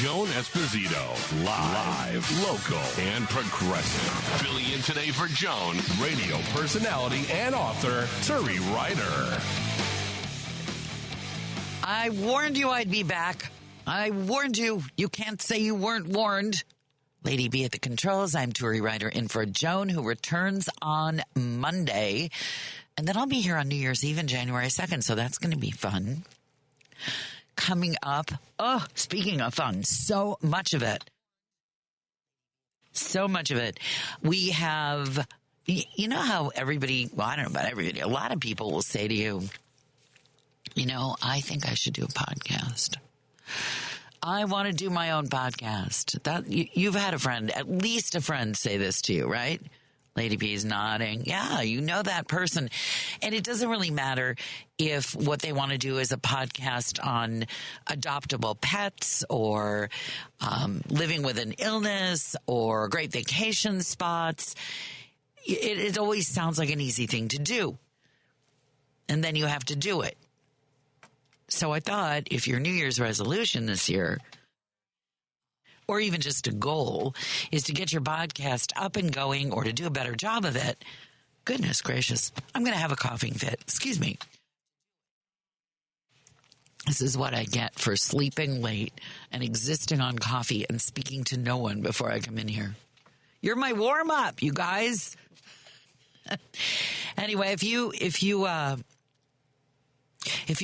Joan Esposito. Live, local, and progressive. Filling in today for Joan, radio personality and author, Turi Ryder. I warned you I'd be back. I warned you. You can't say you weren't warned. Lady B at the controls. I'm Turi Ryder in for Joan, who returns on Monday. And then I'll be here on New Year's Eve on January 2nd, so that's going to be fun. Coming up, speaking of fun, so much of it. So much of it. We have, you know how everybody, well, I don't know about everybody, a lot of people will say to you, you know, I think I should do a podcast. I want to do my own podcast. That you've had a friend, at least a friend, say this to you, right? Lady B's nodding. Yeah, you know that person. And it doesn't really matter if what they want to do is a podcast on adoptable pets or living with an illness or great vacation spots. It always sounds like an easy thing to do. And then you have to do it. So I thought if your New Year's resolution this year, or even just a goal, is to get your podcast up and going or to do a better job of it, goodness gracious, I'm going to have a coughing fit. Excuse me. This is what I get for sleeping late and existing on coffee and speaking to no one before I come in here. You're my warm-up, you guys. Anyway, if you've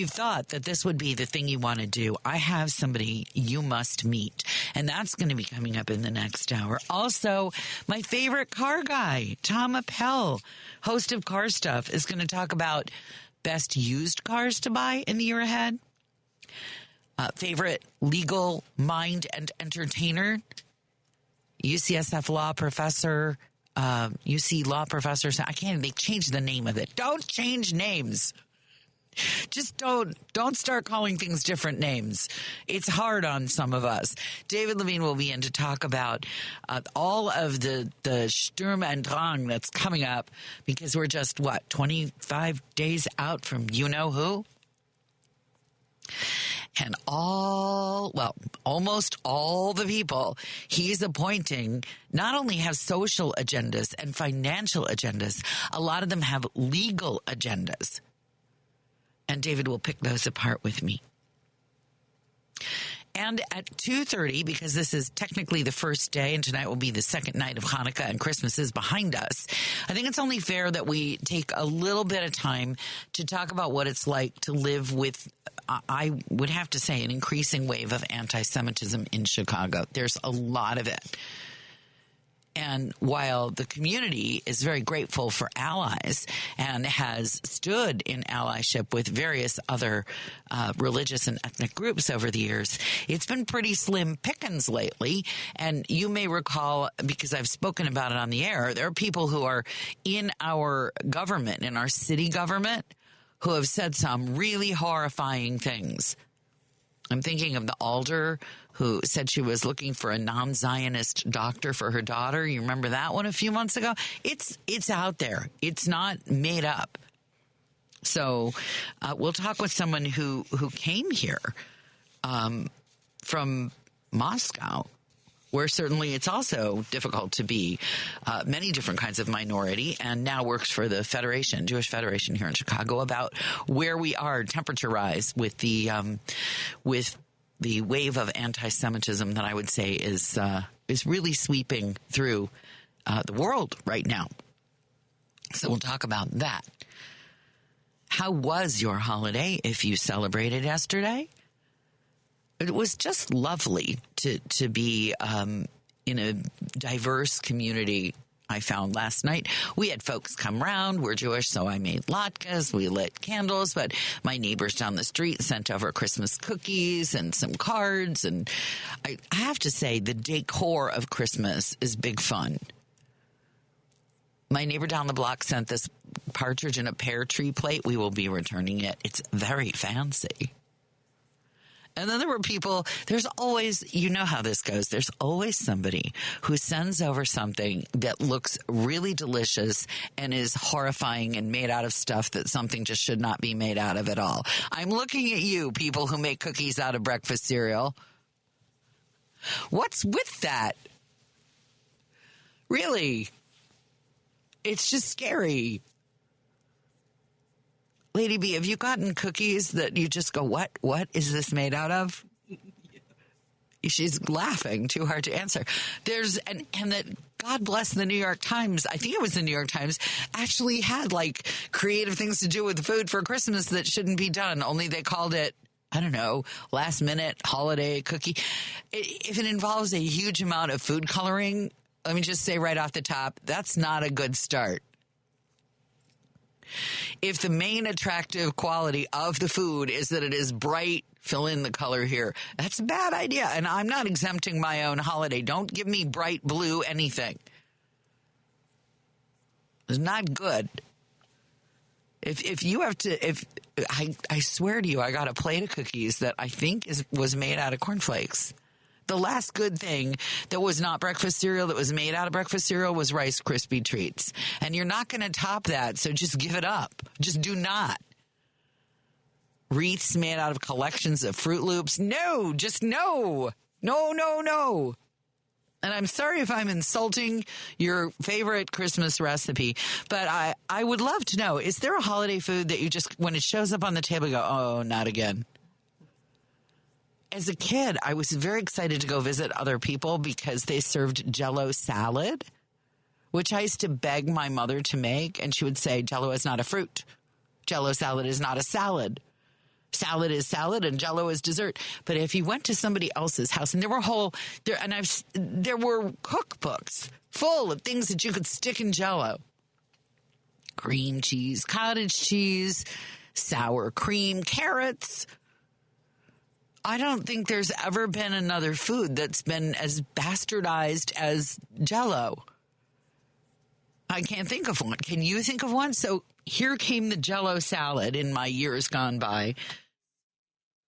thought that this would be the thing you want to do, I have somebody you must meet. And that's going to be coming up in the next hour. Also, my favorite car guy, Tom Appel, host of Car Stuff, is going to talk about best used cars to buy in the year ahead. Favorite legal mind and entertainer, UCSF law professor, UC law professor. They changed the name of it. Don't change names. Just don't start calling things different names. It's hard on some of us. David Levine will be in to talk about all of the Sturm and Drang that's coming up because we're just, 25 days out from you-know-who? And almost all the people he's appointing not only have social agendas and financial agendas, a lot of them have legal agendas. And David will pick those apart with me. And at 2:30, because this is technically the first day and tonight will be the second night of Hanukkah and Christmas is behind us, I think it's only fair that we take a little bit of time to talk about what it's like to live with, I would have to say, an increasing wave of anti-Semitism in Chicago. There's a lot of it. And while the community is very grateful for allies and has stood in allyship with various other religious and ethnic groups over the years, it's been pretty slim pickings lately. And you may recall, because I've spoken about it on the air, there are people who are in our government, in our city government, who have said some really horrifying things. I'm thinking of the alder who said she was looking for a non-Zionist doctor for her daughter. You remember that one a few months ago? It's out there. It's not made up. So we'll talk with someone who came here from Moscow, where certainly it's also difficult to be many different kinds of minority, and now works for the Jewish Federation here in Chicago, about where we are temperature rise with the wave of anti-Semitism that I would say is really sweeping through the world right now. So we'll talk about that. How was your holiday if you celebrated yesterday? It was just lovely to be in a diverse community. I found last night we had folks come round. We're Jewish, so I made latkes. We lit candles, but my neighbors down the street sent over Christmas cookies and some cards. And I have to say, the decor of Christmas is big fun. My neighbor down the block sent this partridge in a pear tree plate. We will be returning it. It's very fancy. And then there were people, there's always, you know how this goes, there's always somebody who sends over something that looks really delicious and is horrifying and made out of stuff that something just should not be made out of at all. I'm looking at you, people who make cookies out of breakfast cereal. What's with that? Really? It's just scary. Lady B, have you gotten cookies that you just go, what is this made out of? She's laughing too hard to answer. And that God bless the New York Times. I think it was the New York Times actually had like creative things to do with food for Christmas that shouldn't be done. Only they called it, I don't know, last minute holiday cookie. If it involves a huge amount of food coloring, let me just say right off the top, that's not a good start. If the main attractive quality of the food is that it is bright, fill in the color here, that's a bad idea. And I'm not exempting my own holiday. Don't give me bright blue anything. It's not good. If you have to, I swear to you, I got a plate of cookies that I think was made out of cornflakes. The last good thing that was not breakfast cereal that was made out of breakfast cereal was Rice Krispie Treats. And you're not going to top that, so just give it up. Just do not. Wreaths made out of collections of Fruit Loops. No, just no. No, no, no. And I'm sorry if I'm insulting your favorite Christmas recipe, but I would love to know, is there a holiday food that you just, when it shows up on the table, you go, oh, not again? As a kid, I was very excited to go visit other people because they served Jell-O salad, which I used to beg my mother to make. And she would say, Jell-O is not a fruit. Jell-O salad is not a salad. Salad is salad and Jell-O is dessert. But if you went to somebody else's house, and there were cookbooks full of things that you could stick in Jell-O. Cream cheese, cottage cheese, sour cream, carrots. I don't think there's ever been another food that's been as bastardized as Jell-O. I can't think of one. Can you think of one? So here came the Jell-O salad in my years gone by.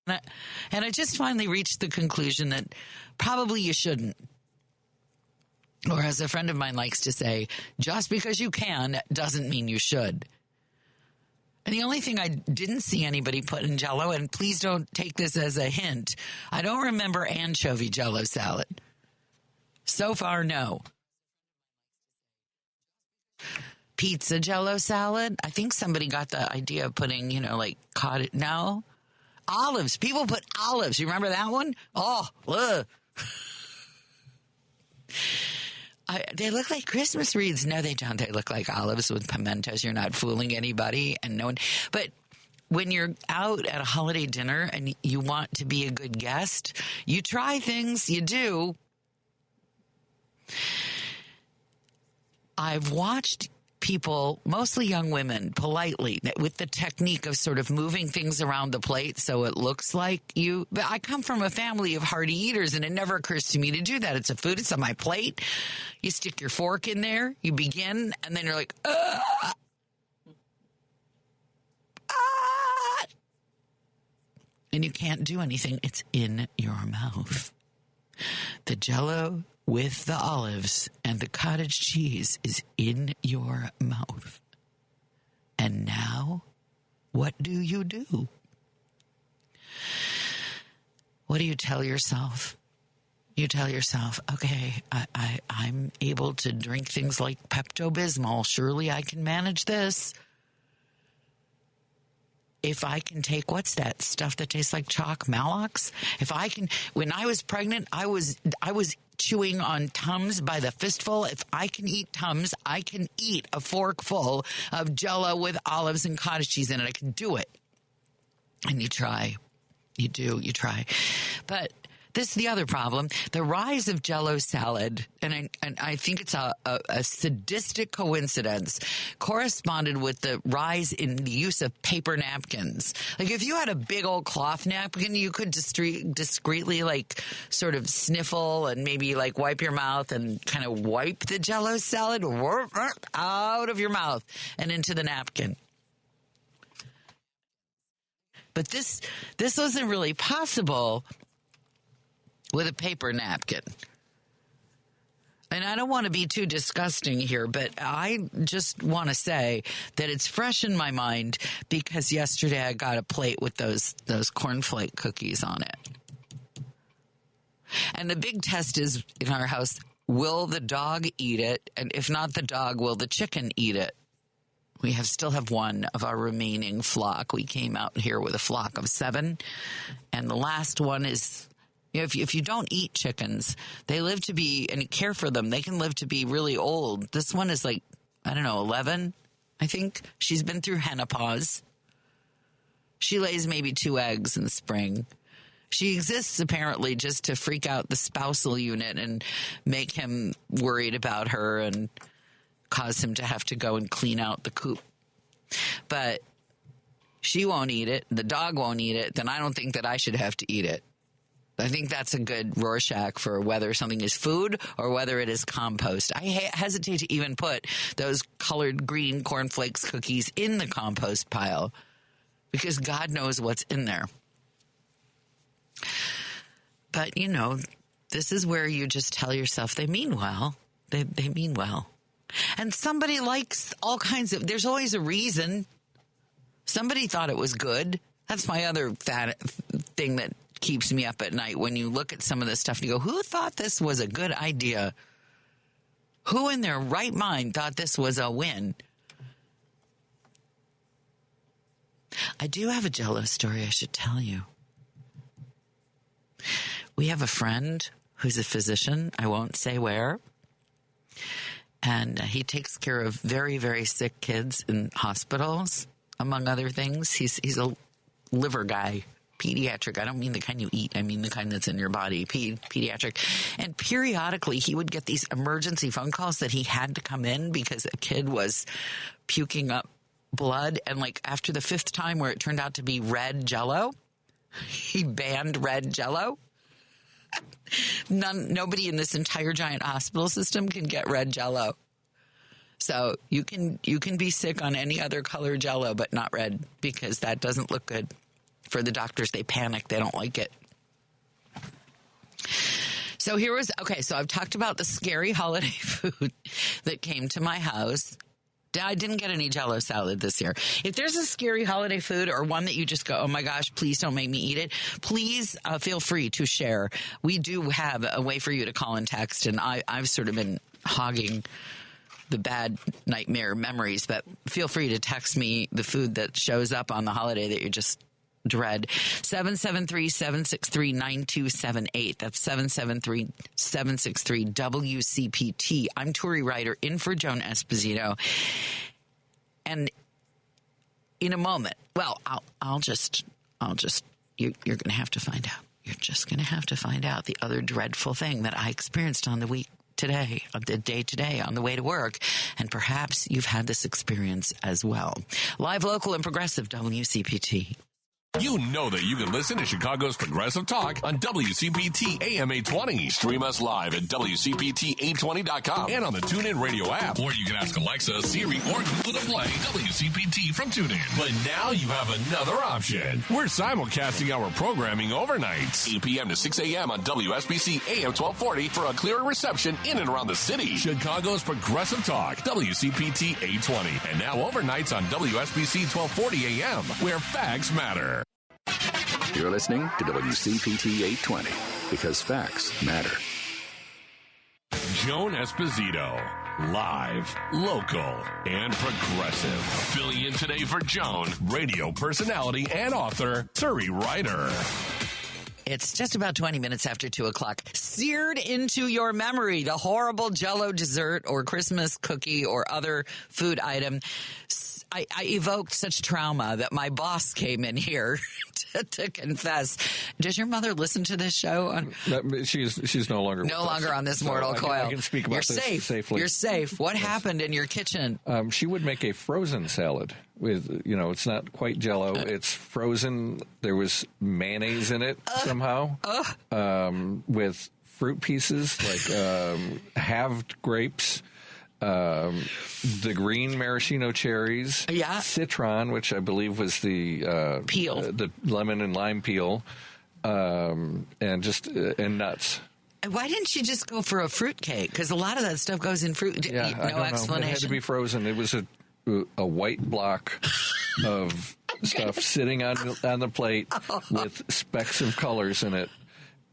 And I just finally reached the conclusion that probably you shouldn't. Or as a friend of mine likes to say, just because you can doesn't mean you should. And the only thing I didn't see anybody put in Jell-O, and please don't take this as a hint, I don't remember anchovy Jell-O salad. So far, no. Pizza Jell-O salad. I think somebody got the idea of putting, like cottage. No. Olives. People put olives. You remember that one? Oh, ugh. They look like Christmas wreaths. No, they don't. They look like olives with pimentos. You're not fooling anybody. And no one. But when you're out at a holiday dinner and you want to be a good guest, you try things. You do. I've watched people, mostly young women, politely, with the technique of sort of moving things around the plate so it looks like you. But I come from a family of hearty eaters, and it never occurs to me to do that. It's a food. It's on my plate. You stick your fork in there. You begin, and then you're like, and you can't do anything. It's in your mouth. The Jell-O with the olives and the cottage cheese is in your mouth. And now, what do? What do you tell yourself? You tell yourself, okay, I'm able to drink things like Pepto-Bismol. Surely I can manage this. If I can take, what's that stuff that tastes like chalk, Malox? If I can, when I was pregnant, I was chewing on Tums by the fistful. If I can eat Tums, I can eat a fork full of Jell-O with olives and cottage cheese in it. I can do it. And you try. You try. But this is the other problem. The rise of Jell-O salad, and I think it's a sadistic coincidence, corresponded with the rise in the use of paper napkins. Like if you had a big old cloth napkin, you could discreetly like sort of sniffle and maybe like wipe your mouth and kind of wipe the Jell-O salad out of your mouth and into the napkin. But this wasn't really possible with a paper napkin. And I don't want to be too disgusting here, but I just want to say that it's fresh in my mind because yesterday I got a plate with those cornflake cookies on it. And the big test is in our house, will the dog eat it? And if not the dog, will the chicken eat it? We still have one of our remaining flock. We came out here with a flock of 7. And the last one is, if you don't eat chickens, they live to be, and you care for them, they can live to be really old. This one is 11, I think. She's been through menopause. She lays maybe 2 eggs in the spring. She exists apparently just to freak out the spousal unit and make him worried about her and cause him to have to go and clean out the coop. But she won't eat it. The dog won't eat it. Then I don't think that I should have to eat it. I think that's a good Rorschach for whether something is food or whether it is compost. I hesitate to even put those colored green cornflakes cookies in the compost pile because God knows what's in there. But, this is where you just tell yourself they mean well. They mean well. And somebody likes all kinds of, there's always a reason. Somebody thought it was good. That's my other thing that keeps me up at night when you look at some of this stuff and you go, who thought this was a good idea? Who in their right mind thought this was a win? I do have a Jell-O story I should tell you. We have a friend who's a physician. I won't say where. And he takes care of very, very sick kids in hospitals, among other things. He's a liver guy, pediatric. I don't mean the kind you eat. I mean the kind that's in your body, pediatric. And periodically he would get these emergency phone calls that he had to come in because a kid was puking up blood. And after the 5th time where it turned out to be red Jell-O, he banned red Jell-O. Nobody in this entire giant hospital system can get red Jell-O. So you can be sick on any other color Jell-O, but not red, because that doesn't look good for the doctors. They panic. They don't like it. So so I've talked about the scary holiday food that came to my house. I didn't get any Jell-O salad this year. If there's a scary holiday food or one that you just go, oh my gosh, please don't make me eat it, please feel free to share. We do have a way for you to call and text, and I've sort of been hogging the bad nightmare memories, but feel free to text me the food that shows up on the holiday that you just dread. 773-763-9278. That's 773-763-WCPT. I'm Turi Ryder, in for Joan Esposito. And in a moment, I'll just, you're going to have to find out. You're just going to have to find out the other dreadful thing that I experienced on the day today on the way to work. And perhaps you've had this experience as well. Live, local, and progressive, WCPT. You know that you can listen to Chicago's Progressive Talk on WCPT AM 820. Stream us live at WCPT820.com and on the TuneIn Radio app. Or you can ask Alexa, Siri, or Google to play WCPT from TuneIn. But now you have another option. We're simulcasting our programming overnight. 8 p.m. to 6 a.m. on WSBC AM 1240 for a clearer reception in and around the city. Chicago's Progressive Talk, WCPT 820. And now overnights on WSBC 1240 AM, where facts matter. You're listening to WCPT 820 because facts matter. Joan Esposito, live, local, and progressive. Filling in today for Joan, radio personality and author Turi Ryder. It's just about 20 minutes after 2 o'clock. Seared into your memory, the horrible Jell-O dessert or Christmas cookie or other food item. I evoked such trauma that my boss came in here to confess. Does your mother listen to this show? She's no longer on this mortal coil. I can speak about this safely. You're safe. What happened in your kitchen? She would make a frozen salad with, it's not quite Jell-O. It's frozen. There was mayonnaise in it somehow with fruit pieces like halved grapes. The green maraschino cherries, citron, which I believe was the peel, the lemon and lime peel, and nuts. Why didn't she just go for a fruit cake? Because a lot of that stuff goes in fruit. Yeah, I don't explanation. know. It had to be frozen. It was a white block of stuff sitting on the plate with specks of colors in it.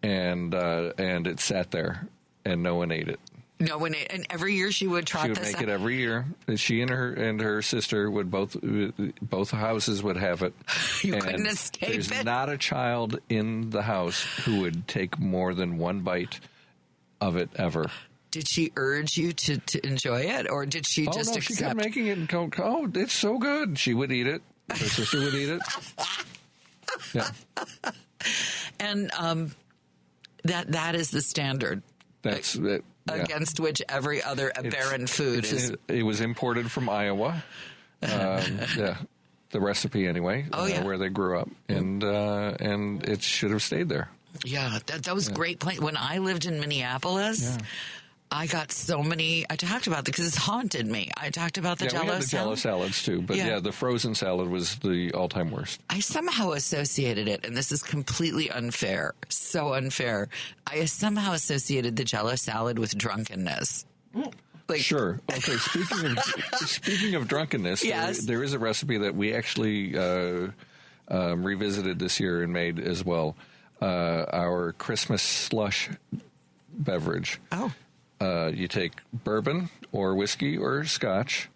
and it sat there, and no one ate it. No, and every year she would trot this. She would make it every year. She and her sister would both houses would have it. You couldn't escape there's it. Not a child in the house who would take more than one bite of it ever. Did she urge you to enjoy it, or did she just accept? She kept making it and go, "Oh, it's so good." She would eat it. Her sister would eat it. Yeah. And that is the standard. That's it. Yeah. Against which every other aberrant food is. It was imported from Iowa. Yeah, the recipe anyway. Where they grew up, and it should have stayed there. Yeah, that was great. When I lived in Minneapolis, I got so many. I talked about it because it's haunted me. I talked about the Jell-O we had the Jell-O salads too, but the frozen salad was the all-time worst. I somehow associated it, and this is completely unfair, so unfair. I somehow associated the Jell-O salad with drunkenness. Sure. Okay. Speaking of drunkenness, yes. there is a recipe that we actually revisited this year and made as well. Our Christmas slush beverage. Oh. You take bourbon or whiskey or scotch,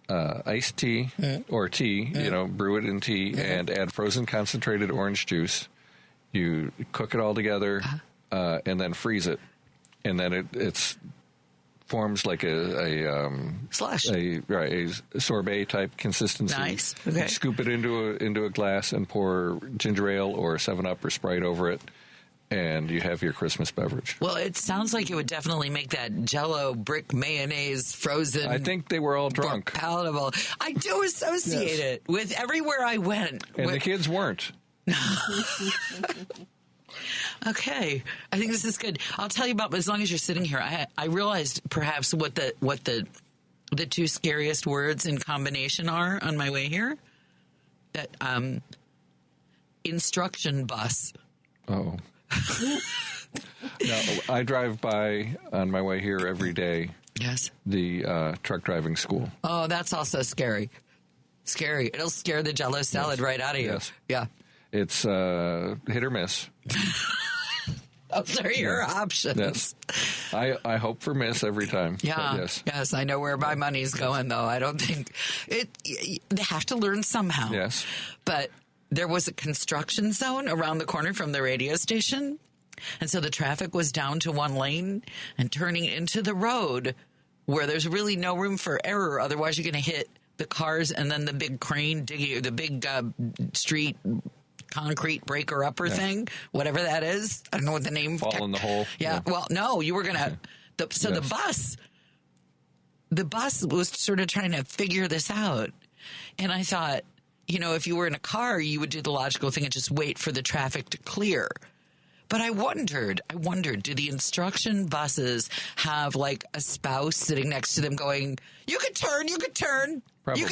iced tea or tea, brew it in tea and add frozen concentrated orange juice. You cook it all together and then freeze it. And then it's forms like a slush, a sorbet type consistency. Nice. Okay. You scoop it into a glass and pour ginger ale or 7-Up or Sprite over it. And you have your Christmas beverage. Well, it sounds like it would definitely make that Jell-O brick mayonnaise frozen. I think they were all drunk. Palatable. I do associate it with everywhere I went. And the kids weren't. Okay. I think this is good. I'll tell you about, as long as you're sitting here, I realized perhaps what the two scariest words in combination are on my way here. That instruction bus. Oh. No, I drive by on my way here every day. Yes. The truck driving school. Oh, that's also scary. Scary. It'll scare the Jell-O salad right out of you. Yes. Yeah. It's hit or miss. Those are your options. Yes. I hope for miss every time. Yeah. Yes. I know where my money's going, though. I don't think they have to learn somehow. Yes. But there was a construction zone around the corner from the radio station. And so the traffic was down to one lane and turning into the road where there's really no room for error. Otherwise, you're going to hit the cars and then the big crane, the big street concrete breaker upper thing, whatever that is. I don't know what the name. Fall in the hole. Yeah. Well, no, you were going to. The bus was sort of trying to figure this out. And I thought, if you were in a car, you would do the logical thing and just wait for the traffic to clear. But I wondered, do the instruction buses have like a spouse sitting next to them going, you can turn. Probably. You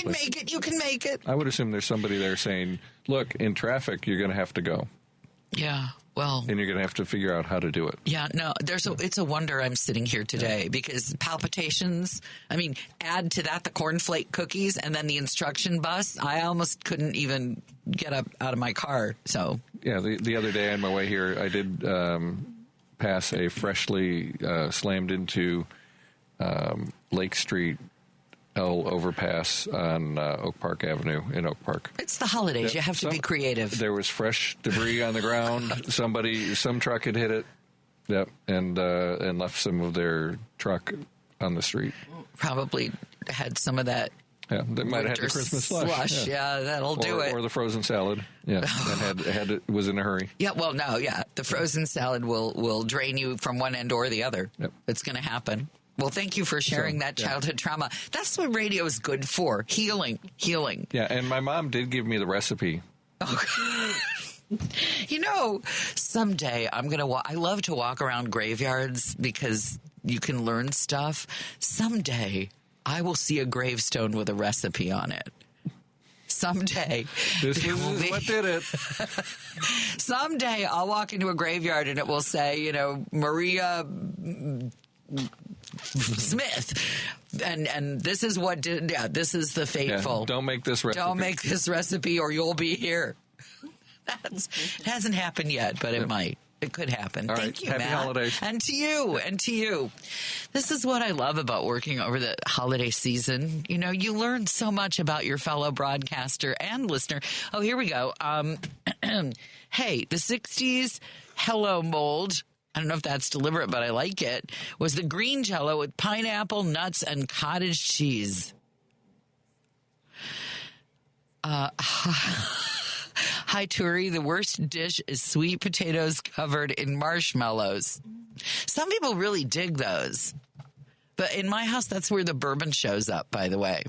can make it. I would assume there's somebody there saying, look, in traffic, you're going to have to go. Yeah, well. And you're going to have to figure out how to do it. Yeah, no, it's a wonder I'm sitting here today because palpitations, add to that the cornflake cookies and then the instruction bus. I almost couldn't even get up out of my car, so. Yeah, the other day on my way here, I did pass a freshly slammed into Lake Street overpass on Oak Park Avenue in Oak Park. It's the holidays. You have to be creative. There was fresh debris on the ground. Some truck had hit it. Yep, and left some of their truck on the street. Probably had some of that. Yeah, they might have had the Christmas slush. Yeah, that'll do it. Or the frozen salad. Yeah, that was in a hurry. Yeah, well, no, yeah. The frozen salad will drain you from one end or the other. Yep. It's going to happen. Well, thank you for sharing that childhood trauma. That's what radio is good for. Healing. Yeah, and my mom did give me the recipe. Okay. Someday I'm going to I love to walk around graveyards because you can learn stuff. Someday I will see a gravestone with a recipe on it. Someday. This is what did it. Someday I'll walk into a graveyard and it will say, Maria Smith, and this is what did. Yeah, this is the fateful. Yeah, don't make this recipe, or you'll be here. It hasn't happened yet, but it might. It could happen. All Thank right. you, Happy Matt. holidays. And to you. And to you. This is what I love about working over the holiday season. You know, you learn so much about your fellow broadcaster and listener. Oh, here we go. Hey, the 60s Hello mold, I don't know if that's deliberate, but I like it, was the green Jell-O with pineapple, nuts, and cottage cheese. Hi, Turi. The worst dish is sweet potatoes covered in marshmallows. Some people really dig those. But in my house, that's where the bourbon shows up, by the way.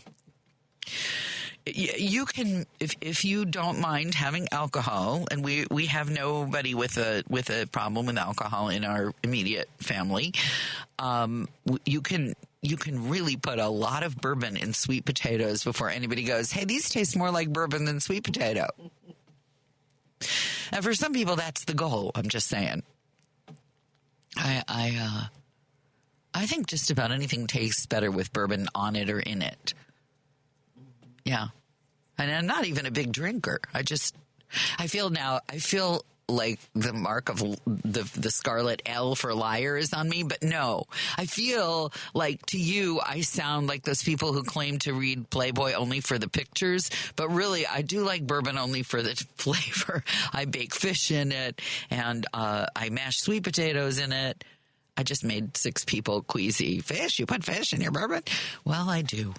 You can, if you don't mind having alcohol, and we have nobody with a problem with alcohol in our immediate family, you can really put a lot of bourbon in sweet potatoes before anybody goes, hey, these taste more like bourbon than sweet potato. And for some people, that's the goal. I'm just saying. I think just about anything tastes better with bourbon on it or in it. Yeah. And I'm not even a big drinker. I feel like the mark of the scarlet L for liar is on me, but no. I feel like to you, I sound like those people who claim to read Playboy only for the pictures, but really I do like bourbon only for the flavor. I bake fish in it, and I mash sweet potatoes in it. I just made 6 people queasy. Fish? You put fish in your bourbon? Well, I do.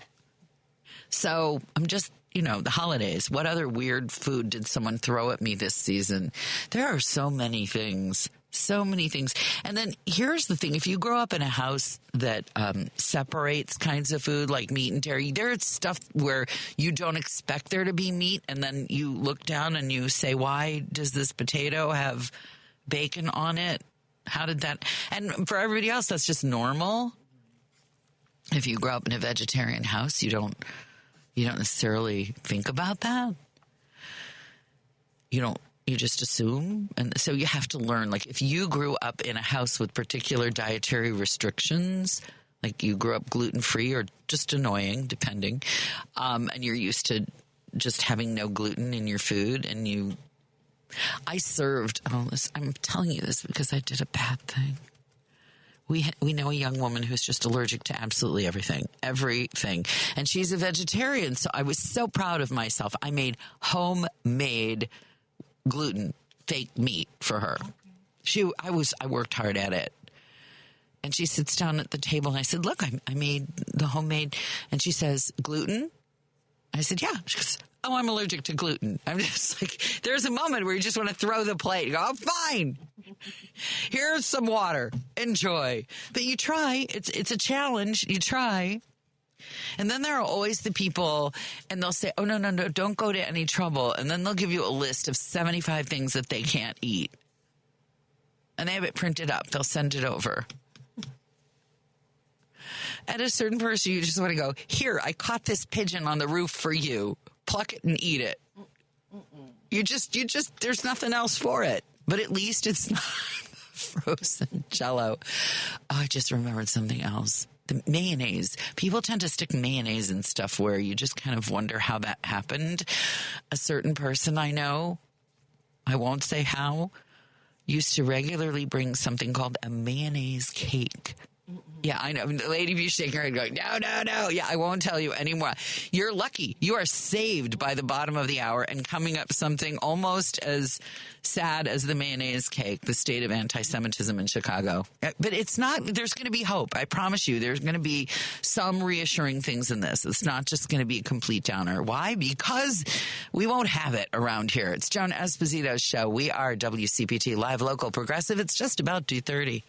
So I'm just, the holidays. What other weird food did someone throw at me this season? There are so many things. So many things. And then here's the thing. If you grow up in a house that separates kinds of food like meat and dairy, there's stuff where you don't expect there to be meat. And then you look down and you say, why does this potato have bacon on it? How did that? And for everybody else, that's just normal. If you grow up in a vegetarian house, you don't necessarily think about that. You just assume. And so you have to learn, like if you grew up in a house with particular dietary restrictions, like you grew up gluten-free or just annoying, depending, and you're used to just having no gluten in your food, and I'm telling you this because I did a bad thing. We know a young woman who's just allergic to absolutely everything. And she's a vegetarian. So I was so proud of myself. I made homemade gluten fake meat for her. I worked hard at it. And she sits down at the table and I said, look, I made the homemade. And she says, gluten? I said, yeah. She goes, oh, I'm allergic to gluten. I'm just like, there's a moment where you just want to throw the plate. You go, oh, fine. Here's some water. Enjoy. But you try. It's a challenge. You try. And then there are always the people, and they'll say, oh, no, don't go to any trouble. And then they'll give you a list of 75 things that they can't eat. And they have it printed up. They'll send it over. At a certain person, you just want to go, here, I caught this pigeon on the roof for you. Pluck it and eat it. You just, there's nothing else for it. But at least it's not frozen Jell-O. Oh, I just remembered something else. The mayonnaise. People tend to stick mayonnaise in stuff where you just kind of wonder how that happened. A certain person I know, I won't say how, used to regularly bring something called a mayonnaise cake. Yeah, I know. The lady be shaking her head going, no. Yeah, I won't tell you anymore. You're lucky. You are saved by the bottom of the hour and coming up something almost as sad as the mayonnaise cake, the state of anti-Semitism in Chicago. But it's not, there's going to be hope. I promise you, there's going to be some reassuring things in this. It's not just going to be a complete downer. Why? Because we won't have it around here. It's Joan Esposito's show. We are WCPT Live Local Progressive. It's just about 2:30.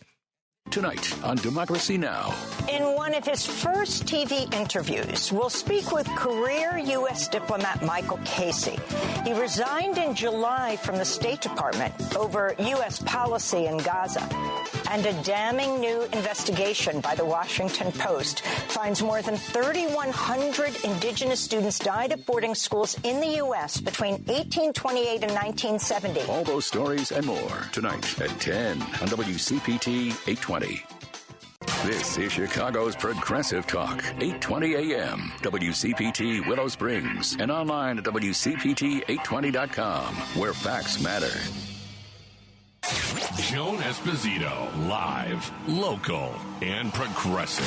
Tonight on Democracy Now! In one of his first TV interviews, we'll speak with career U.S. diplomat Michael Casey. He resigned in July from the State Department over U.S. policy in Gaza. And a damning new investigation by the Washington Post finds more than 3,100 indigenous students died at boarding schools in the U.S. between 1828 and 1970. All those stories and more tonight at 10 on WCPT 820. This is Chicago's Progressive Talk, 820 AM, WCPT Willow Springs, and online at WCPT820.com, where facts matter. Joan Esposito, live, local, and progressive.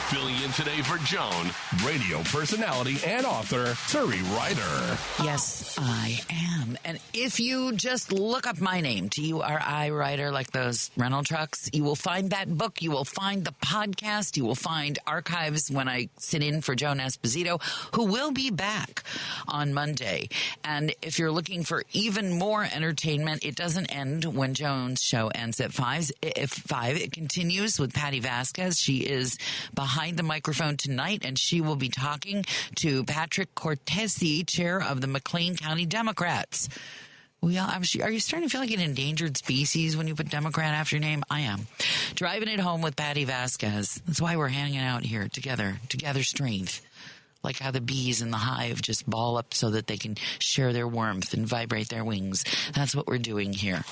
Filling in today for Joan, radio personality and author Turi Ryder. Yes, I am. And if you just look up my name, Turi Ryder, like those rental trucks, you will find that book. You will find the podcast. You will find archives when I sit in for Joan Esposito, who will be back on Monday. And if you're looking for even more entertainment, it doesn't end when Joan's show ends at 5. It continues with Patty Vasquez. She is behind the microphone tonight, and she will be talking to Patrick Cortese, chair of the McLean County Democrats. Are you starting to feel like an endangered species when you put Democrat after your name? I am. Driving it home with Patty Vasquez. That's why we're hanging out here together strength. Like how the bees in the hive just ball up so that they can share their warmth and vibrate their wings. That's what we're doing here.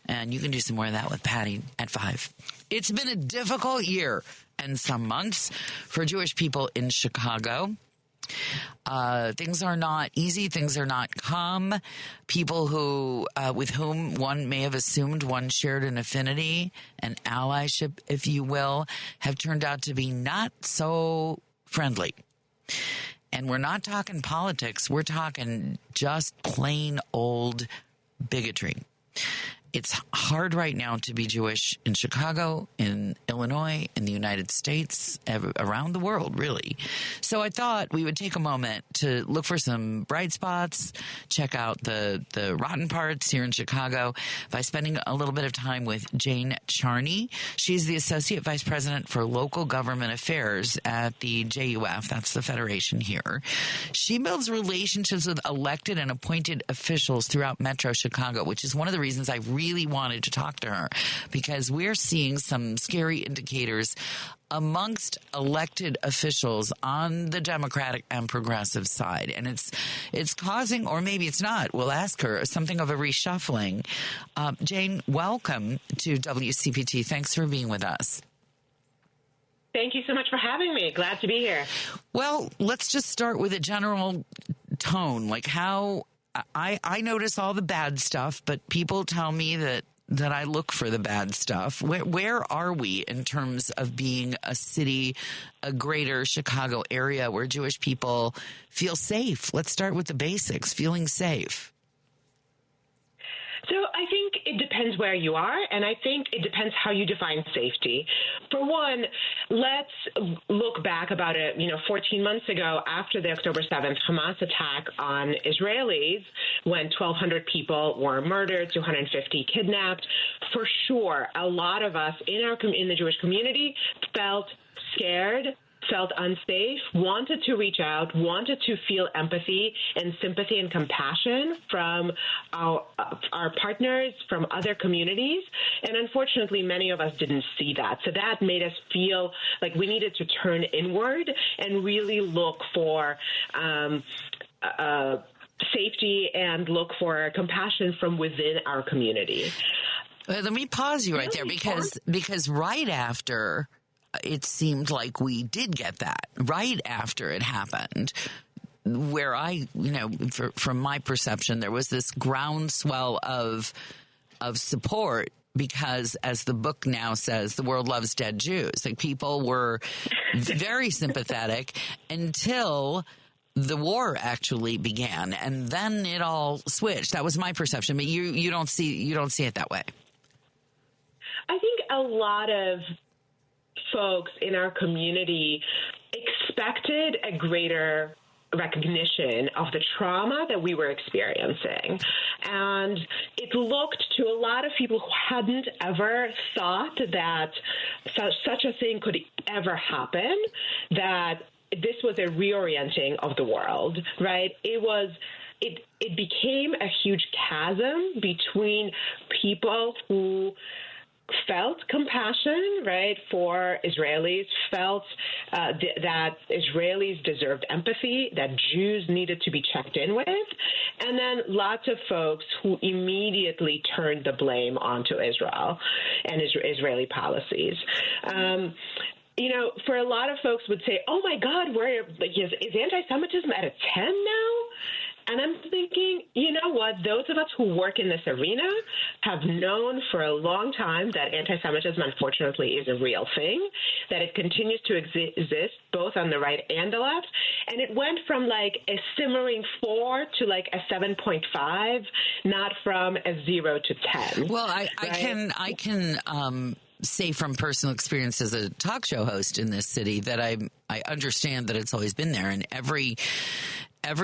And you can do some more of that with Patty at 5. It's been a difficult year and some months for Jewish people in Chicago. Things are not easy. Things are not calm. People who, with whom one may have assumed one shared an affinity, an allyship, if you will, have turned out to be not so friendly. And we're not talking politics. We're talking just plain old bigotry. It's hard right now to be Jewish in Chicago, in Illinois, in the United States, around the world, really. So I thought we would take a moment to look for some bright spots, check out the rotten parts here in Chicago by spending a little bit of time with Jane Charney. She's the Associate Vice President for Local Government Affairs at the JUF. That's the Federation here. She builds relationships with elected and appointed officials throughout Metro Chicago, which is one of the reasons I really wanted to talk to her, because we're seeing some scary indicators amongst elected officials on the Democratic and progressive side. And it's causing, or maybe it's not, we'll ask her, something of a reshuffling. Jane, welcome to WCPT. Thanks for being with us. Thank you so much for having me. Glad to be here. Well, let's just start with a general tone, like how I notice all the bad stuff, but people tell me that I look for the bad stuff. Where are we in terms of being a city, a greater Chicago area where Jewish people feel safe? Let's start with the basics, feeling safe. So I think it depends where you are, and I think it depends how you define safety. For one, let's look back about 14 months ago after the October 7th Hamas attack on Israelis, when 1,200 people were murdered, 250 kidnapped. For sure, a lot of us in the Jewish community felt scared, felt unsafe, wanted to reach out, wanted to feel empathy and sympathy and compassion from our partners, from other communities. And unfortunately, many of us didn't see that. So that made us feel like we needed to turn inward and really look for safety and look for compassion from within our community. Let me pause you right there, because right after it seemed like we did get that, right after it happened, where from my perception, there was this groundswell of support, because as the book now says, the world loves dead Jews. Like, people were very sympathetic until the war actually began, and then it all switched. That was my perception, but you don't see it that way. I think a lot of folks in our community expected a greater recognition of the trauma that we were experiencing. And it looked to a lot of people who hadn't ever thought that such a thing could ever happen, that this was a reorienting of the world, right? It became a huge chasm between people who felt compassion, right, for Israelis, felt that Israelis deserved empathy, that Jews needed to be checked in with, and then lots of folks who immediately turned the blame onto Israel and Israeli policies. For a lot of folks would say, oh, my God, is anti-Semitism at a 10 now? And I'm thinking, you know what? Those of us who work in this arena have known for a long time that anti-Semitism, unfortunately, is a real thing, that it continues to exist both on the right and the left. And it went from like a simmering 4 to like a 7.5, not from a 0 to 10. Well, I can say from personal experience as a talk show host in this city that I understand that it's always been there. And every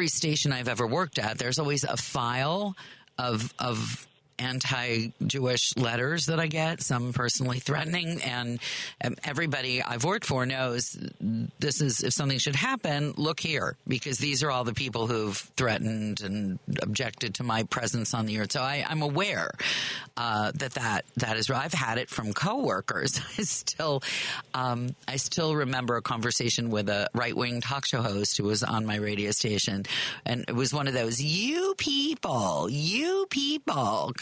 station I've ever worked at, there's always a file of anti-Jewish letters that I get, some personally threatening, and everybody I've worked for knows this is, if something should happen, look here, because these are all the people who've threatened and objected to my presence on the earth. So I'm aware that is. I've had it from coworkers. I still remember a conversation with a right-wing talk show host who was on my radio station, and it was one of those "you people"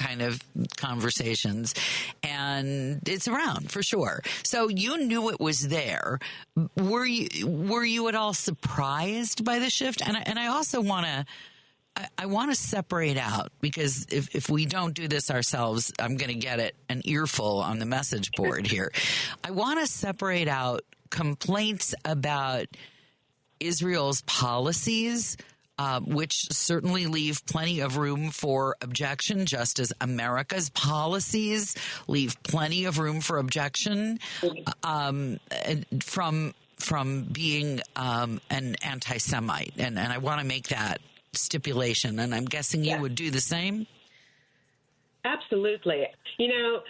kind of conversations, and it's around for sure. So you knew it was there. Were you at all surprised by the shift? And I also want to separate out, because if we don't do this ourselves, I'm going to get an earful on the message board here. I want to separate out complaints about Israel's policies, which certainly leave plenty of room for objection, just as America's policies leave plenty of room for objection, from being an anti-Semite. And I want to make that stipulation, and I'm guessing you would do the same? Absolutely. You know,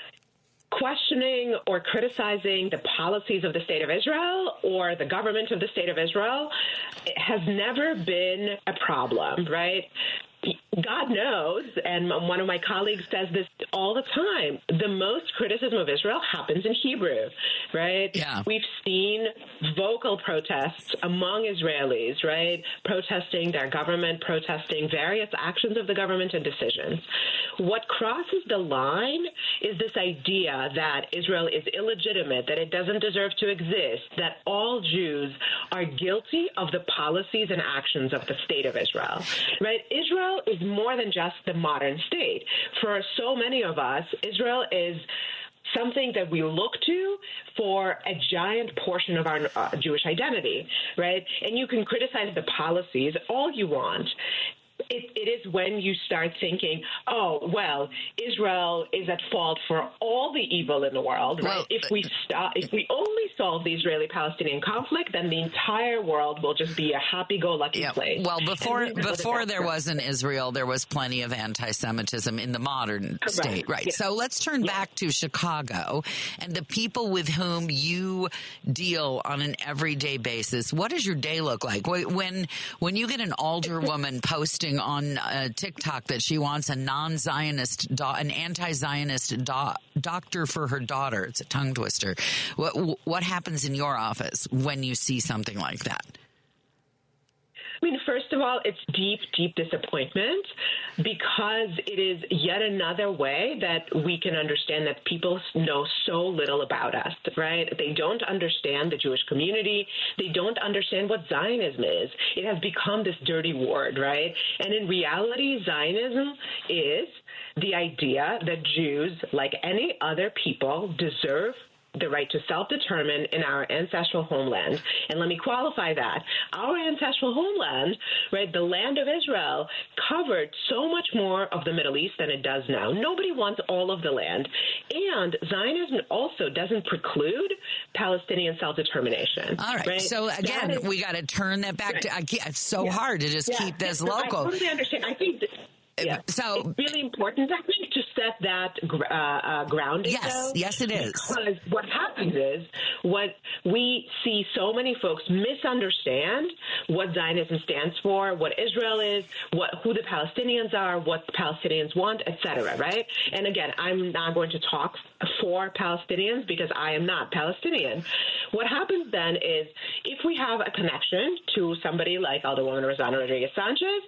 questioning or criticizing the policies of the State of Israel or the government of the State of Israel has never been a problem, right? God knows, and one of my colleagues says this all the time, the most criticism of Israel happens in Hebrew, right? Yeah. We've seen vocal protests among Israelis, right? Protesting their government, protesting various actions of the government and decisions. What crosses the line is this idea that Israel is illegitimate, that it doesn't deserve to exist, that all Jews are guilty of the policies and actions of the State of Israel, right? Israel is more than just the modern state. For so many of us, Israel is something that we look to for a giant portion of our Jewish identity, right? And you can criticize the policies all you want. It is when you start thinking, oh, well, Israel is at fault for all the evil in the world, right? Well, if we only solve the Israeli-Palestinian conflict, then the entire world will just be a happy-go-lucky place. Well, before there was in Israel, there was plenty of anti-Semitism in the modern state, right? Yes. So let's turn back to Chicago and the people with whom you deal on an everyday basis. What does your day look like? When you get an alderwoman posting on TikTok that she wants a non-Zionist, an anti-Zionist doctor for her daughter. It's a tongue twister. What happens in your office when you see something like that? I mean, first of all, it's deep, deep disappointment, because it is yet another way that we can understand that people know so little about us, right? They don't understand the Jewish community. They don't understand what Zionism is. It has become this dirty word, right? And in reality, Zionism is the idea that Jews, like any other people, deserve the right to self-determine in our ancestral homeland. And let me qualify that. Our ancestral homeland, right, the land of Israel, covered so much more of the Middle East than it does now. Nobody wants all of the land. And Zionism also doesn't preclude Palestinian self-determination. All right. Right? So, again, we got to turn that back to, it's so hard to just keep this local. I totally understand. I think so it's really important, I think, to set that grounding. Yes, it is. Because what happens is, what we see so many folks misunderstand what Zionism stands for, what Israel is, who the Palestinians are, what the Palestinians want, etc. Right? And again, I'm not going to talk for Palestinians because I am not Palestinian. What happens then is, if we have a connection to somebody like Alderwoman Rosanna Rodriguez Sanchez,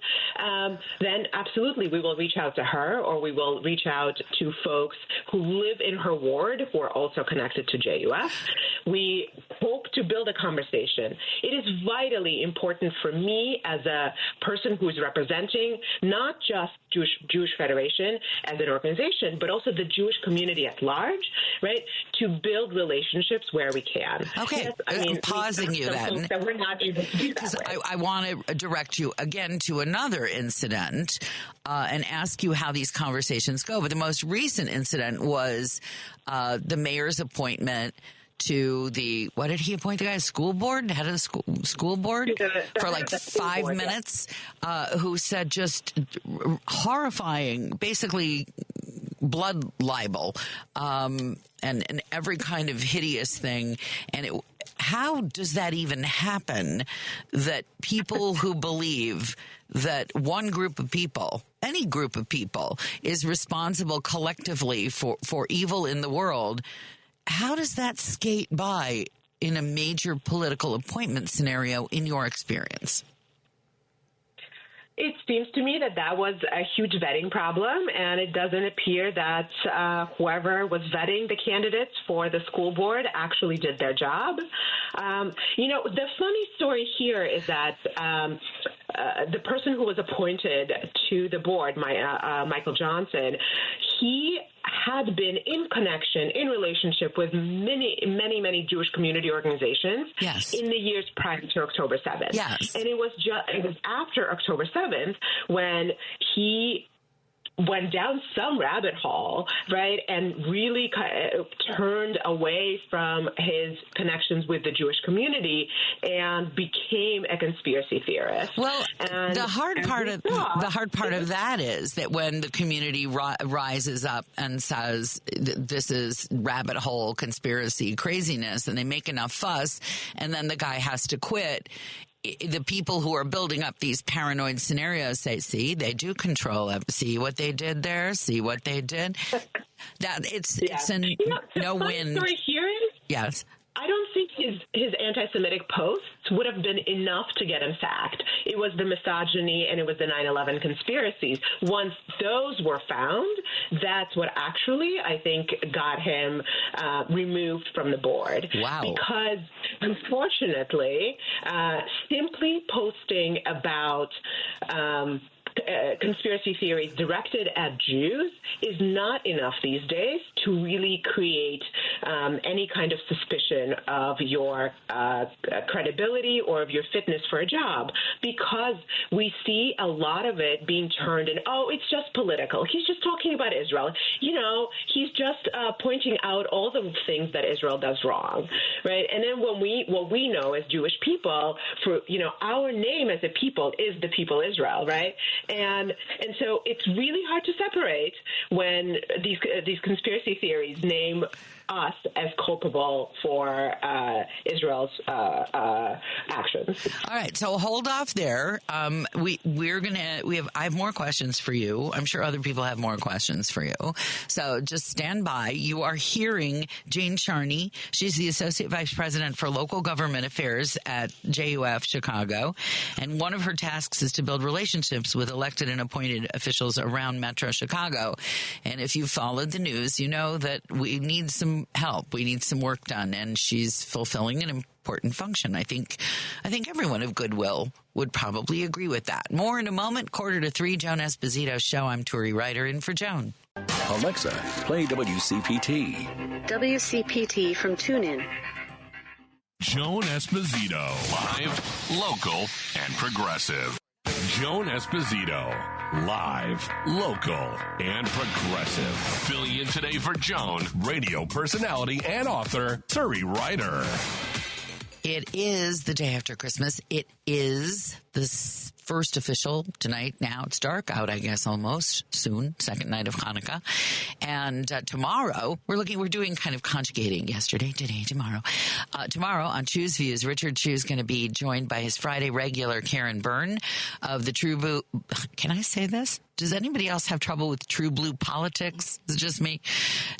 then absolutely we will reach out to her, or we will reach out to folks who live in her ward who are also connected to JUF. we hope to build a conversation. It is vitally important for me as a person who is representing not just Jewish Federation as an organization, but also the Jewish community at large, right, to build relationships where we can. Okay, yes, I mean, pausing you then. That we're not able to do that with. I want to direct you again to another incident and ask you how these conversations go. But the most recent incident was the mayor's appointment to the, what did he appoint the guy? School board? Head of the school board? For like 5 minutes, who said just horrifying, basically blood libel, and every kind of hideous thing. And how does that even happen, that people who believe that one group of people, any group of people, is responsible collectively for evil in the world? How does that skate by in a major political appointment scenario in your experience? It seems to me that was a huge vetting problem, and it doesn't appear that whoever was vetting the candidates for the school board actually did their job. The funny story here is that the person who was appointed to the board, Michael Johnson, he had been in relationship with many Jewish community organizations in the years prior to October 7th. Yes. And it was after October 7th when he went down some rabbit hole, right, and really turned away from his connections with the Jewish community and became a conspiracy theorist. Well, the hard part of that is that when the community rises up and says this is rabbit hole conspiracy craziness, and they make enough fuss, and then the guy has to quit, the people who are building up these paranoid scenarios say, see, they do control it. See what they did there? See what they did? It's a no-win. Story here is, yes. I don't think his anti-Semitic posts would have been enough to get him sacked. It was the misogyny and it was the 9/11 conspiracies. Once those were found, that's what actually, I think, got him removed from the board. Wow. Because, unfortunately, simply posting about conspiracy theories directed at Jews is not enough these days to really create any kind of suspicion of your credibility or of your fitness for a job, because we see a lot of it being turned in, it's just political. He's just talking about Israel. He's just pointing out all the things that Israel does wrong, right? And then what we know as Jewish people, our name as a people is the people Israel, right? And so it's really hard to separate when these conspiracy theories name us as culpable for Israel's actions. All right, so hold off there. I have more questions for you. I'm sure other people have more questions for you. So just stand by. You are hearing Jane Charney. She's the Associate Vice President for Local Government Affairs at JUF Chicago. And one of her tasks is to build relationships with elected and appointed officials around Metro Chicago. And if you've followed the news, you know that we need some help. We need some work done, and she's fulfilling an important function. I think everyone of goodwill would probably agree with that. More in a moment. 2:45, Joan Esposito Show. I'm Turi Ryder, in for Joan. Alexa, play WCPT. WCPT from TuneIn. Joan Esposito, live, local, and progressive. Joan Esposito, live, local, and progressive. Filling in today for Joan, radio personality and author Turi Ryder. It is the day after Christmas. It is the first official tonight. Now it's dark out, I guess, almost soon. Second night of Hanukkah. And tomorrow, we're doing kind of conjugating yesterday, today, tomorrow. Tomorrow on Choose Views, Richard Chu's going to be joined by his Friday regular Karen Byrne of the True Blue. Can I say this? Does anybody else have trouble with True Blue Politics? Is it just me?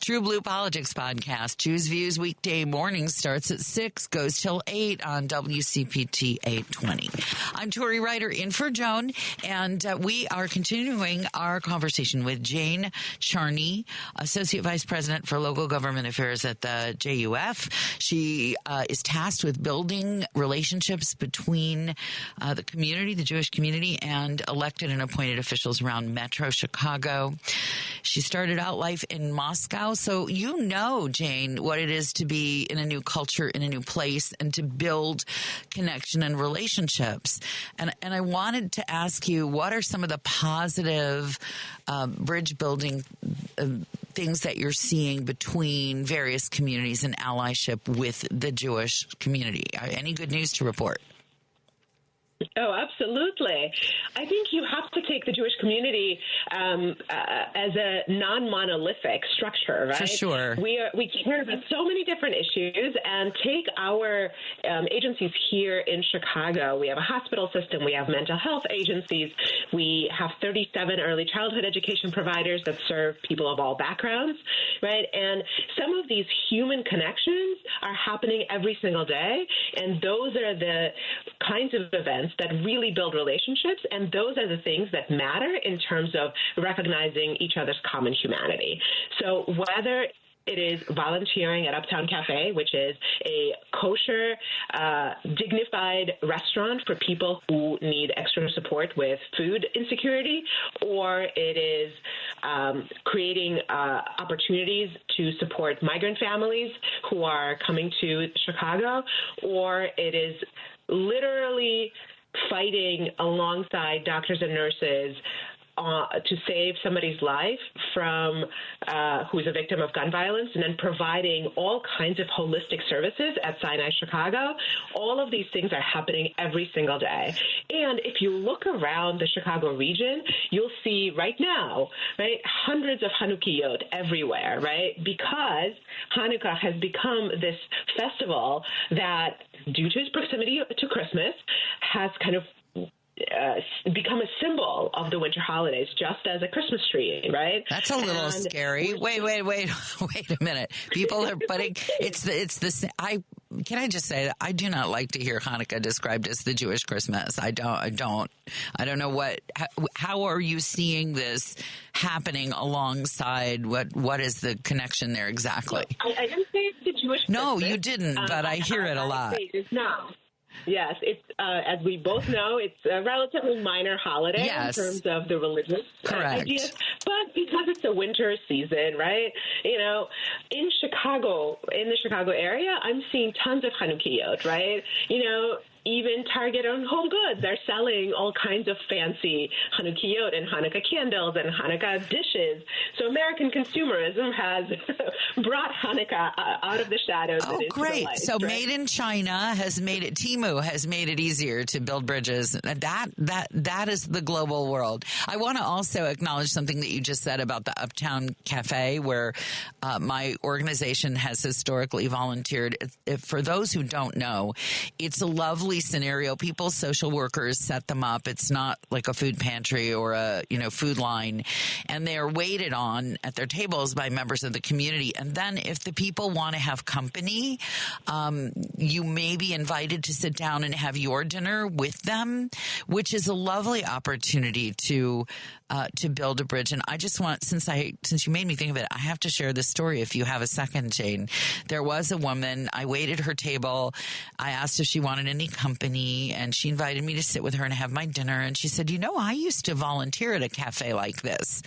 True Blue Politics podcast. Choose Views weekday morning starts at 6, goes till 8 on WCPT 820. I'm Turi Ryder, in for Joan, and we are continuing our conversation with Jane Charney, Associate Vice President for Local Government Affairs at the JUF. She is tasked with building relationships between the community, the Jewish community, and elected and appointed officials around Metro Chicago. She started out life in Moscow, so you know, Jane, what it is to be in a new culture, in a new place, and to build connection and relationships. And I wanted to ask you, what are some of the positive bridge building things that you're seeing between various communities and allyship with the Jewish community? Any good news to report? Oh, absolutely. I think you have to take the Jewish community as a non-monolithic structure, right? For sure. We care about so many different issues, and take our agencies here in Chicago. We have a hospital system. We have mental health agencies. We have 37 early childhood education providers that serve people of all backgrounds, right? And some of these human connections are happening every single day, and those are the kinds of events that really build relationships, and those are the things that matter in terms of recognizing each other's common humanity. So whether it is volunteering at Uptown Cafe, which is a kosher, dignified restaurant for people who need extra support with food insecurity, or it is creating opportunities to support migrant families who are coming to Chicago, or it is literally fighting alongside doctors and nurses to save somebody's life from who's a victim of gun violence, and then providing all kinds of holistic services at Sinai Chicago. All of these things are happening every single day. And if you look around the Chicago region, you'll see right now, right, hundreds of Hanukkiyot everywhere, right? Because Hanukkah has become this festival that, due to its proximity to Christmas, has kind of become a symbol of the winter holidays, just as a Christmas tree, right? That's a little scary. Wait a minute. People are putting can I just say that I do not like to hear Hanukkah described as the Jewish Christmas. I don't know how are you seeing this happening alongside what is the connection there exactly? I didn't say it's the Jewish Christmas. No, you didn't, but I hear it a lot. No. Yes, it's as we both know, it's a relatively minor holiday in terms of the religious ideas. But because it's a winter season, right? You know, in Chicago, in the Chicago area, I'm seeing tons of Hanukkiyot, right? You know, even Target and Home Goods are selling all kinds of fancy Hanukkiyot and Hanukkah candles and Hanukkah dishes. So American consumerism has brought Hanukkah out of the shadows. Oh, great. Light, so right? Made in China has made it, Temu has made it easier to build bridges. That is the global world. I want to also acknowledge something that you just said about the Uptown Cafe, where my organization has historically volunteered. For those who don't know, it's a lovely scenario. People, social workers set them up. It's not like a food pantry or a, food line, and they are waited on at their tables by members of the community. And then if the people want to have company, you may be invited to sit down and have your dinner with them, which is a lovely opportunity to build a bridge. And I just want, since you made me think of it, I have to share this story if you have a second, Jane. There was a woman, I waited her table. I asked if she wanted any company, and she invited me to sit with her and have my dinner. And she said, I used to volunteer at a cafe like this.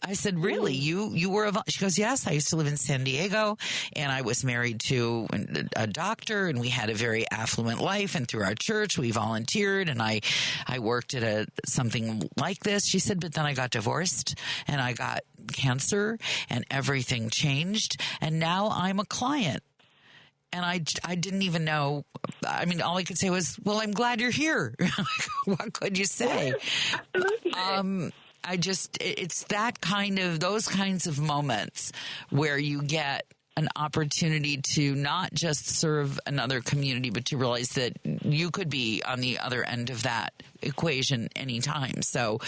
I said, really? You were she goes, yes, I used to live in San Diego, and I was married to a doctor, and we had a very affluent life, and through our church we volunteered, and I worked at something like this. She said, but then I got divorced and I got cancer and everything changed, and now I'm a client. And I didn't even know. I mean, all I could say was, well, I'm glad you're here. What could you say? It's those kinds of moments where you get an opportunity to not just serve another community, but to realize that you could be on the other end of that equation anytime. So,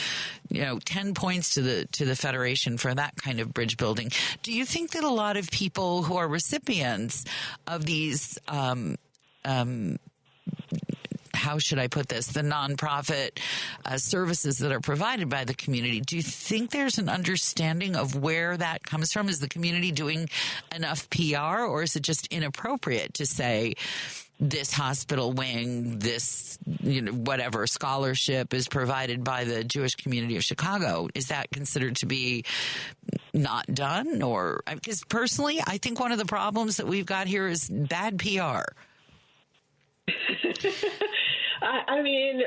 10 points to the Federation for that kind of bridge building. Do you think that a lot of people who are recipients of these how should I put this, the nonprofit services that are provided by the community. Do you think there's an understanding of where that comes from? Is the community doing enough PR, or is it just inappropriate to say this hospital wing, this, whatever scholarship is provided by the Jewish community of Chicago? Is that considered to be not done? Or, because personally, I think one of the problems that we've got here is bad PR. I mean,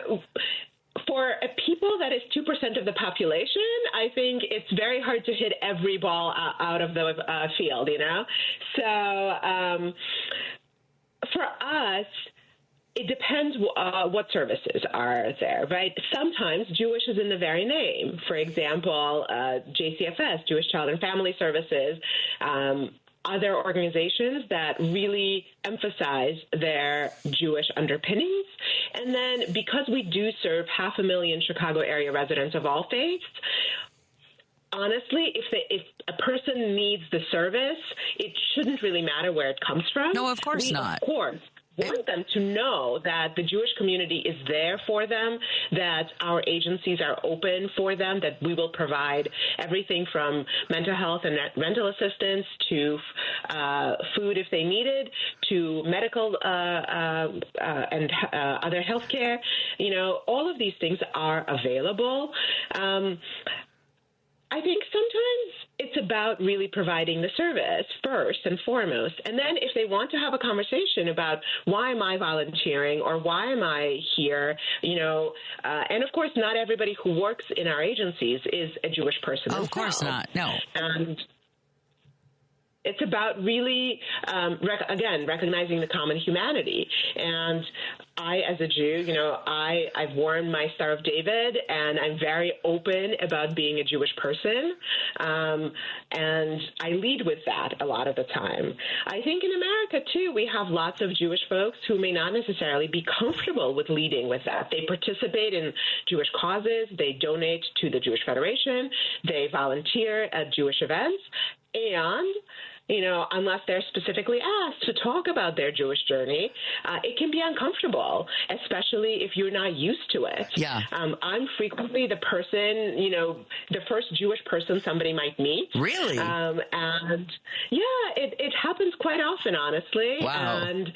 for a people that is 2% of the population, I think it's very hard to hit every ball out of the field, So, for us, it depends what services are there, right? Sometimes Jewish is in the very name. For example, JCFS, Jewish Child and Family Services, other organizations that really emphasize their Jewish underpinnings. And then because we do serve 500,000 Chicago area residents of all faiths, honestly, if a person needs the service, it shouldn't really matter where it comes from. No, of course not. Of course want them to know that the Jewish community is there for them, that our agencies are open for them, that we will provide everything from mental health and rental assistance to food if they need it, to medical and other health care. All of these things are available. I think sometimes it's about really providing the service first and foremost. And then if they want to have a conversation about why am I volunteering or why am I here, and of course, not everybody who works in our agencies is a Jewish person. Of course not. No. And it's about really, again, recognizing the common humanity. And I, as a Jew, I've worn my Star of David, and I'm very open about being a Jewish person. And I lead with that a lot of the time. I think in America, too, we have lots of Jewish folks who may not necessarily be comfortable with leading with that. They participate in Jewish causes. They donate to the Jewish Federation. They volunteer at Jewish events. And unless they're specifically asked to talk about their Jewish journey, it can be uncomfortable, especially if you're not used to it. Yeah. I'm frequently the person, the first Jewish person somebody might meet. Really? And yeah, it happens quite often, honestly. Wow. And,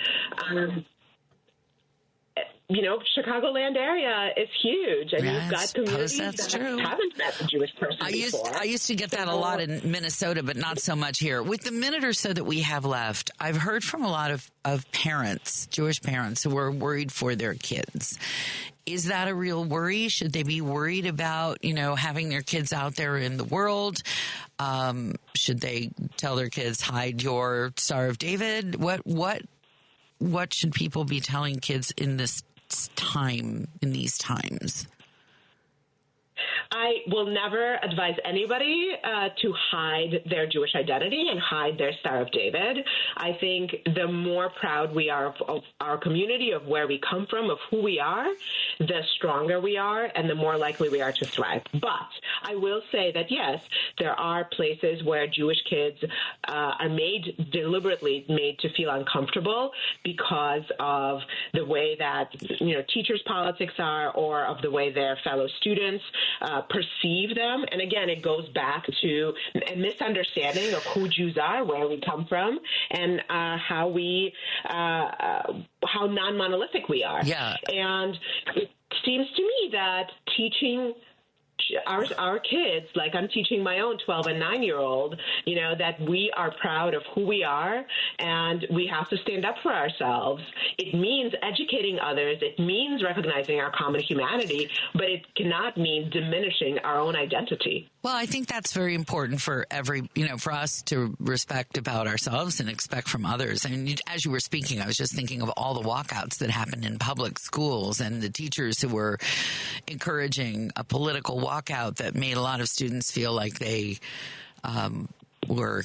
Chicagoland area is huge, and you've got communities that haven't met the Jewish person before. I used to get that a lot in Minnesota, but not so much here. With the minute or so that we have left, I've heard from a lot of parents, Jewish parents, who are worried for their kids. Is that a real worry? Should they be worried about, having their kids out there in the world? Should they tell their kids, hide your Star of David? What should people be telling kids in these times? I will never advise anybody to hide their Jewish identity and hide their Star of David. I think the more proud we are of our community, of where we come from, of who we are, the stronger we are and the more likely we are to thrive. But I will say that, yes, there are places where Jewish kids are deliberately made to feel uncomfortable because of the way that, teachers' politics are, or of the way their fellow students perceive them. And again, it goes back to a misunderstanding of who Jews are, where we come from, and how non-monolithic we are. Yeah. And it seems to me that teaching our kids, like I'm teaching my own 12 and 9-year-old, that we are proud of who we are and we have to stand up for ourselves. It means educating others. It means recognizing our common humanity, but it cannot mean diminishing our own identity. Well, I think that's very important for for us to respect about ourselves and expect from others. And as you were speaking, I was just thinking of all the walkouts that happened in public schools and the teachers who were encouraging a political walkout that made a lot of students feel like they were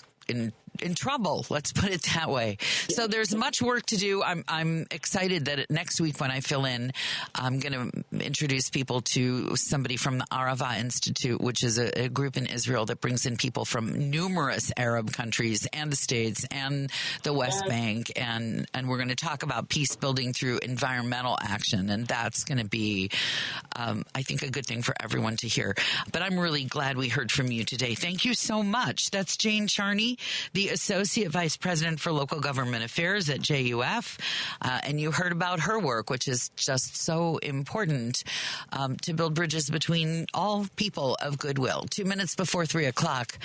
in trouble. Let's put it that way. So there's much work to do. I'm excited that next week when I fill in, I'm going to introduce people to somebody from the Arava Institute, which is a group in Israel that brings in people from numerous Arab countries and the States and the West Bank. And we're going to talk about peace building through environmental action. And that's going to be, I think, a good thing for everyone to hear. But I'm really glad we heard from you today. Thank you so much. That's Jane Charney, the Associate Vice President for Local Government Affairs at JUF. And you heard about her work, which is just so important to build bridges between all people of goodwill. 2 minutes before 3 o'clock,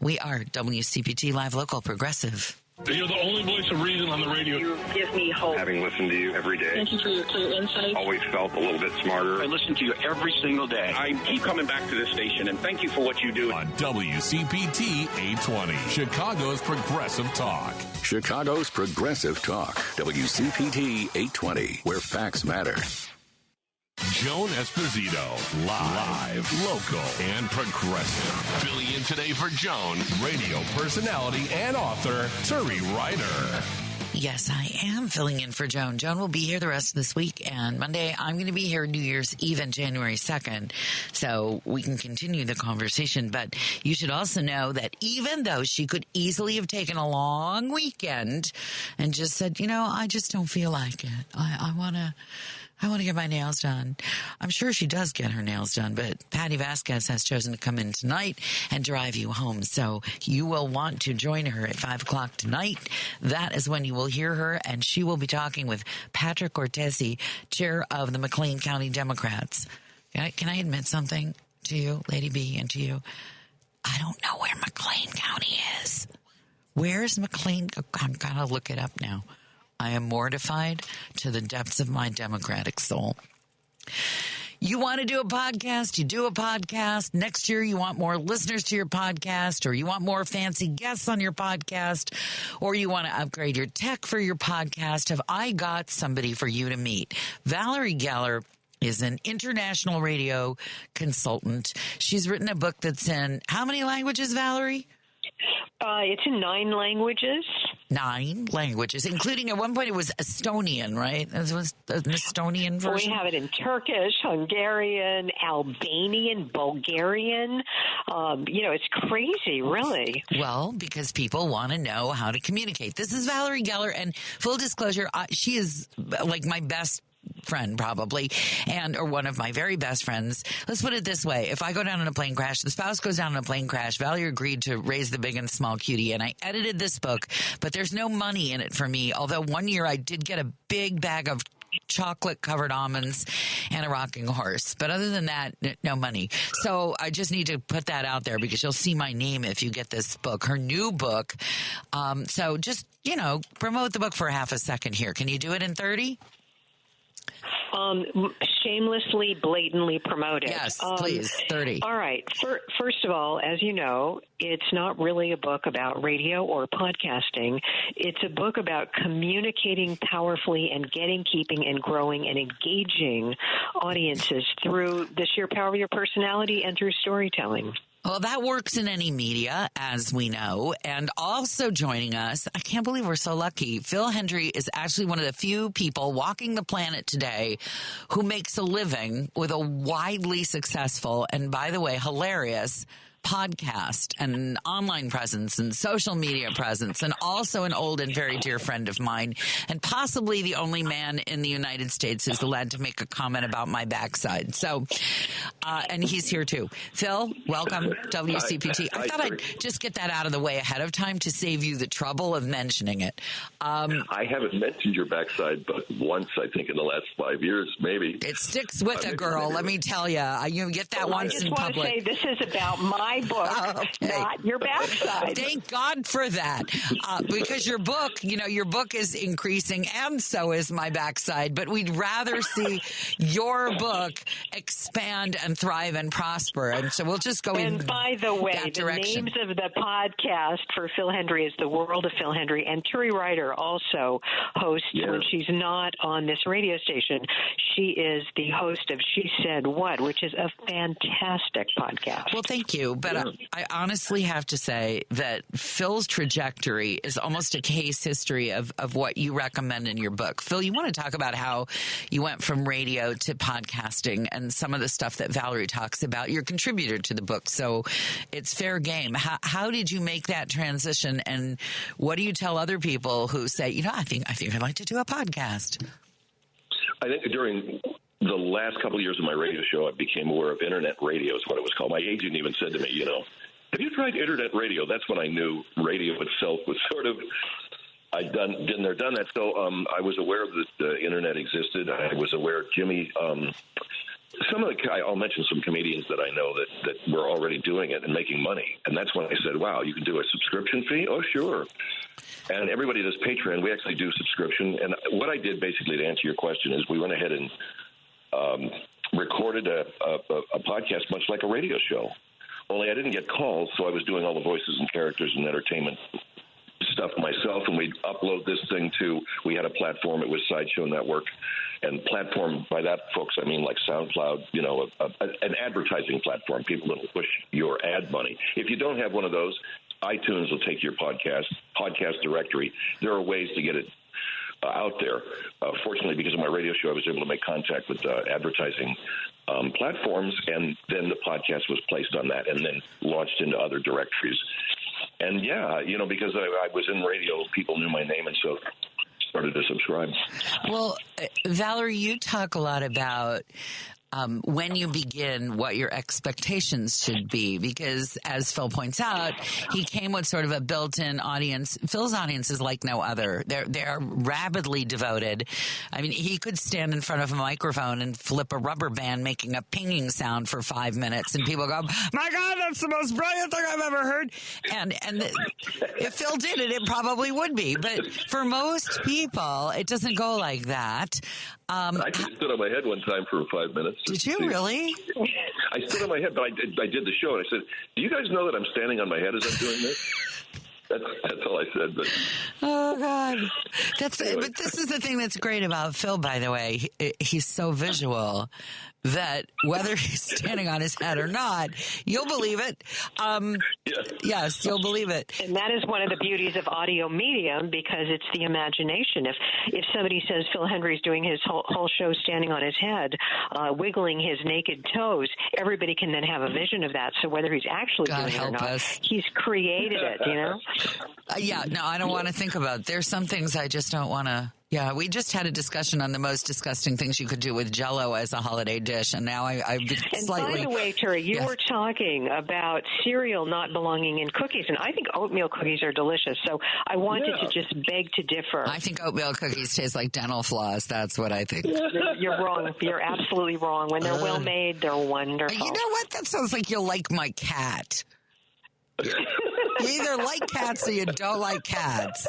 we are WCPT Live Local Progressive. You're the only voice of reason on the radio. You give me hope. Having listened to you every day. Thank you for your clear insight. Always felt a little bit smarter. I listen to you every single day. I keep coming back to this station, and thank you for what you do. On WCPT 820, Chicago's Progressive Talk. Chicago's Progressive Talk. WCPT 820, where facts matter. Joan Esposito, live, local, and progressive. Filling in today for Joan, radio personality and author, Turi Ryder. Yes, I am filling in for Joan. Joan will be here the rest of this week, and Monday I'm going to be here New Year's Eve and January 2nd, so we can continue the conversation. But you should also know that even though she could easily have taken a long weekend and just said, I just don't feel like it. I want to get my nails done. I'm sure she does get her nails done, but Patty Vasquez has chosen to come in tonight and drive you home. So you will want to join her at 5 o'clock tonight. That is when you will hear her, and she will be talking with Patrick Cortese, chair of the McLean County Democrats. Can I admit something to you, Lady B, and to you? I don't know where McLean County is. Where's McLean? I'm going to look it up now. I am mortified to the depths of my democratic soul. You want to do a podcast, you do a podcast. Next year, you want more listeners to your podcast, or you want more fancy guests on your podcast, or you want to upgrade your tech for your podcast. Have I got somebody for you to meet? Valerie Geller is an international radio consultant. She's written a book that's in how many languages, Valerie? It's in 9 languages. 9 languages, including at one point it was Estonian, right? It was an Estonian version. We have it in Turkish, Hungarian, Albanian, Bulgarian. It's crazy, really. Well, because people want to know how to communicate. This is Valerie Geller, and full disclosure, she is like my best friend probably, or one of my very best friends. Let's put it this way. If I go down in a plane crash, the spouse goes down in a plane crash, Valerie agreed to raise the big and small cutie, and I edited this book, but there's no money in it for me, although one year I did get a big bag of chocolate-covered almonds and a rocking horse. But other than that, no money. So I just need to put that out there because you'll see my name if you get this book, her new book. So just, promote the book for half a second here. Can you do it in 30? Shamelessly, blatantly promote it. Yes, please, 30. All right. First of all, as you know, it's not really a book about radio or podcasting. It's a book about communicating powerfully and keeping, and growing and engaging audiences through the sheer power of your personality and through storytelling. Well, that works in any media, as we know. And also joining us, I can't believe we're so lucky, Phil Hendry is actually one of the few people walking the planet today who makes a living with a widely successful and, by the way, hilarious podcast and online presence and social media presence, and also an old and very dear friend of mine, and possibly the only man in the United States who's allowed to make a comment about my backside. So, and he's here too. Phil, welcome, WCPT. I thought I'd just get that out of the way ahead of time to save you the trouble of mentioning it. I haven't mentioned your backside, but once, I think, in the last 5 years, maybe. It sticks with a girl, let me tell you. You get that once in public. I just want to say this is about my book, not your backside. Thank God for that. Because your book, your book is increasing, and so is my backside. But we'd rather see your book expand and thrive and prosper. And so we'll just go in that direction. And by the way, the names of the podcast for Phil Hendry is The World of Phil Hendry. And Turi Ryder also hosts when she's not on this radio station. She is the host of She Said What, which is a fantastic podcast. Well, thank you. but I honestly have to say that Phil's trajectory is almost a case history of what you recommend in your book. Phil, you want to talk about how you went from radio to podcasting and some of the stuff that Valerie talks about. You're a contributor to the book, so it's fair game. How did you make that transition, and what do you tell other people who say, I think I'd like to do a podcast? I think during the last couple of years of my radio show, I became aware of internet radio is what it was called. My agent even said to me, have you tried internet radio? That's when I knew radio itself was sort of, done that. So I was aware that the internet existed. I was aware Jimmy, I'll mention some comedians that I know that were already doing it and making money. And that's when I said, wow, you can do a subscription fee? Oh, sure. And everybody does Patreon. We actually do subscription. And what I did, basically, to answer your question, is we went ahead and recorded a podcast much like a radio show. Only I didn't get calls, so I was doing all the voices and characters and entertainment stuff myself, and we'd upload this thing we had a platform. It was Sideshow Network. And platform, by that, folks, I mean like SoundCloud, an advertising platform. People that'll push your ad money. If you don't have one of those, iTunes will take your podcast directory. There are ways to get it out there. Fortunately, because of my radio show, I was able to make contact with advertising platforms, and then the podcast was placed on that and then launched into other directories. And, because I was in radio, people knew my name, and so started to subscribe. Well, Valerie, you talk a lot about when you begin, what your expectations should be, because as Phil points out, he came with sort of a built-in audience. Phil's audience is like no other. They're rabidly devoted. I mean, he could stand in front of a microphone and flip a rubber band making a pinging sound for 5 minutes, and people go, my God, that's the most brilliant thing I've ever heard. And if Phil did it, it probably would be. But for most people, it doesn't go like that. I just stood on my head one time for 5 minutes. Did you really? I stood on my head, but I did the show, and I said, do you guys know that I'm standing on my head as I'm doing this? That's all I said. But oh, God. But this is the thing that's great about Phil, by the way. He's so visual that whether he's standing on his head or not, you'll believe it. Yes, you'll believe it. And that is one of the beauties of audio medium, because it's the imagination. If somebody says Phil Hendry's doing his whole show standing on his head, wiggling his naked toes, everybody can then have a vision of that. So whether he's actually doing it or not, he's created it, No, I don't want to think about it. There's some things I just don't want to. Yeah, we just had a discussion on the most disgusting things you could do with Jell-O as a holiday dish, and now I've been slightly... And by the way, Turi, you were talking about cereal not belonging in cookies, and I think oatmeal cookies are delicious, so I wanted to just beg to differ. I think oatmeal cookies taste like dental floss. That's what I think. You're wrong. You're absolutely wrong. When they're well made, they're wonderful. You know what? That sounds like you like my cat. You either like cats or you don't like cats.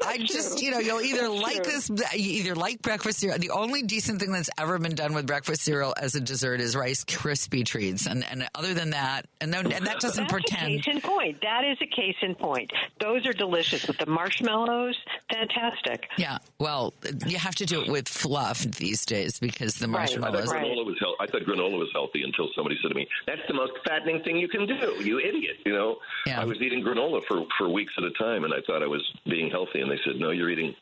I just, you'll either like you either like breakfast cereal. The only decent thing that's ever been done with breakfast cereal as a dessert is Rice Krispie treats. And other than that, and that doesn't pretend. That's a case in point. That is a case in point. Those are delicious. With the marshmallows, fantastic. Yeah. Well, you have to do it with fluff these days because the marshmallows. I thought granola was healthy until somebody said to me, that's the most fattening thing you can do, you idiot. I was eating granola for weeks at a time, and I thought I was being healthy, and they said, no, you're eating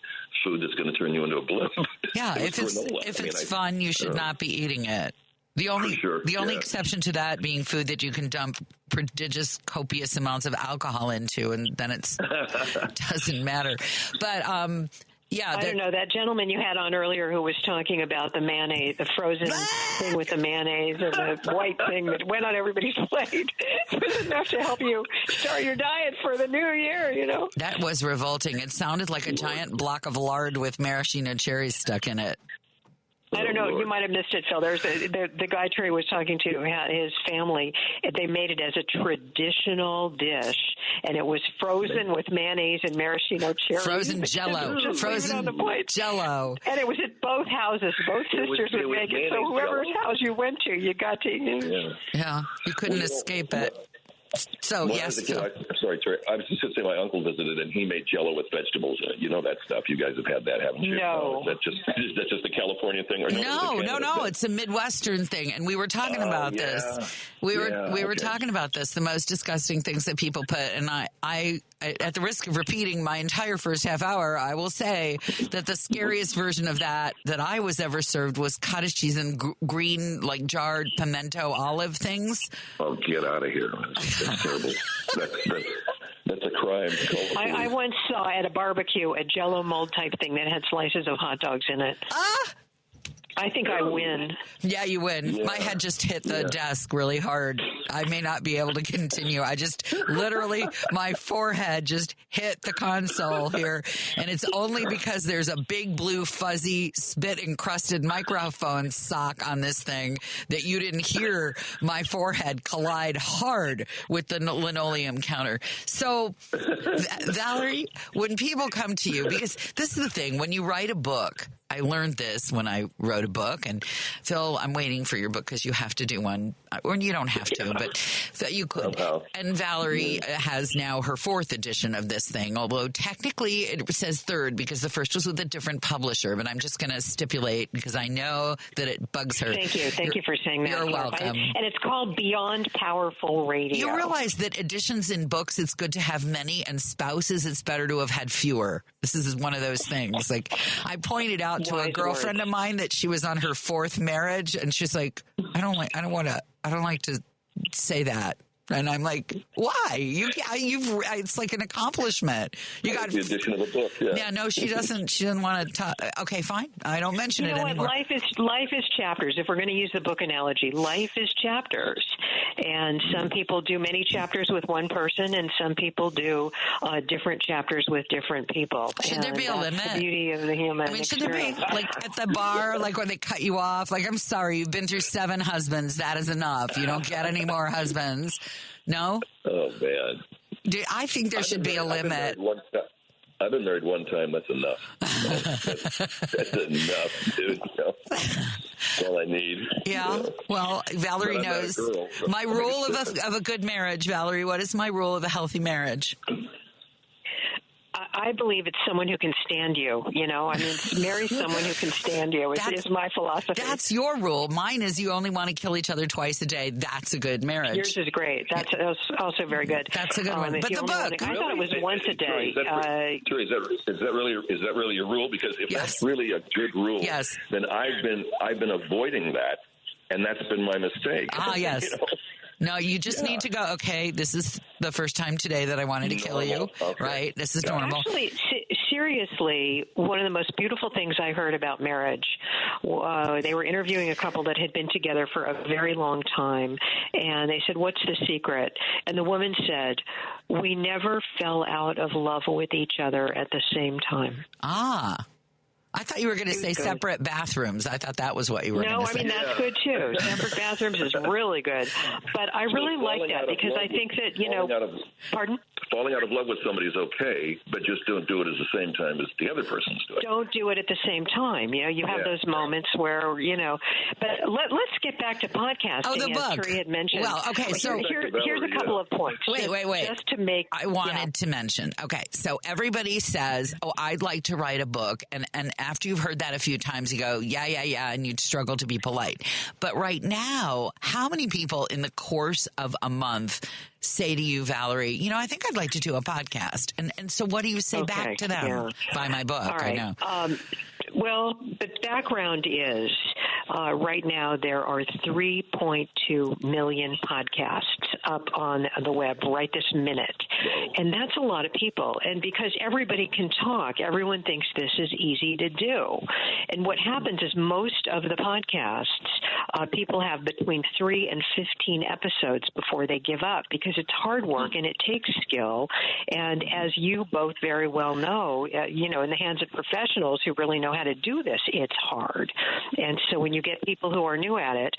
food that's going to turn you into a blimp. Yeah, if it's fun, you should not be eating it. The only exception to that being food that you can dump prodigious, copious amounts of alcohol into, and then it doesn't matter. But yeah, I don't know. That gentleman you had on earlier who was talking about the mayonnaise, the frozen thing with the mayonnaise and the white thing that went on everybody's plate was enough to help you start your diet for the new year, That was revolting. It sounded like a giant block of lard with maraschino cherries stuck in it. I don't know. You might have missed it, Phil. There's the guy Turi was talking to, his family. They made it as a traditional dish, and it was frozen with mayonnaise and maraschino cherries. Frozen Jell-O. Frozen Jell-O. And it was at both houses. Both sisters would make it. So whoever's house you went to, you got to eat. Yeah, you couldn't escape it. So, well, yes. I'm sorry, Terry. I was just going to say my uncle visited, and he made Jell-O with vegetables in it. You know that stuff. You guys have had that, haven't you? No. Is that just a California thing? Or No. It's a Midwestern thing, and we were talking about this. We were talking about this. The most disgusting things that people put, and I, at the risk of repeating my entire first half hour, I will say that the scariest version of that I was ever served was cottage cheese and green, like jarred pimento olive things. Oh, get out of here! That's terrible. That's a crime. I once saw at a barbecue a Jell-O mold type thing that had slices of hot dogs in it. I think I win. Yeah, you win. Yeah. My head just hit the desk really hard. I may not be able to continue. I just literally, my forehead just hit the console here. And it's only because there's a big blue fuzzy spit encrusted microphone sock on this thing that you didn't hear my forehead collide hard with the linoleum counter. So, Valerie, when people come to you, because this is the thing, when you write a book, I learned this when I wrote a book, and Phil, I'm waiting for your book because you have to do one, or you don't have to, but so you could. And Valerie has now her 4th edition of this thing, although technically it says 3rd because the first was with a different publisher, but I'm just going to stipulate because I know that it bugs her. Thank you for saying that. You're welcome. And it's called Beyond Powerful Radio. You realize that editions in books, it's good to have many, and spouses, it's better to have had fewer. This is one of those things. Like, I pointed out to a girlfriend of mine that she was on her 4th marriage, and she's like, I don't like to say that. And I'm like, why? It's like an accomplishment. You got the addition of a book. Yeah, no, she doesn't. She doesn't want to talk. Okay, fine. I don't mention it anymore. Life is chapters. If we're going to use the book analogy, life is chapters, and some people do many chapters with one person, and some people do different chapters with different people. Should there be a limit? The beauty of the human experience. Should there be, like at the bar, like when they cut you off? Like, I'm sorry, you've been through 7 husbands. That is enough. You don't get any more husbands. No? Oh, man. I think there should be a limit. I've been married one time. That's enough. That's enough, dude. That's all I need. Yeah. Well, Valerie knows my rule of a good marriage. Valerie, what is my rule of a healthy marriage? I believe it's someone who can stand you. Marry someone who can stand you is my philosophy. That's your rule. Mine is you only want to kill each other twice a day. That's a good marriage. Yours is great. That's also very good. That's a good one. But the book, I thought it was once a day. Turi, is that really your rule? Because if that's really a good rule, then I've been avoiding that, and that's been my mistake. Yes. No, you just need to go, okay, this is the first time today that I wanted to kill you, right? This is normal. Actually, seriously, one of the most beautiful things I heard about marriage, they were interviewing a couple that had been together for a very long time, and they said, what's the secret? And the woman said, we never fell out of love with each other at the same time. I thought you were going to say separate bathrooms. I thought that was what you were going to say. No, I mean, that's good, too. Separate bathrooms is really good. But I really like that because I think that, pardon? Falling out of love with somebody is okay, but just don't do it at the same time as the other person's doing. Don't do it at the same time. You have those moments where, but let's get back to podcasting. Oh, the book. As Turi had mentioned. Well, okay, so here's a couple of points. Wait. Just to make. I wanted to mention. Okay, so everybody says, I'd like to write a book. And after you've heard that a few times, you go, yeah, and you'd struggle to be polite. But right now, how many people in the course of a month say to you, Valerie, I think I'd like to do a podcast. And so what do you say back to them? Yeah. Buy my book. All right. I know. Well, the background is right now there are 3.2 million podcasts up on the web right this minute. And that's a lot of people. And because everybody can talk, everyone thinks this is easy to do. And what happens is most of the podcasts, people have between 3 and 15 episodes before they give up because it's hard work and it takes skill. And as you both very well know, in the hands of professionals who really know how to do this, it's hard. And so when you get people who are new at it,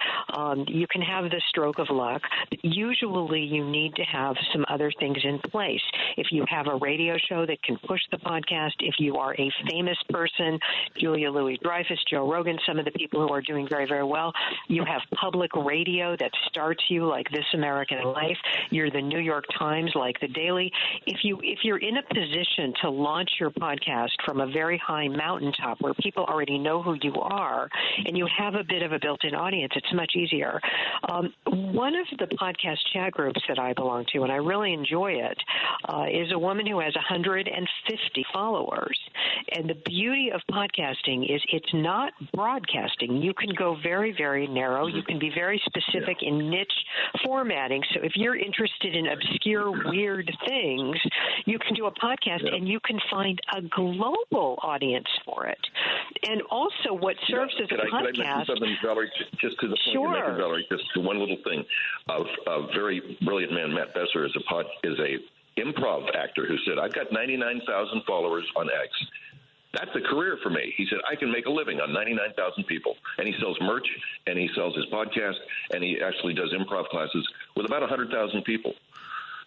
you can have the stroke of luck. But usually you need to have some other things in place. If you have a radio show that can push the podcast, if you are a famous person, Julia Louis-Dreyfus, Joe Rogan, some of the people who are doing very, very well, you have public radio that starts you like This American Life, you're the New York Times like The Daily. If you're in a position to launch your podcast from a very high mountaintop where people already know who you are and you have a bit of a built-in audience, it's much easier. One of the podcast chat groups that I belong to, and I really enjoy it, is a woman who has 150 followers. And the beauty of podcasting is it's not broadcasting. You can go very, very narrow. You can be very specific in niche formatting. So if you're interested in obscure, weird things, you can do a podcast and you can find a global audience for it. And also what serves as a podcast... Can I mention something, Valerie, just to the point you're making, Valerie, just one little thing. A very brilliant man, Matt Besser, is a improv actor who said, I've got 99,000 followers on X. That's a career for me. He said, I can make a living on 99,000 people. And he sells merch, and he sells his podcast, and he actually does improv classes with about 100,000 people.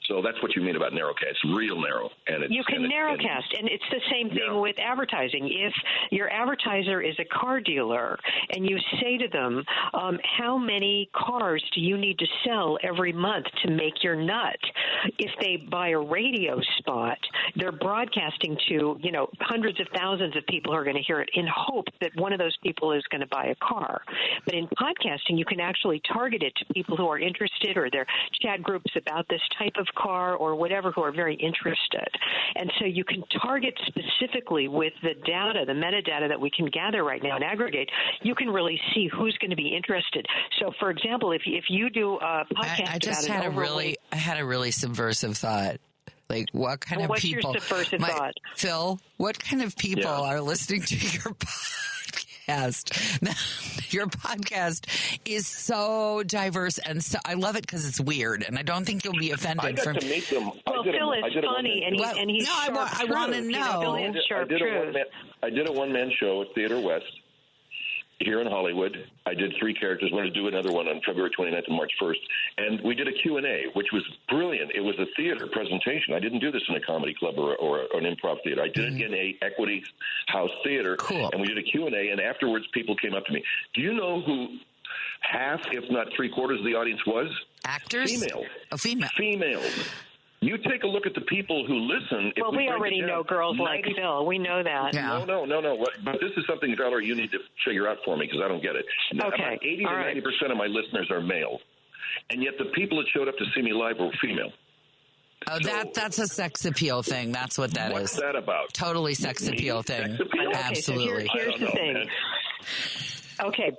So that's what you mean about narrowcast. It's real narrow. You can narrowcast, and it's the same thing with advertising. If your advertiser is a car dealer and you say to them, how many cars do you need to sell every month to make your nut? If they buy a radio spot, they're broadcasting to, hundreds of thousands of people who are going to hear it in hope that one of those people is going to buy a car. But in podcasting, you can actually target it to people who are interested, or their chat groups about this type of car or whatever, who are very interested. And so you can target specifically with the data, the metadata that we can gather right now and aggregate. You can really see who's going to be interested. So, for example, if you do a podcast, I had a really subversive thought. Like, what kind of people? What's your subversive thought, Phil? What kind of people are listening to your podcast? Your podcast is so diverse, and so I love it because it's weird, and I don't think you'll be offended. I got to meet them. Well, Phil is funny, and he's sharp. I want to know. I did a one-man show at Theater West here in Hollywood. I did 3 characters. I'm going to do another one on February 29th and March 1st. And we did a Q&A, which was brilliant. It was a theater presentation. I didn't do this in a comedy club or an improv theater. I did it in a Equity House theater. Cool. And we did a Q&A, and afterwards people came up to me. Do you know who half, if not 3/4 of the audience was? Actors? Female. Oh, female. Females. You take a look at the people who listen. Well, we already know girls like Phil. We know that. Yeah. No. But this is something, Valerie, you need to figure out for me because I don't get it. Okay. About 80 to 90% of my listeners are male, and yet the people that showed up to see me live were female. Oh, that's a sex appeal thing. That's what that is. What's that about? Totally sex appeal thing. Sex appeal? Absolutely. So here's the thing. Man. Okay,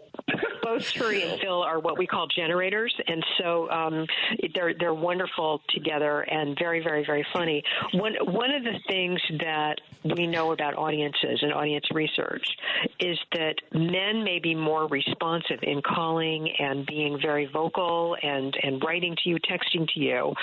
both Turi and Phil are what we call generators, and so they're wonderful together and very, very, very funny. One of the things that we know about audiences and audience research is that men may be more responsive in calling and being very vocal and writing to you, texting to you,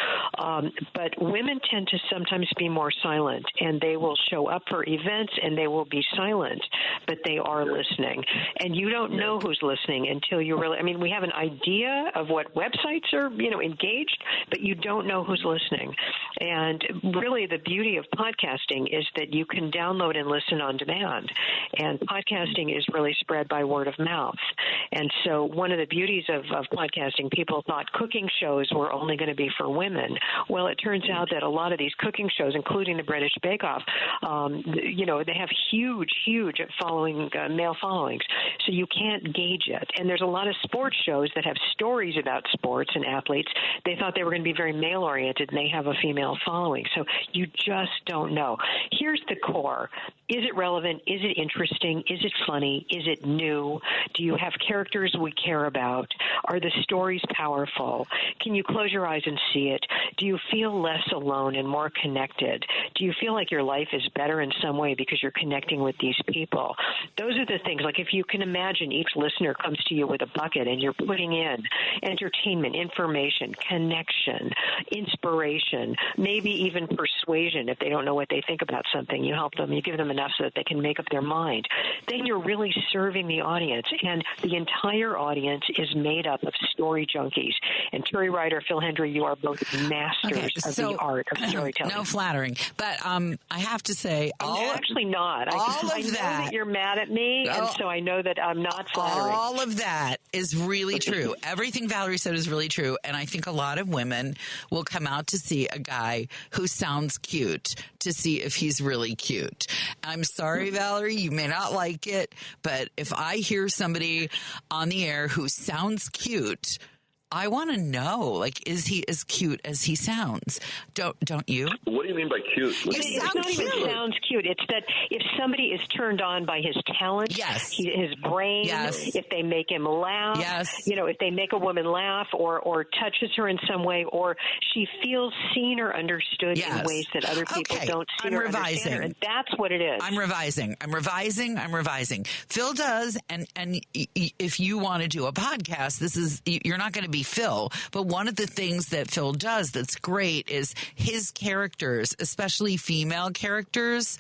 but women tend to sometimes be more silent, and they will show up for events and they will be silent, but they are listening. And you don't know who's listening until you really, we have an idea of what websites are, engaged, but you don't know who's listening. And really the beauty of podcasting is that you can download and listen on demand. And podcasting is really spread by word of mouth. And so one of the beauties of podcasting, people thought cooking shows were only going to be for women. Well, it turns out that a lot of these cooking shows, including the British Bake Off, they have huge male followings. So you can't gauge it. And there's a lot of sports shows that have stories about sports and athletes. They thought they were going to be very male-oriented, and they have a female following. So you just don't know. Here's the core. Is it relevant? Is it interesting? Is it funny? Is it new? Do you have characters we care about? Are the stories powerful? Can you close your eyes and see it? Do you feel less alone and more connected? Do you feel like your life is better in some way because you're connecting with these people? Those are the things. Like if you can imagine each listener comes to you with a bucket and you're putting in entertainment, information, connection, inspiration, maybe even persuasion. If they don't know what they think about something, you help them, you give them enough so that they can make up their mind. Then you're really serving the audience, and the entire audience is made up of story junkies. And Turi Ryder, Phil Hendry, you are both masters of the art of storytelling. No flattering, but I have to say, actually not. I know that you're mad at me, and so I know that I'm not flattering. All of that is really true. Everything Valerie said is really true, and I think a lot of women will come out to see a guy who sounds cute to see if he's really cute. I'm sorry, Valerie, you may not like it, but if I hear somebody on the air who sounds cute, I want to know, like, is he as cute as he sounds? Don't you? What do you mean by cute? It's not even sounds cute. It's that if somebody is turned on by his talent, his brain, if they make him laugh, if they make a woman laugh or touches her in some way, or she feels seen or understood in ways that other people don't see or understand her. And that's what it is. I'm revising. Phil does, and if you want to do a podcast, you're not going to be Phil, but one of the things that Phil does that's great is his characters, especially female characters,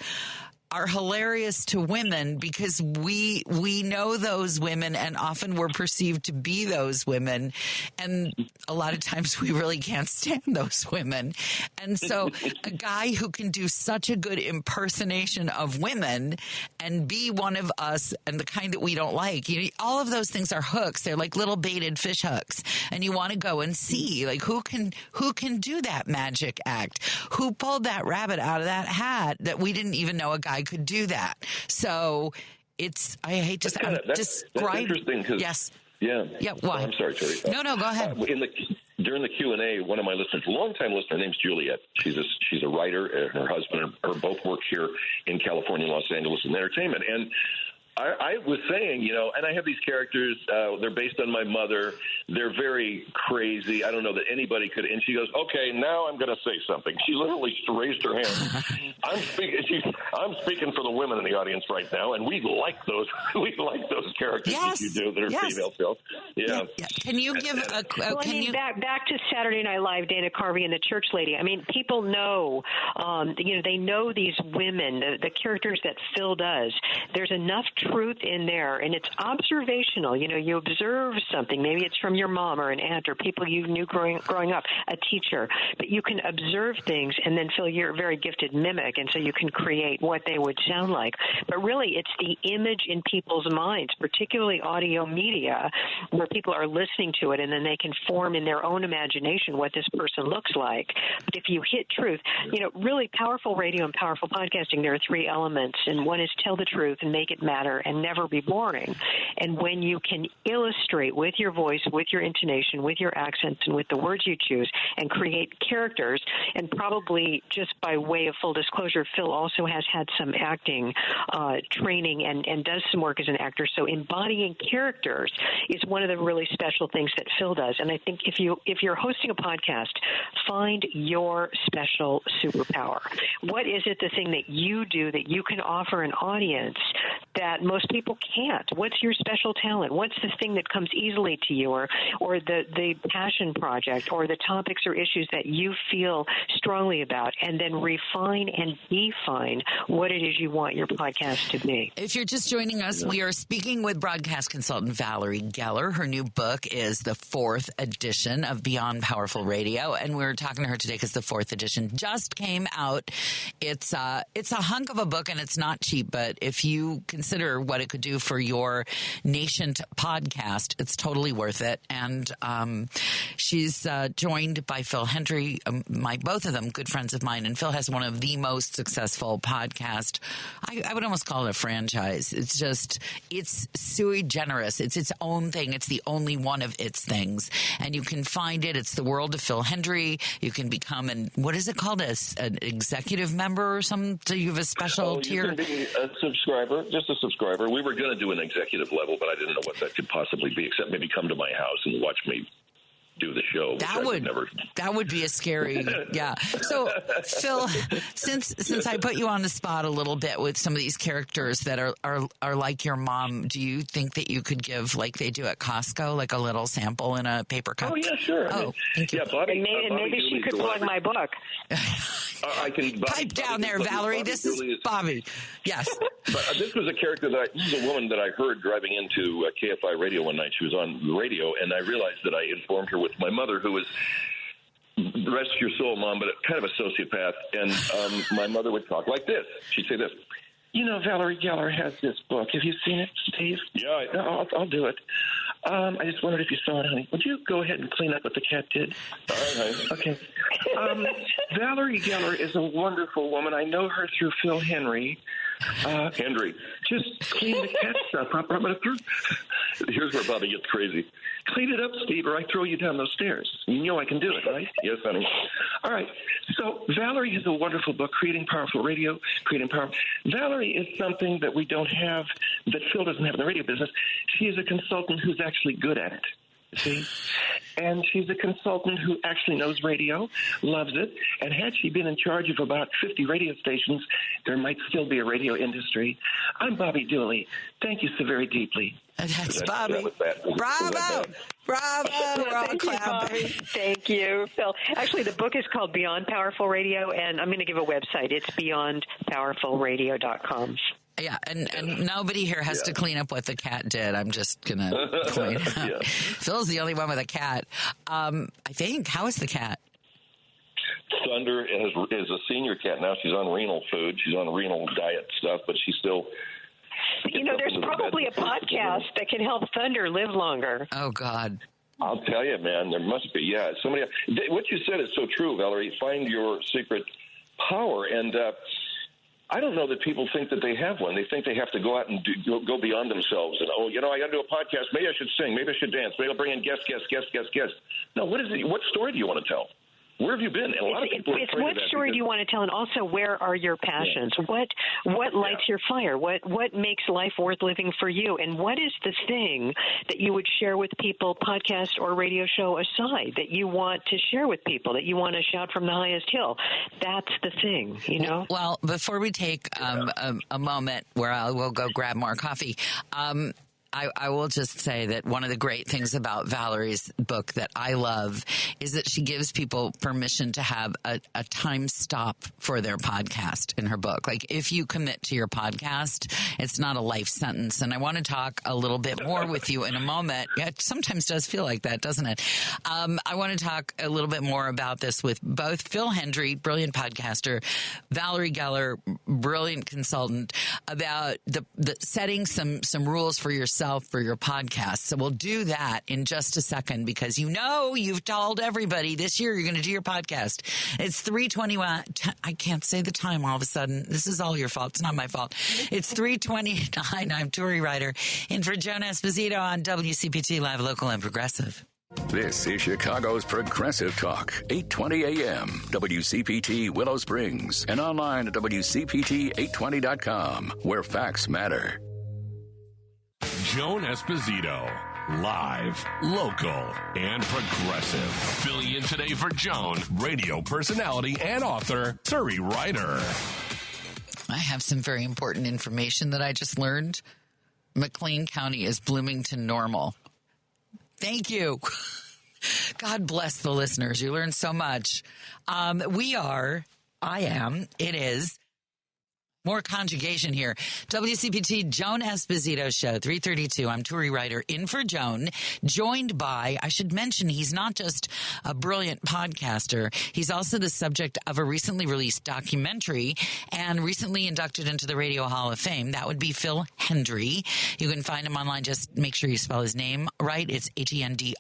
are hilarious to women because we know those women, and often we're perceived to be those women, and a lot of times we really can't stand those women. And so a guy who can do such a good impersonation of women and be one of us and the kind that we don't like, all of those things are hooks. They're like little baited fish hooks, and you want to go and see, like, who can do that magic act, who pulled that rabbit out of that hat that we didn't even know a guy could do that. So I hate to describe. That's interesting because why? I'm sorry, Turi. No, go ahead. During the Q&A, one of my listeners, a longtime listener, her name's Juliet. She's a writer. Her husband and her both work here in California, Los Angeles, in entertainment. And I was saying, and I have these characters, they're based on my mother. They're very crazy. I don't know that anybody could. And she goes, okay, now I'm going to say something. She literally raised her hand. I'm speaking for the women in the audience right now, and we like those characters that you do that are female, Phil. Yeah. Can you give back to Saturday Night Live, Dana Carvey and the Church Lady. I mean, people know, they know these women, the characters that Phil does. There's enough truth in there, and it's observational. You observe something. Maybe it's from your mom or an aunt or people you knew growing up, a teacher. But you can observe things, and then, Phil, you're a very gifted mimic, and so you can create what they would sound like. But really, it's the image in people's minds, particularly audio media, where people are listening to it, and then they can form in their own imagination what this person looks like. But if you hit truth, really powerful radio and powerful podcasting, there are three elements, and one is tell the truth and make it matter and never be boring. And when you can illustrate with your voice, with your intonation, with your accents, and with the words you choose, and create characters, and probably just by way of full disclosure, Phil also has had some acting training and does some work as an actor. So embodying characters is one of the really special things that Phil does. And I think if you're hosting a podcast, find your special superpower. What is it, the thing that you do that you can offer an audience that most people can't? What's your special talent? What's the thing that comes easily to you, or the passion project, or the topics or issues that you feel strongly about, and then refine and define what it is you want your podcast to be. If you're just joining us, we are speaking with broadcast consultant Valerie Geller. Her new book is the 4th edition of Beyond Powerful Radio, and we're talking to her today because the 4th edition just came out. It's a hunk of a book, and it's not cheap, but if you consider what it could do for your nascent podcast, it's totally worth it. And she's joined by Phil Hendry, both of them good friends of mine, and Phil has one of the most successful podcast. I would almost call it a franchise. It's sui generis. It's its own thing. It's the only one of its things, and you can find it. It's The World of Phil Hendry. You can become what is it called? An executive member or something? So you have a special tier? You can be a subscriber, just a subscriber. We were going to do an executive level, but I didn't know what that could possibly be, except maybe come to my house and watch me do the show. That would be a scary, yeah. So, Phil, since I put you on the spot a little bit with some of these characters that are like your mom, do you think that you could give, like they do at Costco, like a little sample in a paper cup? Oh, yeah, sure. Thank you. Yeah, Bobby, and maybe she could plug my book. I can pipe down there, Valerie. This is Bobby. Yes. But this was a character this is a woman that I heard driving into KFI radio one night. She was on the radio, and I realized that I informed her with my mother, who was, rest your soul, Mom, but kind of a sociopath. And my mother would talk like this. She'd say this. You know, Valerie Geller has this book. Have you seen it, Steve? Yeah. No, I'll do it. I just wondered if you saw it, honey. Would you go ahead and clean up what the cat did? All right, honey. Okay. Valerie Geller is a wonderful woman. I know her through Phil Henry. Henry, just clean the cat stuff up. I'm going to throw. Here's where Bobby gets crazy. Clean it up, Steve, or I throw you down those stairs. You know I can do it, right? Yes, honey. All right. So Valerie has a wonderful book, Creating Powerful Radio, Creating Power. Valerie is something that we don't have, that Phil doesn't have in the radio business. She is a consultant who's actually good at it. See? And she's a consultant who actually knows radio, loves it, and had she been in charge of about 50 radio stations, there might still be a radio industry. I'm Bobby Dooley. Thank you so very deeply. That's Bobby. Bravo! Bravo! We're all clapping. Thank you, Phil. Actually, the book is called Beyond Powerful Radio, and I'm going to give a website. It's beyondpowerfulradio.com. Yeah, and nobody here has to clean up what the cat did. I'm just going to point out. Yeah. Phil's the only one with a cat. I think. How is the cat? Thunder is a senior cat now. She's on renal food. She's on renal diet stuff, but she's still... You know, there's probably a podcast that can help Thunder live longer. Oh, God. I'll tell you, man, there must be. Yeah, somebody. What you said is so true, Valerie. Find your secret power. And I don't know that people think that they have one. They think they have to go out and go beyond themselves. And, I got to do a podcast. Maybe I should sing. Maybe I should dance. Maybe I'll bring in guests. No, what story do you want to tell? Where have you been? And a lot of people it's what story do you want to tell, and also where are your passions? Yeah. What lights your fire? What makes life worth living for you? And what is the thing that you would share with people, podcast or radio show aside, that you want to share with people, that you want to shout from the highest hill? That's the thing, you know? Well, before we take a moment where I will go grab more coffee, I will just say that one of the great things about Valerie's book that I love is that she gives people permission to have a time stop for their podcast in her book. Like, if you commit to your podcast, it's not a life sentence. And I want to talk a little bit more with you in a moment. Yeah, it sometimes does feel like that, doesn't it? I want to talk a little bit more about this with both Phil Hendry, brilliant podcaster, Valerie Geller, brilliant consultant, about the setting some rules for yourself for your podcast. So we'll do that in just a second, because you've told everybody this year you're going to do your podcast. It's 3:21. I can't say the time all of a sudden. This is all your fault. It's not my fault. It's 3:29. I'm Turi Ryder in for Joan Esposito on WCPT Live, Local, and Progressive. This is Chicago's Progressive Talk, 820 AM, WCPT Willow Springs, and online at WCPT820.com, where facts matter. Joan Esposito, live, local, and progressive. Filling in today for Joan, radio personality and author Turi Ryder. I have some very important information that I just learned. McLean County is Bloomington normal. Thank you. God bless the listeners. You learn so much. It is. More conjugation here. WCPT Joan Esposito Show, 332. I'm Turi Ryder in for Joan, joined by, I should mention, he's not just a brilliant podcaster. He's also the subject of a recently released documentary and recently inducted into the Radio Hall of Fame. That would be Phil Hendry. You can find him online. Just make sure you spell his name right. It's Hendrie.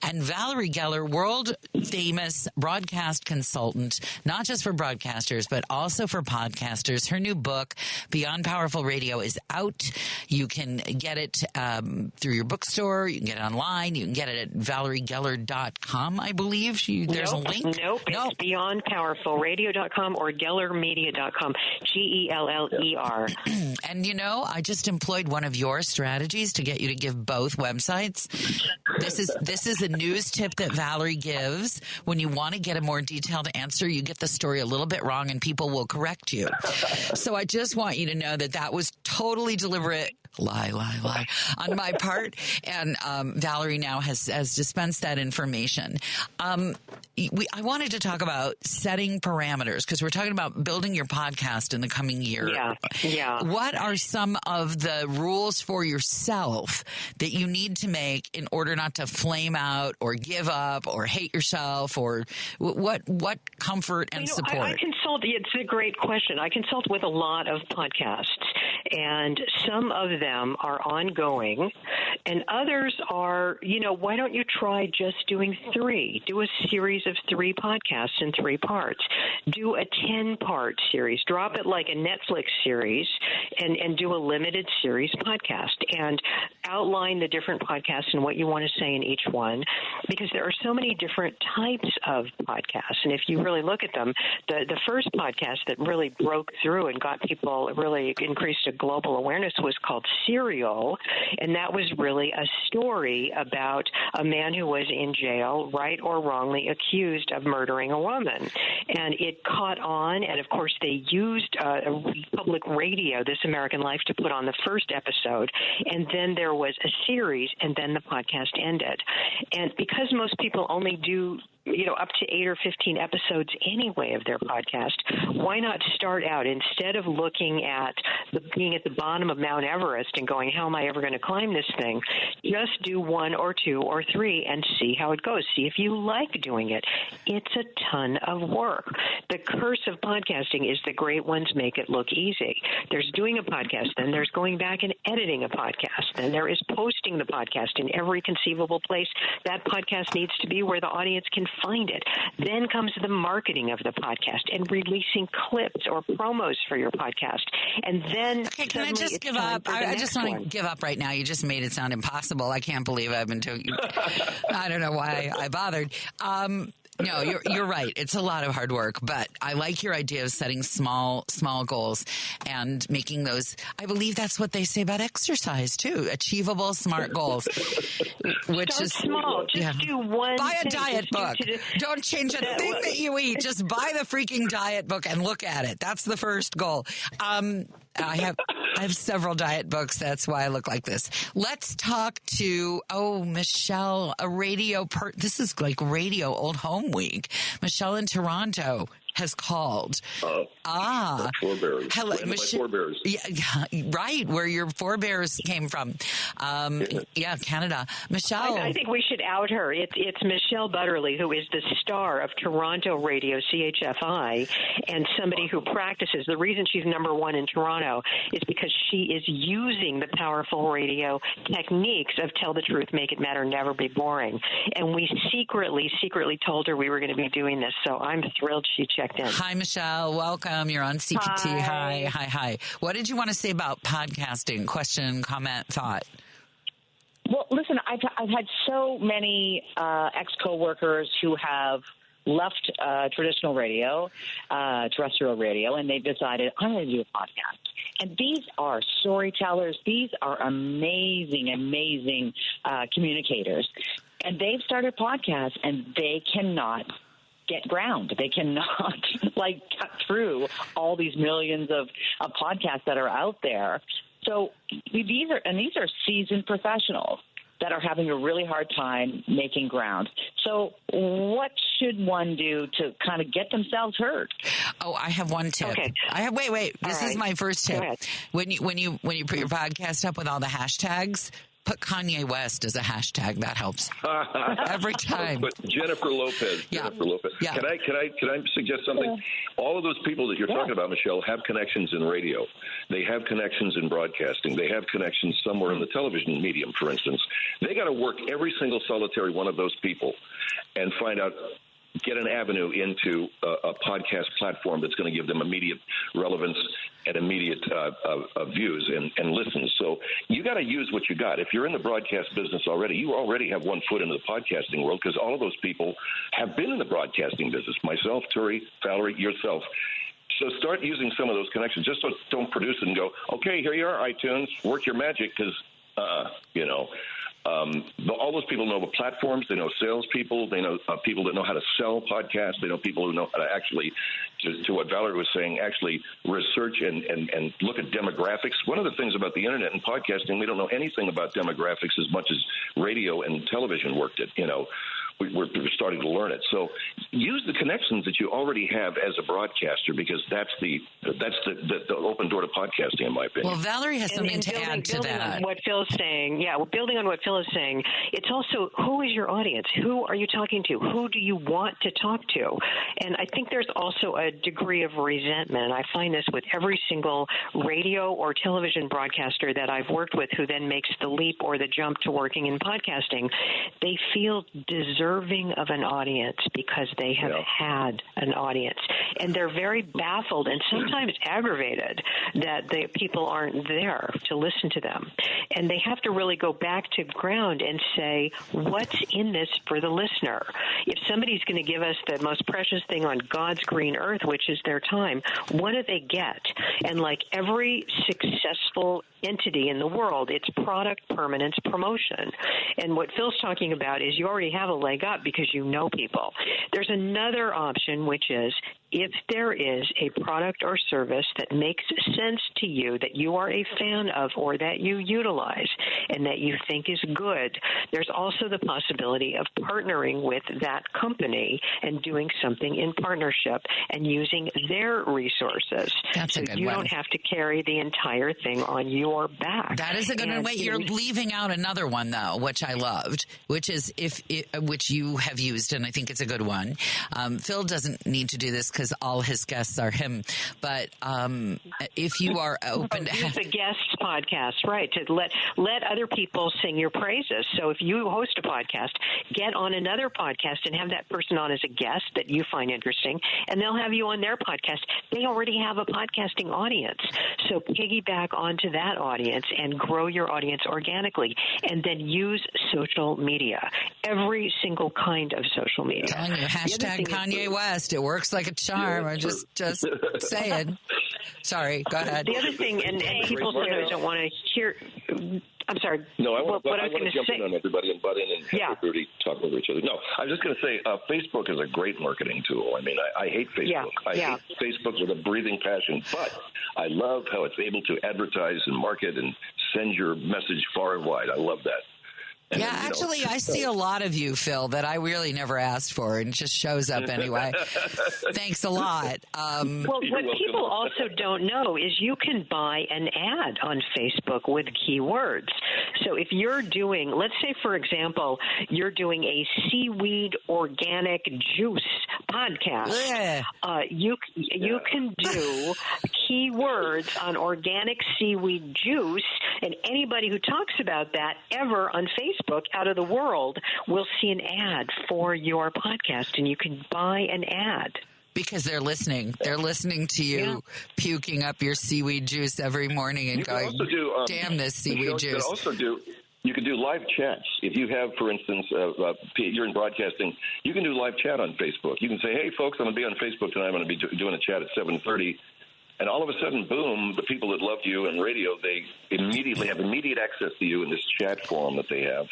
And Valerie Geller, world famous broadcast consultant, not just for broadcasters, but also for podcasters. Her new book, Beyond Powerful Radio, is out. You can get it through your bookstore. You can get it online. You can get it at valeriegeller.com, I believe. There's a link. Nope. It's beyondpowerfulradio.com or gellermedia.com. GELLER. And I just employed one of your strategies to get you to give both websites. This is a news tip that Valerie gives. When you want to get a more detailed answer, you get the story a little bit wrong and people will correct you. So I just want you to know that was totally deliberate. Lie on my part. And Valerie now has dispensed that information. I wanted to talk about setting parameters because we're talking about building your podcast in the coming year. Yeah. What are some of the rules for yourself that you need to make in order not to flame out or give up or hate yourself, or what comfort and support? I consult. It's a great question. I consult with a lot of podcasts, and some of them are ongoing, and others are, why don't you try just doing 3? Do a series of 3 podcasts in 3 parts. Do a 10-part series. Drop it like a Netflix series and do a limited series podcast and outline the different podcasts and what you want to say in each one, because there are so many different types of podcasts. And if you really look at them, the first podcast that really broke through and got people really increased a global awareness was called Serial, and that was really a story about a man who was in jail, right or wrongly accused of murdering a woman. And it caught on, and of course they used public radio, This American Life, to put on the first episode, and then there was a series, and then the podcast ended. And because most people only do up to 8 or 15 episodes anyway of their podcast, why not start out, instead of looking at being at the bottom of Mount Everest and going, how am I ever going to climb this thing? Just do 1 or 2 or 3 and see how it goes. See if you like doing it. It's a ton of work. The curse of podcasting is the great ones make it look easy. There's doing a podcast, then there's going back and editing a podcast, then there is posting the podcast in every conceivable place that podcast needs to be where the audience can find it. Then comes the marketing of the podcast and releasing clips or promos for your podcast. And then can I just give up? I just want to give up right now. You just made it sound impossible. I can't believe I've been doing. I don't know why I bothered. No, you're right. It's a lot of hard work, but I like your idea of setting small goals and making those. I believe that's what they say about exercise too. Achievable, smart goals. Which Start is small. Just do one. Buy a thing. diet book. Don't change a thing that you eat. Just buy the freaking diet book and look at it. That's the first goal. I have several diet books. That's why I look like this. Let's talk to Michelle, a radio. This is like radio old home week. Michelle in Toronto has called. Forebears. Hello, Michelle. Forebears. Yeah, right, where your forebears came from. Canada. Michelle. I think we should out her. It's Michelle Butterly, who is the star of Toronto radio, CHFI, and somebody who practices. The reason she's number 1 in Toronto is because she is using the powerful radio techniques of tell the truth, make it matter, never be boring. And we secretly told her we were going to be doing this, so I'm thrilled she checked in. Hi, Michelle. Welcome. You're on CPT. Hi. What did you want to say about podcasting? Question, comment, thought? Well, listen, I've had so many ex-coworkers who have left traditional radio, terrestrial radio, and they've decided, I'm going to do a podcast. And these are storytellers. These are amazing communicators. And they've started podcasts, and they cannot get ground. They cannot cut through all these millions of podcasts that are out there. So these are seasoned professionals that are having a really hard time making ground. So what should one do to kind of get themselves heard? Oh, I have one tip. Okay. Wait. This is my first tip. When you put your podcast up with all the hashtags, put Kanye West as a hashtag. That helps every time. But Jennifer Lopez. Yeah. Can I suggest something? All of those people that you're talking about, Michelle, have connections in radio. They have connections in broadcasting. They have connections somewhere in the television medium, for instance. They got to work every single solitary one of those people and find out, get an avenue into a podcast platform that's going to give them immediate relevance and immediate views and listens. So you got to use what you got. If you're in the broadcast business already, you already have one foot into the podcasting world because all of those people have been in the broadcasting business. Myself, Turi, Valerie, yourself. So start using some of those connections. Just don't produce it and go, okay, here you are, iTunes, work your magic, because, All those people know the platforms. They know salespeople. They know people that know how to sell podcasts. They know people who know how to actually, to what Valerie was saying, actually research and look at demographics. One of the things about the internet and podcasting, we don't know anything about demographics as much as radio and television worked it. We're starting to learn it. So use the connections that you already have as a broadcaster, because that's the open door to podcasting, in my opinion. Well, Valerie has something to add to building that. On what Phil's saying, building on what Phil is saying, it's also, who is your audience? Who are you talking to? Who do you want to talk to? And I think there's also a degree of resentment, and I find this with every single radio or television broadcaster that I've worked with who then makes the leap or the jump to working in podcasting. They feel deserving of an audience because they have had an audience. And they're very baffled and sometimes aggravated that the people aren't there to listen to them. And they have to really go back to ground and say, what's in this for the listener? If somebody's going to give us the most precious thing on God's green earth, which is their time, what do they get? And like every successful entity in the world, it's product permanence promotion. And what Phil's talking about is you already have a leg up because you know people. There's another option, which is if there is a product or service that makes sense to you, that you are a fan of or that you utilize and that you think is good, there's also the possibility of partnering with that company and doing something in partnership and using their resources. That's so a good you one. don't have to carry the entire thing on your back. That is a good one. Wait, you're leaving out another one, though, which I loved, which is which you have used, and I think it's a good one. Phil doesn't need to do this because all his guests are him, but if you are open to use the guests podcast, right, to let other people sing your praises. So if you host a podcast, get on another podcast and have that person on as a guest that you find interesting, and they'll have you on their podcast. They already have a podcasting audience, so piggyback onto that audience and grow your audience organically, and then use social media, every single kind of social media. Telling you, hashtag Kanye West. It works like a charm. I'm just saying. Sorry, go ahead. The other thing, and people sometimes don't want to hear. I'm sorry. No, I want what I was to going to jump say. in on everybody and butt in and have everybody talk over each other. No, I was just going to say Facebook is a great marketing tool. I mean, I hate Facebook. I hate Facebook with a breathing passion, but I love how it's able to advertise and market and send your message far and wide. I love that. And actually, I see a lot of you, Phil, that I really never asked for, and it just shows up anyway. Thanks a lot. Well, what people also don't know is you can buy an ad on Facebook with keywords. So if you're doing, let's say, for example, you're doing a seaweed organic juice podcast, you can do keywords on organic seaweed juice, and anybody who talks about that ever on Facebook out of the world will see an ad for your podcast, and you can buy an ad. Because they're listening. They're listening to you puking up your seaweed juice every morning and going, damn this seaweed juice. You can do live chats. If you have, for instance, you're in broadcasting, you can do live chat on Facebook. You can say, hey, folks, I'm going to be on Facebook tonight. I'm going to be doing a chat at 7:30. And all of a sudden, boom, the people that loved you in radio, they immediately have immediate access to you in this chat forum that they have.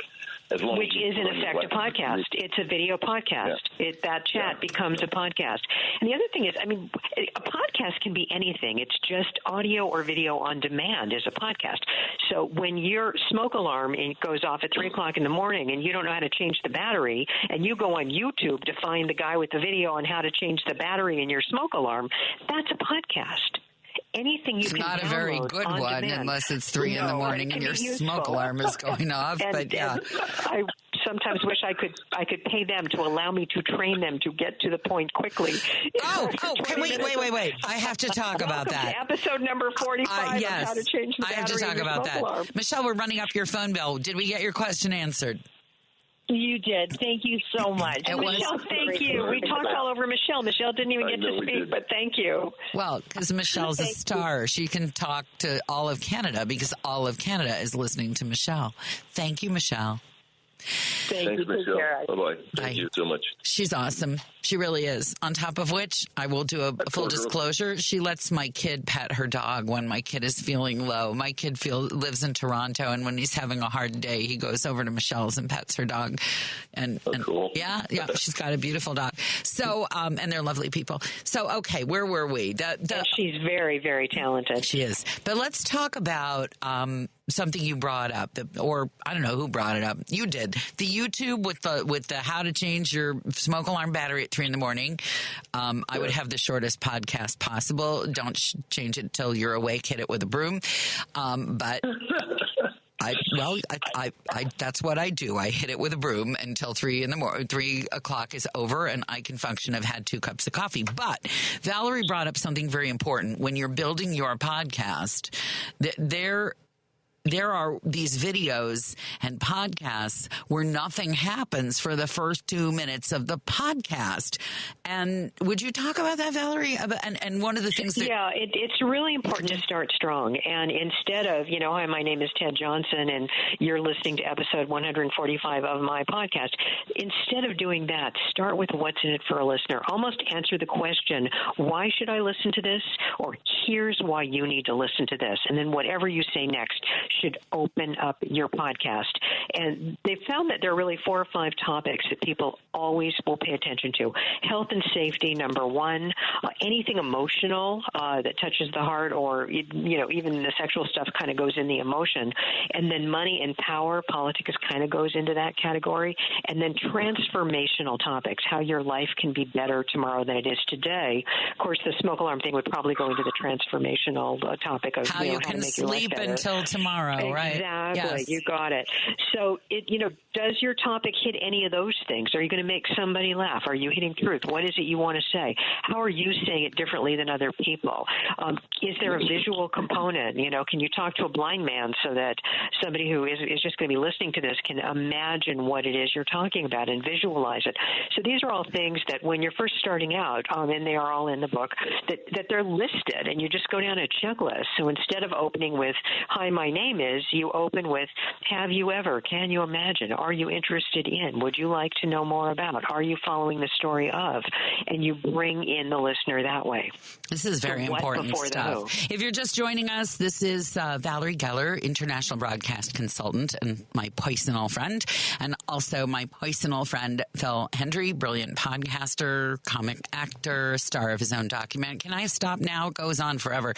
Which is, in effect, a podcast. It's a video podcast. That chat becomes a podcast. And the other thing is, I mean, a podcast can be anything. It's just audio or video on demand is a podcast. So when your smoke alarm goes off at 3 o'clock in the morning and you don't know how to change the battery, and you go on YouTube to find the guy with the video on how to change the battery in your smoke alarm, that's a podcast. Anything you it's can not a very good on one demand. Unless it's 3 in the morning and your smoke alarm is going off. And I sometimes wish I could pay them to allow me to train them to get to the point quickly. Wait. I have to talk about that. Episode number 45 on how to change the battery. I have to talk about that. Alarm. Michelle, we're running up your phone bill. Did we get your question answered? You did. Thank you so much. Michelle, thank you. We talked all over Michelle. Michelle didn't even get to speak, but thank you. Well, because Michelle's a star. She can talk to all of Canada because all of Canada is listening to Michelle. Thank you, Michelle. Thanks, Michelle. Bye-bye. Thank you so much. She's awesome. She really is. On top of which, I will do a full disclosure. She lets my kid pet her dog when my kid is feeling low. My kid lives in Toronto, and when he's having a hard day, he goes over to Michelle's and pets her dog. And cool. Yeah, she's got a beautiful dog. So, and they're lovely people. So, okay, where were we? She's very, very talented. She is. But let's talk about something you brought up, or I don't know who brought it up. You did. The YouTube with the how to change your smoke alarm battery at 3 a.m. I would have the shortest podcast possible. Don't change it till you're awake. Hit it with a broom. But that's what I do. I hit it with a broom until 3 o'clock is over, and I can function. I've had 2 cups of coffee. But Valerie brought up something very important. When you're building your podcast, there are these videos and podcasts where nothing happens for the first 2 minutes of the podcast. And would you talk about that, Valerie? And one of the things it's really important to start strong. And instead of, hi, my name is Ted Johnson, and you're listening to episode 145 of my podcast. Instead of doing that, start with what's in it for a listener. Almost answer the question, why should I listen to this? Or here's why you need to listen to this. And then whatever you say next should open up your podcast. And they found that there are really 4 or 5 topics that people always will pay attention to. Health and safety, number 1. Anything emotional that touches the heart, or even the sexual stuff kind of goes in the emotion. And then money and power, politics kind of goes into that category. And then transformational topics, how your life can be better tomorrow than it is today. Of course, the smoke alarm thing would probably go into the transformational topic of how you can sleep until tomorrow, right? Exactly. Yes. You got it. So, does your topic hit any of those things? Are you going to make somebody laugh? Are you hitting truth? What is it you want to say? How are you saying it differently than other people? Is there a visual component? Can you talk to a blind man so that somebody who is just going to be listening to this can imagine what it is you're talking about and visualize it? So these are all things that when you're first starting out, and they are all in the book, that they're listed, and you just go down a checklist. So instead of opening with, hi, my name is, you open with, have you ever, can you imagine, are you interested in, would you like to know more about, are you following the story of, and you bring in the listener that way. This is very important stuff. If you're just joining us, this is Valerie Geller, international broadcast consultant and my personal friend, and also my personal friend Phil Hendry, brilliant podcaster, comic actor, star of his own document. Can I stop now? It goes on forever.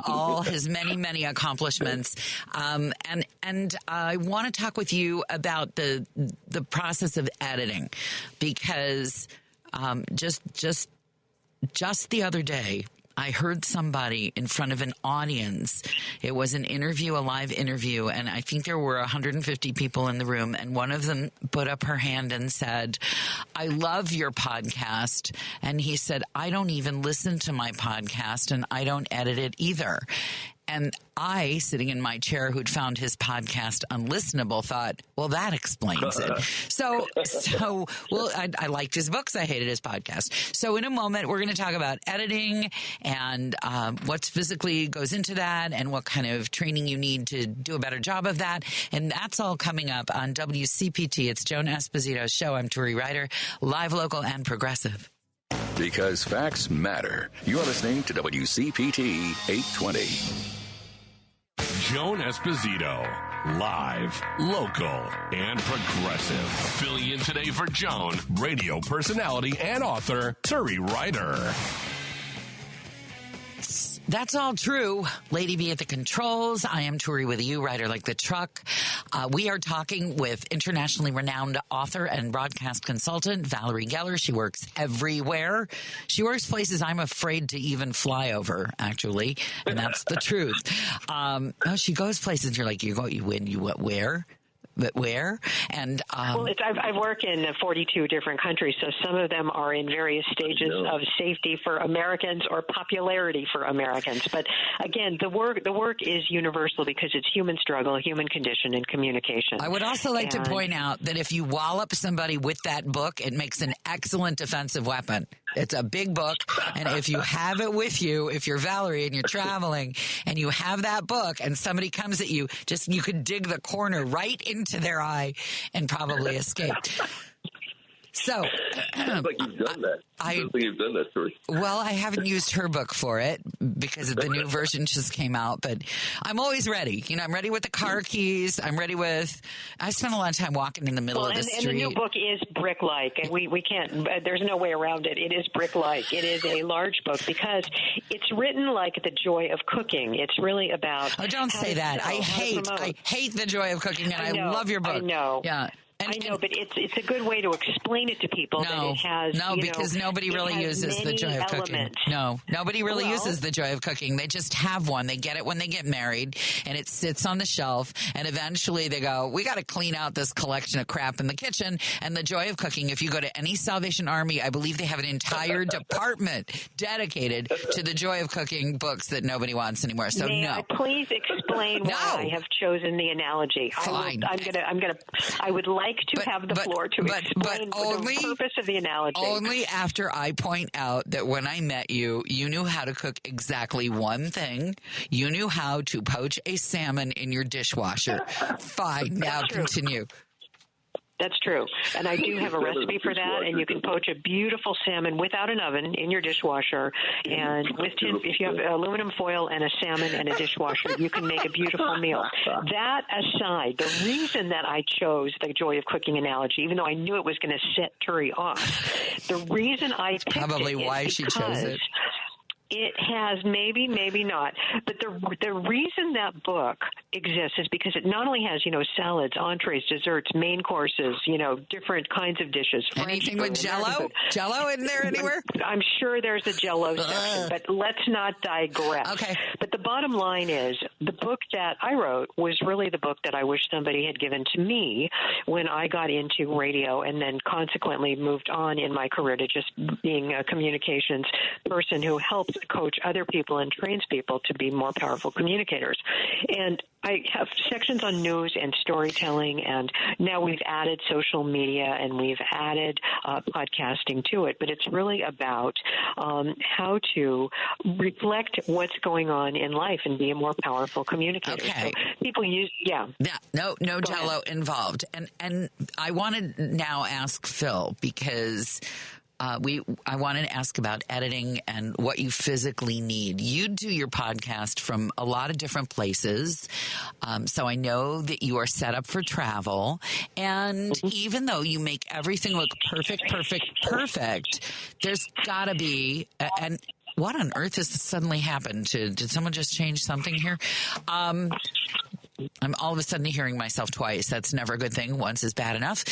All his many, many accomplishments. And I want to talk with you about the process of editing, because just the other day, I heard somebody in front of an audience. It was an interview, a live interview, and I think there were 150 people in the room, and one of them put up her hand and said, I love your podcast. And he said, I don't even listen to my podcast, and I don't edit it either. And I, sitting in my chair who'd found his podcast unlistenable, thought, well, that explains it. So I liked his books. I hated his podcast. So in a moment, we're going to talk about editing and what physically goes into that and what kind of training you need to do a better job of that. And that's all coming up on WCPT. It's Joan Esposito's show. I'm Turi Ryder, live, local, and progressive. Because facts matter. You're listening to WCPT 820. Joan Esposito, live, local, and progressive. Filling in today for Joan, radio personality and author Turi Ryder. That's all true. Lady B at the controls. I am Turi with you, Ryder like the truck. We are talking with internationally renowned author and broadcast consultant Valerie Geller. She works everywhere. She works places I'm afraid to even fly over, actually, and that's the truth. She goes places. You're like, where? But where? And I work in 42 different countries, so some of them are in various stages of safety for Americans or popularity for Americans. But again, the work is universal because it's human struggle, human condition, and communication. I would also like to point out that if you wallop somebody with that book, it makes an excellent defensive weapon. It's a big book. And if you have it with you, if you're Valerie and you're traveling and you have that book and somebody comes at you, you could dig the corner right into their eye and probably escape. So, sounds like you've done that. Sounds like you've done that, Turi. Well, I haven't used her book for it because the new version just came out, but I'm always ready. I'm ready with the car keys. I spend a lot of time walking in the middle of the street. And the new book is brick-like, and we can't, there's no way around it. It is brick-like. It is a large book because it's written like the joy of cooking. It's really about. Oh, don't say that. I hate the joy of cooking, and I love your book. I know. Yeah. I know, but it's a good way to explain it to people that it has. Because nobody really uses the joy of cooking. No, nobody really uses the joy of cooking. They just have one. They get it when they get married, and it sits on the shelf. And eventually, they go, "We got to clean out this collection of crap in the kitchen." And the joy of cooking. If you go to any Salvation Army, I believe they have an entire department dedicated to the joy of cooking books that nobody wants anymore. So May I please explain why I have chosen the analogy? Fine. I would like to have the floor to explain the purpose of the analogy. Only after I point out that when I met you, you knew how to cook exactly one thing. You knew how to poach a salmon in your dishwasher. Fine. Now continue. That's true. And I do have a recipe for that, and you can poach a beautiful salmon without an oven in your dishwasher. And if you have aluminum foil and a salmon and a dishwasher, you can make a beautiful meal. That aside, the reason that I chose the joy of cooking analogy, even though I knew it was going to set Turi off, the reason I picked probably it why is she chose it. It has, maybe not. But the reason that book exists is because it not only has, salads, entrees, desserts, main courses, different kinds of dishes. Anything with Jell-O? Jell-O in there anywhere? I'm sure there's a Jell-O section, but let's not digress. Okay. But the bottom line is the book that I wrote was really the book that I wish somebody had given to me when I got into radio and then consequently moved on in my career to just being a communications person who helps coach other people and trains people to be more powerful communicators. And I have sections on news and storytelling, and now we've added social media and we've added podcasting to it. But it's really about how to reflect what's going on in life and be a more powerful communicator. Okay. So people use, No Jell-O involved. And I want to now ask Phil because I wanted to ask about editing and what you physically need. You do your podcast from a lot of different places, so I know that you are set up for travel. And even though you make everything look perfect, there's got to be and what on earth has suddenly happened? Did someone just change something here? I'm all of a sudden hearing myself twice. That's never a good thing. Once is bad enough.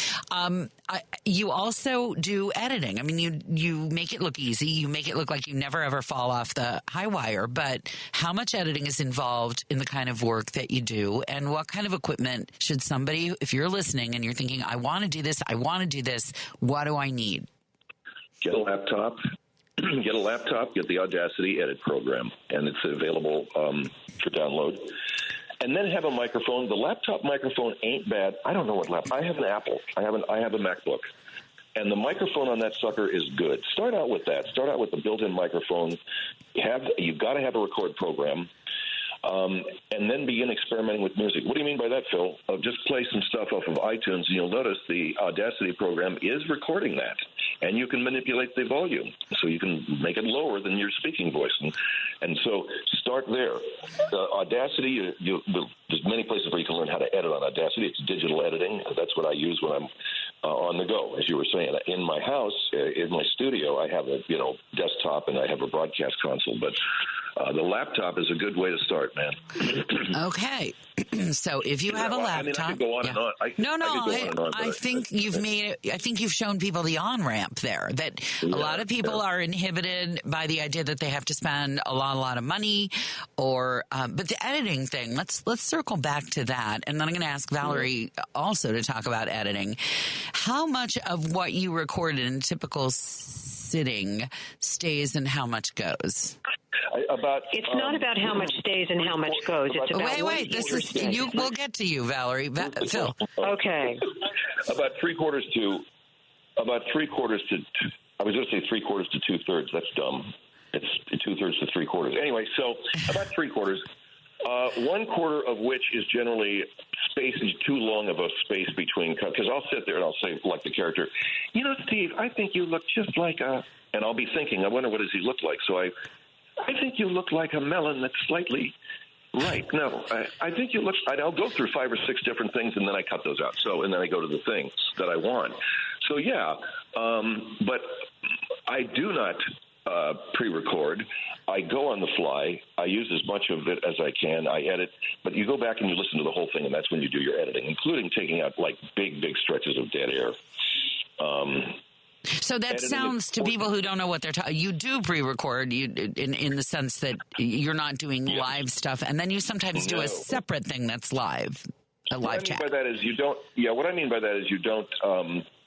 You also do editing. I mean, you make it look easy. You make it look like you never ever fall off the high wire. But how much editing is involved in the kind of work that you do? And what kind of equipment should somebody, if you're listening and you're thinking, I want to do this, what do I need? Get a laptop. Get the Audacity edit program, and it's available for download. And then have a microphone. The laptop microphone ain't bad. I don't know what laptop. I have an Apple. I have a MacBook. And the microphone on that sucker is good. Start out with that. Start out with the built-in microphone. You've got to have a record program. And then begin experimenting with music. What do you mean by that, Phil? Just play some stuff off of iTunes, and you'll notice the Audacity program is recording that. And you can manipulate the volume, so you can make it lower than your speaking voice. And so start there. Audacity, there's many places where you can learn how to edit on Audacity. It's digital editing. That's what I use when I'm on the go, as you were saying. In my house, in my studio, I have a desktop and I have a broadcast console. But the laptop is a good way to start, man. Okay. So if you have a laptop, I could go on and on. I think you've shown people the on-ramp there. That a lot of people are inhibited by the idea that they have to spend a lot of money, but the editing thing. Let's circle back to that, and then I'm going to ask Valerie also to talk about editing. How much of what you recorded in typical sitting stays and how much goes? It's not about how much stays and how much goes. It's about wait. We'll get to you, Valerie. Phil. Okay. About three quarters to I was going to say 3/4 to 2/3. That's dumb. It's 2/3 to 3/4. Anyway, so about 3/4. 1/4 of which is generally space is too long of a space between cuts. Because I'll sit there and I'll say, like the character, Steve, I think you look just like a, and I'll be thinking, I wonder what does he look like. So I think you look like a melon that's slightly right. No, I think you look. I'll go through 5 or 6 different things and then I cut those out. And then I go to the things that I want. So yeah, but I do not pre-record. I go on the fly. I use as much of it as I can. I edit, but you go back and you listen to the whole thing, and that's when you do your editing, including taking out like big stretches of dead air. So that sounds to people who don't know what they're talking. You do pre-record, in the sense that you're not doing live stuff, and then you sometimes do a separate thing that's live, a live chat. What I mean by that is you don't. Yeah, what I mean by that is you don't.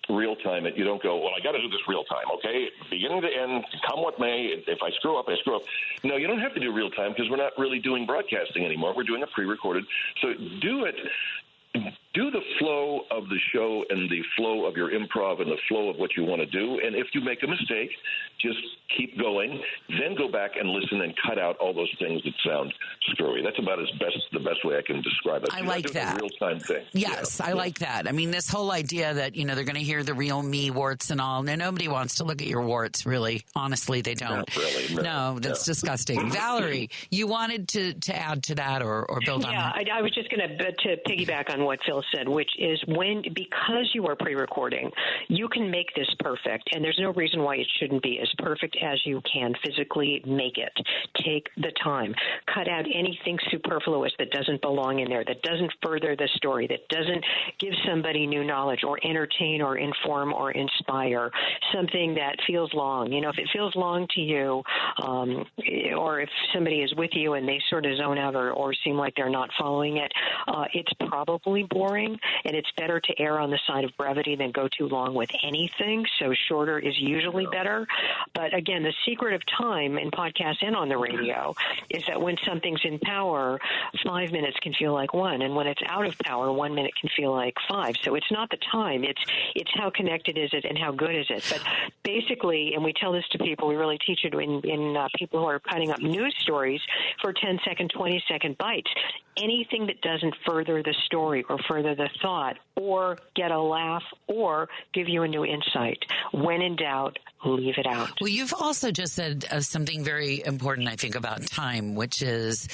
Real time it. You don't go, well, I got to do this real time, okay? Beginning to end, come what may. If I screw up, I screw up. No, you don't have to do real time because we're not really doing broadcasting anymore. We're doing a pre-recorded. So do it. Do the flow of the show and the flow of your improv and the flow of what you want to do. And if you make a mistake, just keep going. Then go back and listen and cut out all those things that sound screwy. That's about the best way I can describe it. I like that. A real-time thing. Yes, I like that. I mean, this whole idea that, they're going to hear the real me warts and all. Now, nobody wants to look at your warts, really. Honestly, they don't. Not really. No, that's disgusting. Valerie, you wanted to add to that or build on that? Yeah, I was just going to piggyback on what Phil said, which is because you are pre-recording, you can make this perfect, and there's no reason why it shouldn't be as perfect as you can physically make it. Take the time. Cut out anything superfluous that doesn't belong in there, that doesn't further the story, that doesn't give somebody new knowledge or entertain or inform or inspire, something that feels long. If it feels long to you, or if somebody is with you and they sort of zone out or seem like they're not following it, it's probably boring, and it's better to err on the side of brevity than go too long with anything. So shorter is usually better. But again, the secret of time in podcasts and on the radio is that when something's in power, 5 minutes can feel like 1. And when it's out of power, 1 minute can feel like 5. So it's not the time. It's how connected is it and how good is it. But basically, and we tell this to people, we really teach it in people who are cutting up news stories for 10-second, 20-second bites. Anything that doesn't further the story or further the thought or get a laugh or give you a new insight. When in doubt, leave it out. Well, you've also just said something very important, I think, about time, which is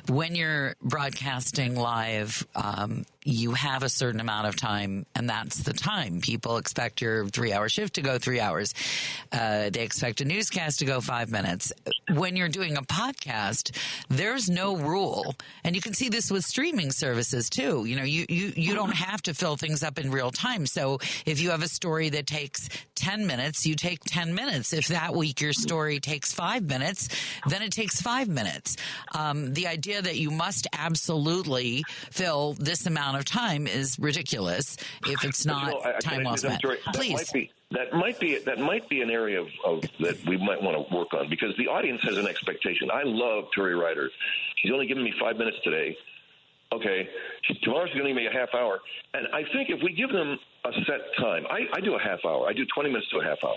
when you're broadcasting live, you have a certain amount of time, and that's the time. People expect your 3-hour shift to go 3 hours. They expect a newscast to go 5 minutes. When you're doing a podcast, there's no rule. And you can see this with streaming services, too. You don't have to fill things up in real time. So if you have a story that takes 10 minutes, you take 10 minutes. If that week your story takes 5 minutes, then it takes 5 minutes. The idea that you must absolutely fill this amount of time is ridiculous if it's not time well spent. Please. That might be an area of that we might want to work on, because the audience has an expectation. I love Turi Ryder. She's only given me 5 minutes today. Okay, tomorrow she's going to give me a half hour. And I think if we give them a set time, I do a half hour. I do 20 minutes to a half hour.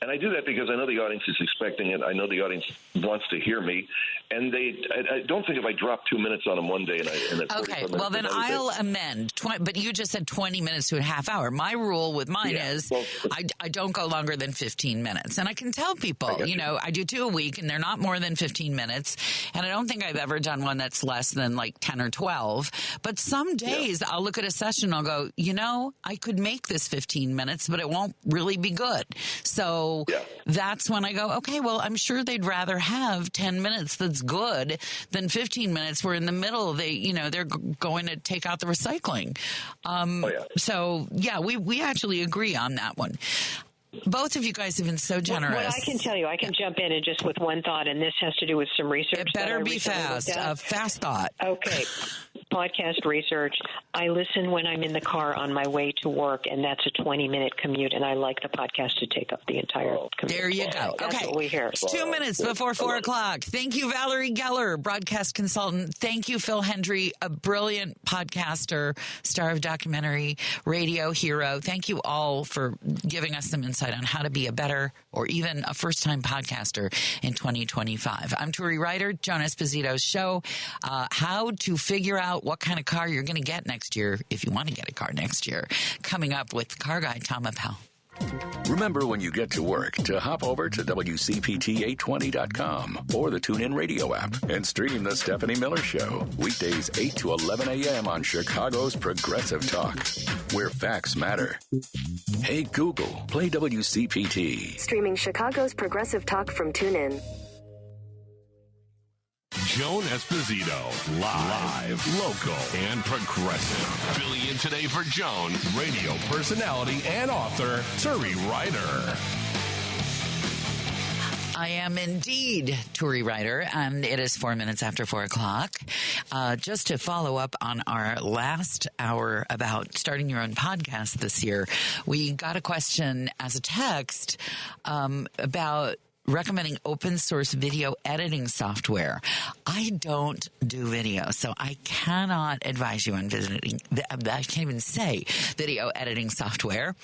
And I do that because I know the audience is expecting it. I know the audience wants to hear me. And I don't think if I drop 2 minutes on them one day and then okay, well then I'll amend. But you just said 20 minutes to a half hour. My rule with mine is I don't go longer than 15 minutes. And I can tell people, I do 2 a week and they're not more than 15 minutes. And I don't think I've ever done one that's less than like 10 or 12. But some days I'll look at a session and I'll go, I could make this 15 minutes, but it won't really be good. So that's when I go, okay, well, I'm sure they'd rather have 10 minutes that's good than 15 minutes where in the middle they're going to take out the recycling. So we actually agree on that one. Both of you guys have been so generous. What I can tell you, I can jump in and just with one thought, and this has to do with some research. It better be fast. A fast thought. Okay. podcast research. I listen when I'm in the car on my way to work, and that's a 20-minute commute, and I like the podcast to take up the entire commute. There you go. That's okay. what we hear. It's 2 minutes before 4 o'clock. Thank you, Valerie Geller, broadcast consultant. Thank you, Phil Hendry, a brilliant podcaster, star of documentary, radio hero. Thank you all for giving us some insight on how to be a better or even a first-time podcaster in 2025. I'm Turi Ryder, Joan Esposito's show. How to figure out what kind of car you're going to get next year, if you want to get a car next year. Coming up with car guy Tom Appel. Remember when you get to work to hop over to WCPT820.com or the TuneIn Radio app and stream The Stephanie Miller Show. Weekdays 8 to 11 a.m. on Chicago's Progressive Talk, where facts matter. Hey, Google, play WCPT. Streaming Chicago's Progressive Talk from TuneIn. Joan Esposito, live, local, and progressive. Filling in today for Joan, radio personality and author, Turi Ryder. I am indeed Turi Ryder, and it is 4 minutes after 4 o'clock. Just to follow up on our last hour about starting your own podcast this year, we got a question as a text about recommending open source video editing software. I don't do video, so I cannot advise you on visiting. I can't even say video editing software.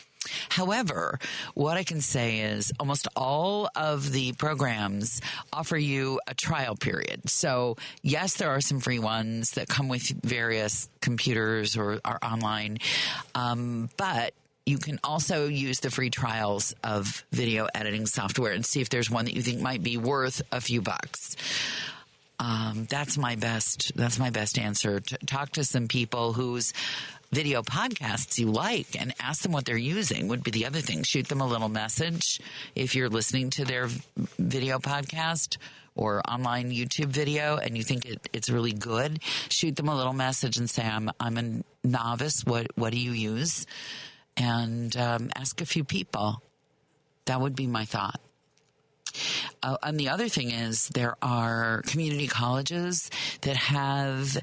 However, what I can say is almost all of the programs offer you a trial period. So, yes, there are some free ones that come with various computers or are online, but you can also use the free trials of video editing software and see if there's one that you think might be worth a few bucks. That's my best answer. Talk to some people whose video podcasts you like and ask them what they're using would be the other thing. Shoot them a little message if you're listening to their video podcast or online YouTube video and you think it's really good. Shoot them a little message and say, I'm a novice. What do you use? And ask a few people. That would be my thought. And the other thing is there are community colleges that have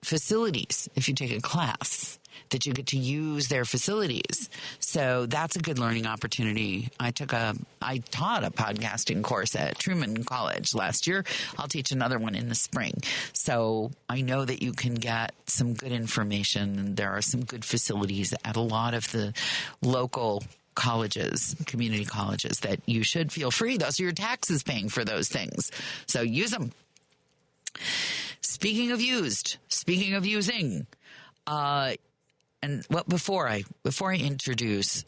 facilities, if you take a class, that you get to use their facilities. So that's a good learning opportunity. I taught a podcasting course at Truman College last year. I'll teach another one in the spring. So I know that you can get some good information. There are some good facilities at a lot of the local colleges, community colleges, that you should feel free. Those are your taxes paying for those things. So use them. Speaking of using, and before I reintroduce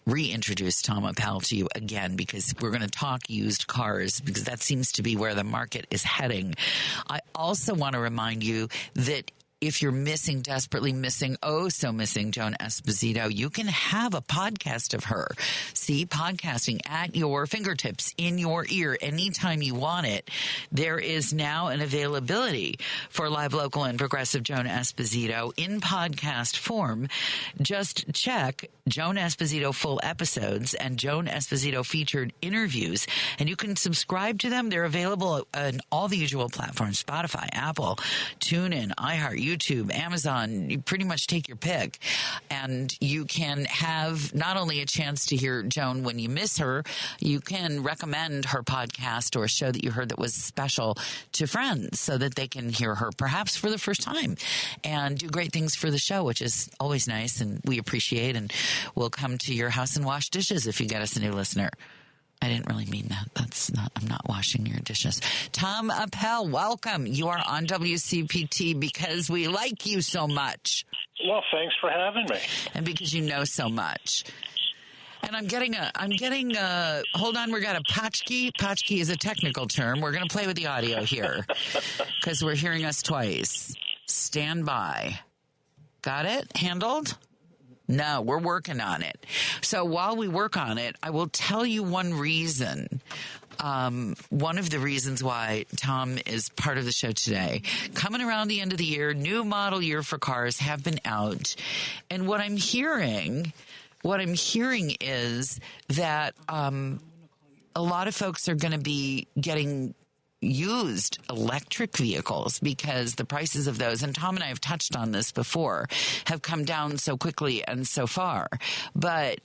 Tom Appel to you again, because we're going to talk used cars, because that seems to be where the market is heading. I also want to remind you that if you're desperately missing Joan Esposito, you can have a podcast of her. See, podcasting at your fingertips, in your ear, anytime you want it. There is now an availability for live, local, and progressive Joan Esposito in podcast form. Just check Joan Esposito full episodes and Joan Esposito featured interviews, and you can subscribe to them. They're available on all the usual platforms: Spotify, Apple, TuneIn, iHeart, YouTube, Amazon. You pretty much take your pick, and you can have not only a chance to hear Joan when you miss her, you can recommend her podcast or a show that you heard that was special to friends so that they can hear her perhaps for the first time and do great things for the show, which is always nice and we appreciate, and we'll come to your house and wash dishes if you get us a new listener. I didn't really mean that. I'm not washing your dishes. Tom Appel, welcome. You are on WCPT because we like you so much. Well, thanks for having me. And because you know so much. And I'm getting hold on, we got a potchkey. Potchkey is a technical term. We're going to play with the audio here because we're hearing us twice. Stand by. Got it? Handled? No, we're working on it. So while we work on it, I will tell you one reason. One of the reasons why Tom is part of the show today. Coming around the end of the year, new model year for cars have been out. And what I'm hearing is that a lot of folks are going to be getting used electric vehicles, because the prices of those, and Tom and I have touched on this before, have come down so quickly and so far. But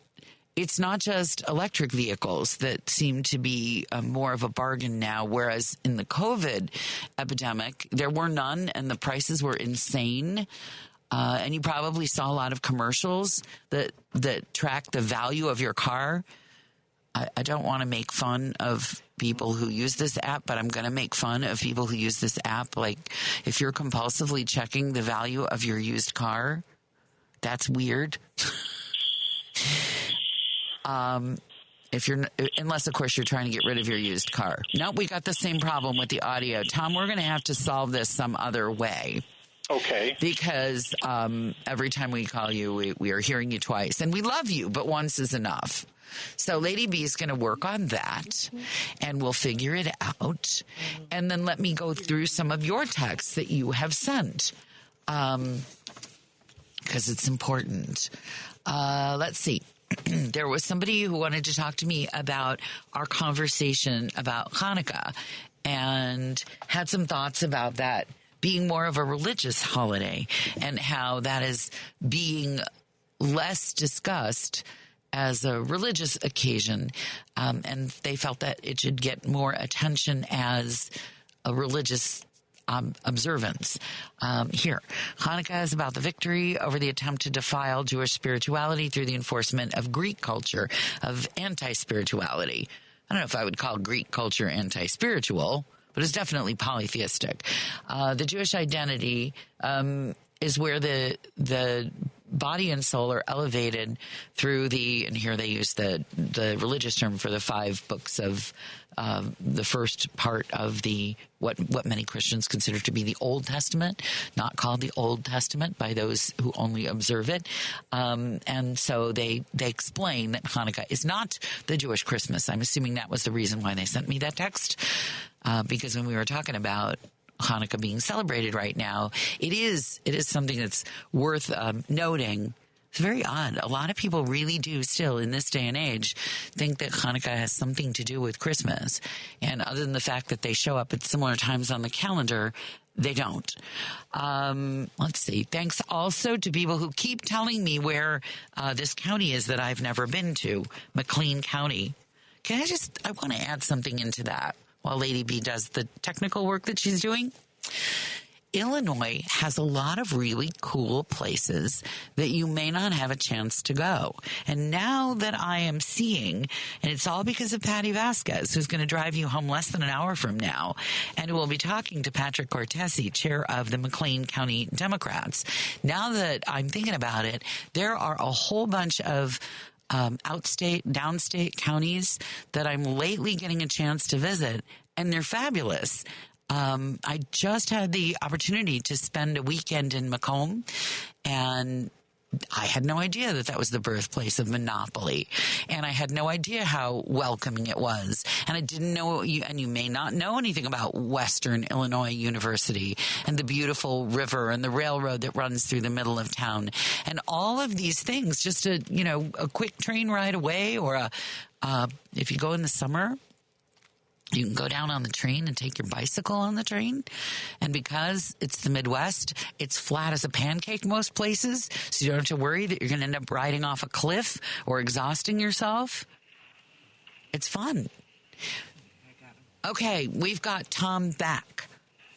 it's not just electric vehicles that seem to be more of a bargain now, whereas in the COVID epidemic, there were none and the prices were insane. And you probably saw a lot of commercials that track the value of your car. I don't want to make fun of people who use this app, but I'm going to make fun of people who use this app. Like, if you're compulsively checking the value of your used car, that's weird. Unless of course you're trying to get rid of your used car. Nope, we got the same problem with the audio. Tom, we're going to have to solve this some other way. Okay. Because every time we call you, we are hearing you twice. And we love you, but once is enough. So Lady B is going to work on that, and we'll figure it out. And then let me go through some of your texts that you have sent, because it's important. Let's see. There was somebody who wanted to talk to me about our conversation about Hanukkah and had some thoughts about that being more of a religious holiday and how that is being less discussed as a religious occasion. And they felt that it should get more attention as a religious observance. Here, Hanukkah is about the victory over the attempt to defile Jewish spirituality through the enforcement of Greek culture, of anti-spirituality. I don't know if I would call Greek culture anti-spiritual, but it's definitely polytheistic. The Jewish identity is where the body and soul are elevated through and here they use the religious term for the 5 books of the first part of what many Christians consider to be the Old Testament, not called the Old Testament by those who only observe it. And so they explain that Hanukkah is not the Jewish Christmas. I'm assuming that was the reason why they sent me that text, because when we were talking about Hanukkah being celebrated right now, it is something that's worth noting. It's very odd. A lot of people really do still in this day and age think that Hanukkah has something to do with Christmas. And other than the fact that they show up at similar times on the calendar, they don't. Let's see. Thanks also to people who keep telling me where this county is that I've never been to, McLean County. I want to add something into that while Lady B does the technical work that she's doing. Illinois has a lot of really cool places that you may not have a chance to go. And now that I am seeing, and it's all because of Patty Vasquez, who's going to drive you home less than an hour from now, and we'll be talking to Patrick Cortese, chair of the McLean County Democrats. Now that I'm thinking about it, there are a whole bunch of outstate, downstate counties that I'm lately getting a chance to visit, and they're fabulous. I just had the opportunity to spend a weekend in Macomb, and I had no idea that was the birthplace of Monopoly, and I had no idea how welcoming it was. And I didn't know, and you may not know anything about Western Illinois University and the beautiful river and the railroad that runs through the middle of town, and all of these things. Just a quick train ride away, or if you go in the summer, you can go down on the train and take your bicycle on the train. And because it's the Midwest, it's flat as a pancake most places, so you don't have to worry that you're going to end up riding off a cliff or exhausting yourself. It's fun. Okay, we've got Tom back.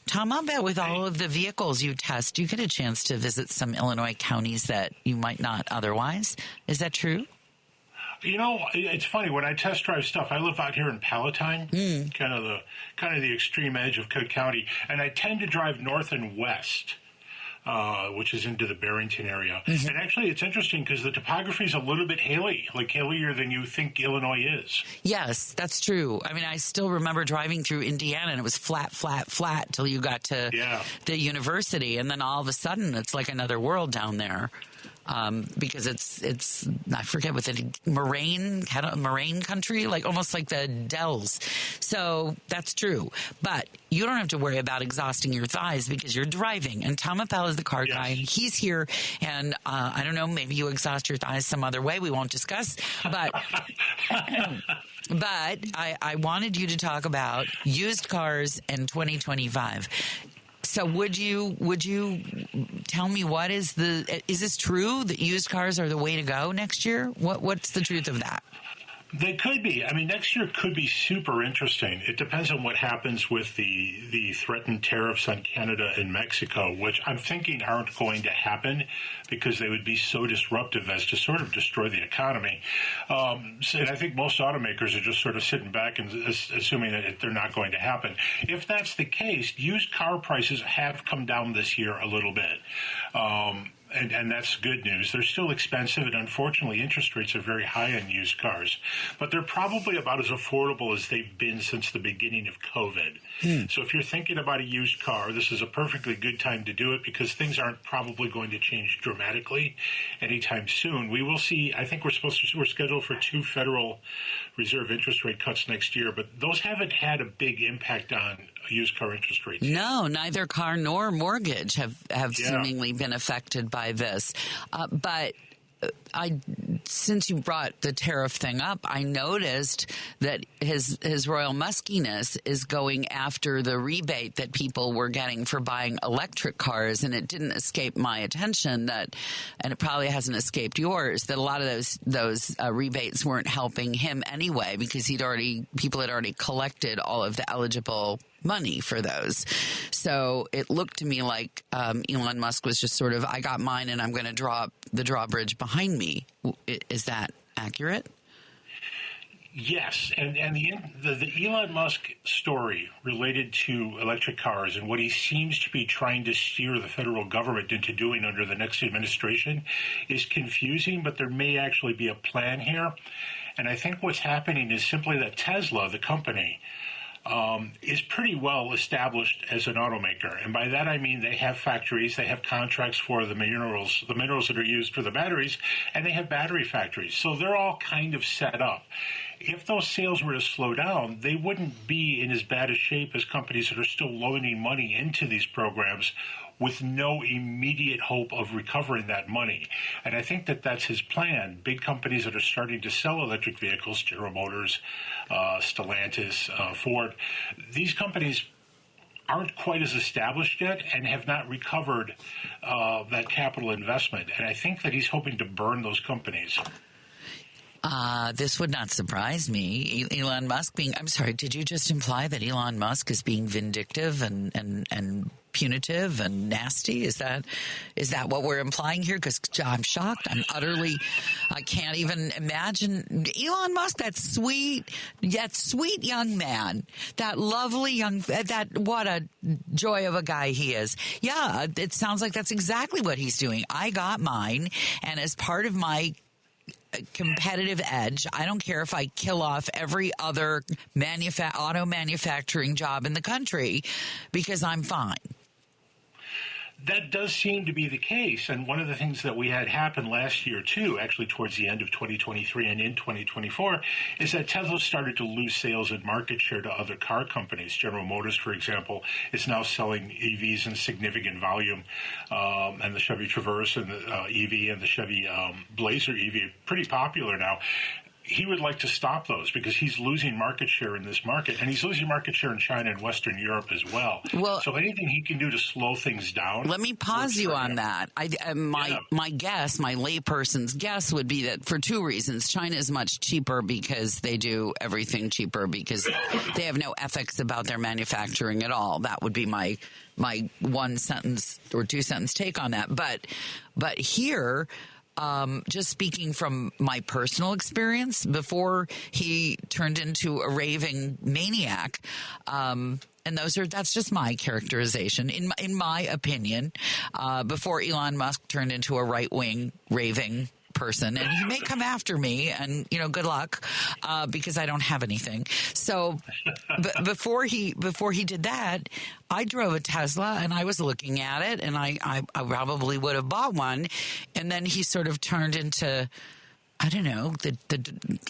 Tom, I'll bet with all of the vehicles you test, you get a chance to visit some Illinois counties that you might not otherwise. Is that true? You know, it's funny when I test drive stuff. I live out here in Palatine, kind of the extreme edge of Cook County, and I tend to drive north and west, which is into the Barrington area. Mm-hmm. And actually, it's interesting because the topography is a little bit hillier than you think Illinois is. Yes, that's true. I mean, I still remember driving through Indiana, and it was flat till you got to the university, and then all of a sudden, it's like another world down there. Because it's I forget what the moraine country, like almost like the Dells. So that's true. But you don't have to worry about exhausting your thighs because you're driving. And Tom Appel is the car guy. He's here. And I don't know, maybe you exhaust your thighs some other way we won't discuss. But But I wanted you to talk about used cars in 2025. So would you tell me is this true that used cars are the way to go next year? What's the truth of that? They could be. I mean, next year could be super interesting. It depends on what happens with the threatened tariffs on Canada and Mexico, which I'm thinking aren't going to happen because they would be so disruptive as to sort of destroy the economy. And I think most automakers are just sort of sitting back and assuming that they're not going to happen. If that's the case, used car prices have come down this year a little bit. And that's good news. They're still expensive, and unfortunately, interest rates are very high on used cars. But they're probably about as affordable as they've been since the beginning of COVID. So if you're thinking about a used car, this is a perfectly good time to do it because things aren't probably going to change dramatically anytime soon. We will see. I think we're scheduled for 2 Federal Reserve interest rate cuts next year, but those haven't had a big impact on used car interest rates. No, neither car nor mortgage have seemingly been affected by this. But since you brought the tariff thing up, I noticed that his royal muskiness is going after the rebate that people were getting for buying electric cars, and it didn't escape my attention and it probably hasn't escaped yours, that a lot of those rebates weren't helping him anyway because people had already collected all of the eligible money for those. So it looked to me like Elon Musk was just sort of, I got mine and I'm going to draw the drawbridge behind me. Is that accurate? Yes, and the Elon Musk story related to electric cars and what he seems to be trying to steer the federal government into doing under the next administration is confusing, but there may actually be a plan here. And I think what's happening is simply that Tesla, the company, is pretty well established as an automaker. And by that I mean they have factories, they have contracts for the minerals that are used for the batteries, and they have battery factories. So they're all kind of set up. If those sales were to slow down, they wouldn't be in as bad a shape as companies that are still loaning money into these programs with no immediate hope of recovering that money. And I think that that's his plan. Big companies that are starting to sell electric vehicles, General Motors, Stellantis, Ford, these companies aren't quite as established yet and have not recovered that capital investment. And I think that he's hoping to burn those companies. This would not surprise me. Elon Musk I'm sorry, did you just imply that Elon Musk is being vindictive and punitive and nasty? Is that what we're implying here? Because I'm shocked. I can't even imagine Elon Musk, that sweet young man, that lovely what a joy of a guy he is. Yeah, it sounds like that's exactly what he's doing. I got mine, and as part of my competitive edge, I don't care if I kill off every other auto manufacturing job in the country because I'm fine. That does seem to be the case. And one of the things that we had happen last year, too, actually towards the end of 2023 and in 2024, is that Tesla started to lose sales and market share to other car companies. General Motors, for example, is now selling EVs in significant volume. And the Chevy Traverse and the EV and the Chevy Blazer EV are pretty popular now. He would like to stop those because he's losing market share in this market, and he's losing market share in China and Western Europe as well. So anything he can do to slow things down. Let me pause you on that. My guess, my layperson's guess would be that for 2 reasons. China is much cheaper because they do everything cheaper because they have no ethics about their manufacturing at all. That would be my 1 sentence or 2 sentence take on that. But here, just speaking from my personal experience, before he turned into a raving maniac, and that's just my characterization. In my opinion, before Elon Musk turned into a right-wing raving person, and he may come after me, and good luck, because I don't have anything. So, before he did that, I drove a Tesla, and I was looking at it, and I probably would have bought one, and then he sort of turned into, I don't know,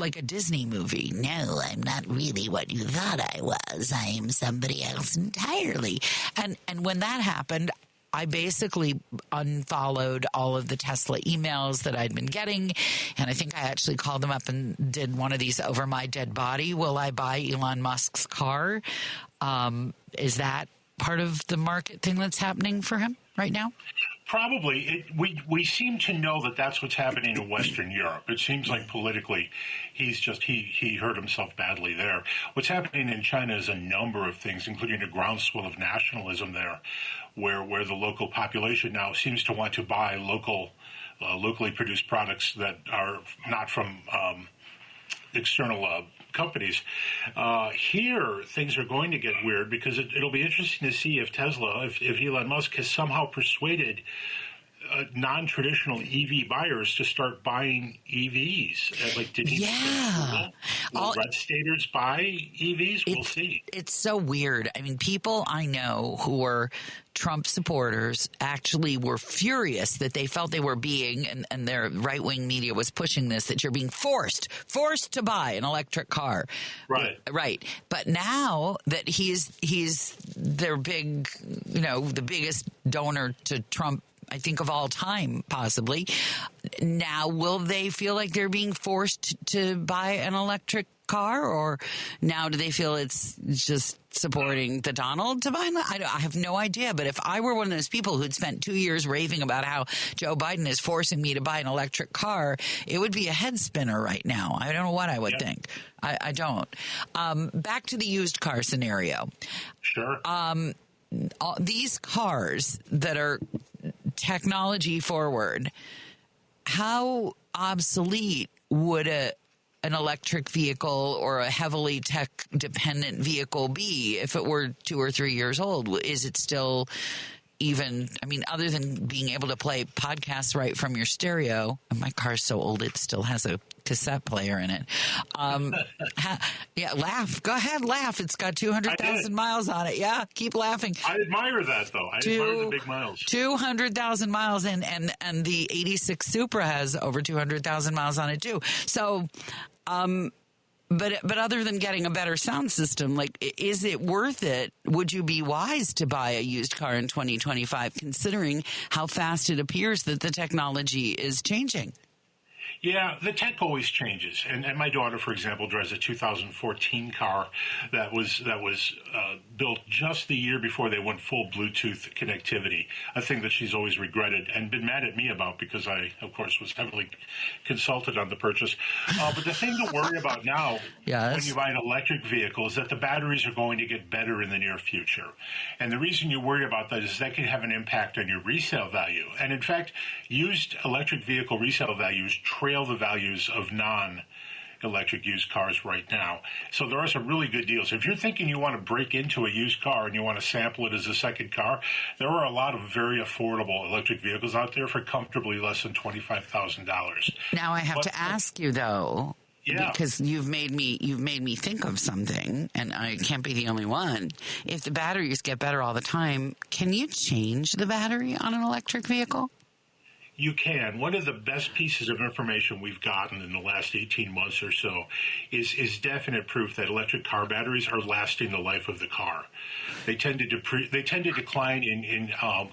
like a Disney movie. No, I'm not really what you thought I was. I am somebody else entirely. And when that happened, I basically unfollowed all of the Tesla emails that I'd been getting. And I think I actually called them up and did one of these over my dead body. Will I buy Elon Musk's car? Is that part of the market thing that's happening for him right now? Probably. We seem to know that that's what's happening in Western Europe. It seems like politically he hurt himself badly there. What's happening in China is a number of things, including a groundswell of nationalism there, where the local population now seems to want to buy locally produced products that are not from external companies. Here, things are going to get weird because it'll be interesting to see if Tesla, if Elon Musk has somehow persuaded non-traditional EV buyers to start buying EVs. Like, did he? Yeah. Will red staters buy EVs? We'll see. It's so weird. I mean, people I know who were Trump supporters actually were furious that they felt they were being, and their right-wing media was pushing this, that you're being forced to buy an electric car. Right. Right. But now that he's their big, the biggest donor to Trump, I think, of all time, possibly. Now, will they feel like they're being forced to buy an electric car, or now do they feel it's just supporting the Donald to buy? I have no idea. But if I were one of those people who'd spent 2 years raving about how Joe Biden is forcing me to buy an electric car, it would be a head spinner right now. I don't know what I would think. I don't. Back to the used car scenario. Sure. These cars that are technology forward, how obsolete would an electric vehicle or a heavily tech dependent vehicle be if it were 2 or 3 years old? Is it still even, other than being able to play podcasts right from your stereo? My car's so old it still has a cassette player in it. Laugh. Go ahead, laugh. It's got 200,000 miles on it. Yeah, keep laughing. I admire that, though. I admire the big miles. 200,000 miles, and the 86 Supra has over 200,000 miles on it, too. So, but other than getting a better sound system, is it worth it? Would you be wise to buy a used car in 2025, considering how fast it appears that the technology is changing? Yeah, the tech always changes. And my daughter, for example, drives a 2014 car that was built just the year before they went full Bluetooth connectivity, a thing that she's always regretted and been mad at me about because I, of course, was heavily consulted on the purchase. But the thing to worry about now when you buy an electric vehicle is that the batteries are going to get better in the near future. And the reason you worry about that is that can have an impact on your resale value. And in fact, used electric vehicle resale values trail the values of non-electric used cars right now. So there are some really good deals. If you're thinking you want to break into a used car and you want to sample it as a second car, there are a lot of very affordable electric vehicles out there for comfortably less than $25,000. Now I have to ask you, though, because you've made me think of something, and I can't be the only one. If the batteries get better all the time, can you change the battery on an electric vehicle? You can. One of the best pieces of information we've gotten in the last 18 months or so is definite proof that electric car batteries are lasting the life of the car. They tend to decline in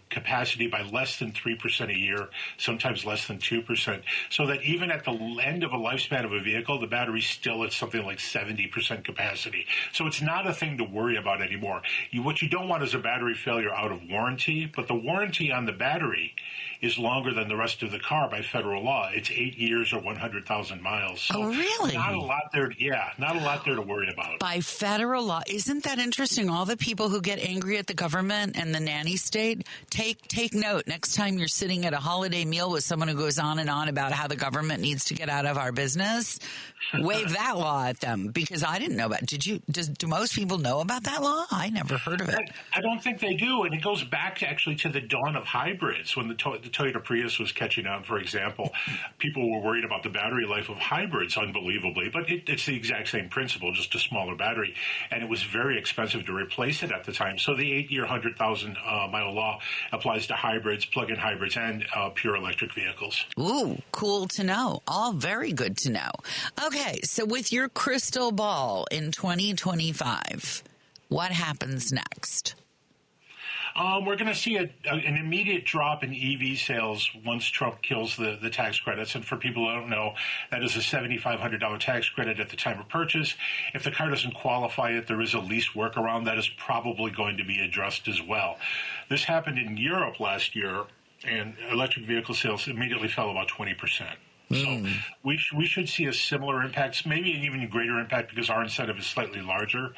capacity by less than 3% a year, sometimes less than 2%, so that even at the end of a lifespan of a vehicle, the battery's still at something like 70% capacity. So it's not a thing to worry about anymore. What you don't want is a battery failure out of warranty, but the warranty on the battery is longer than the rest of the car by federal law. It's 8 years or 100,000 miles. So really? Not a lot there. Yeah, not a lot there to worry about. By federal law. Isn't that interesting? All the people who get angry at the government and the nanny state, take note. Next time you're sitting at a holiday meal with someone who goes on and on about how the government needs to get out of our business, wave that law at them, because I didn't know about it. Do most people know about that law? I never heard of it. I don't think they do, and it goes back actually to the dawn of hybrids when the Toyota Prius was catching on, for example. People were worried about the battery life of hybrids, unbelievably, but it's the exact same principle, just a smaller battery, and it was very expensive to replace it at the time. So the 8-year, 100,000-mile law applies to hybrids, plug-in hybrids, and pure electric vehicles. Ooh, cool to know. All very good to know. Okay, so with your crystal ball in 2025, what happens next? We're going to see an immediate drop in EV sales once Trump kills the tax credits. And for people who don't know, that is a $7,500 tax credit at the time of purchase. If the car doesn't qualify it, there is a lease workaround that is probably going to be addressed as well. This happened in Europe last year, and electric vehicle sales immediately fell about 20%. So we should see a similar impact, maybe an even greater impact because our incentive is slightly larger.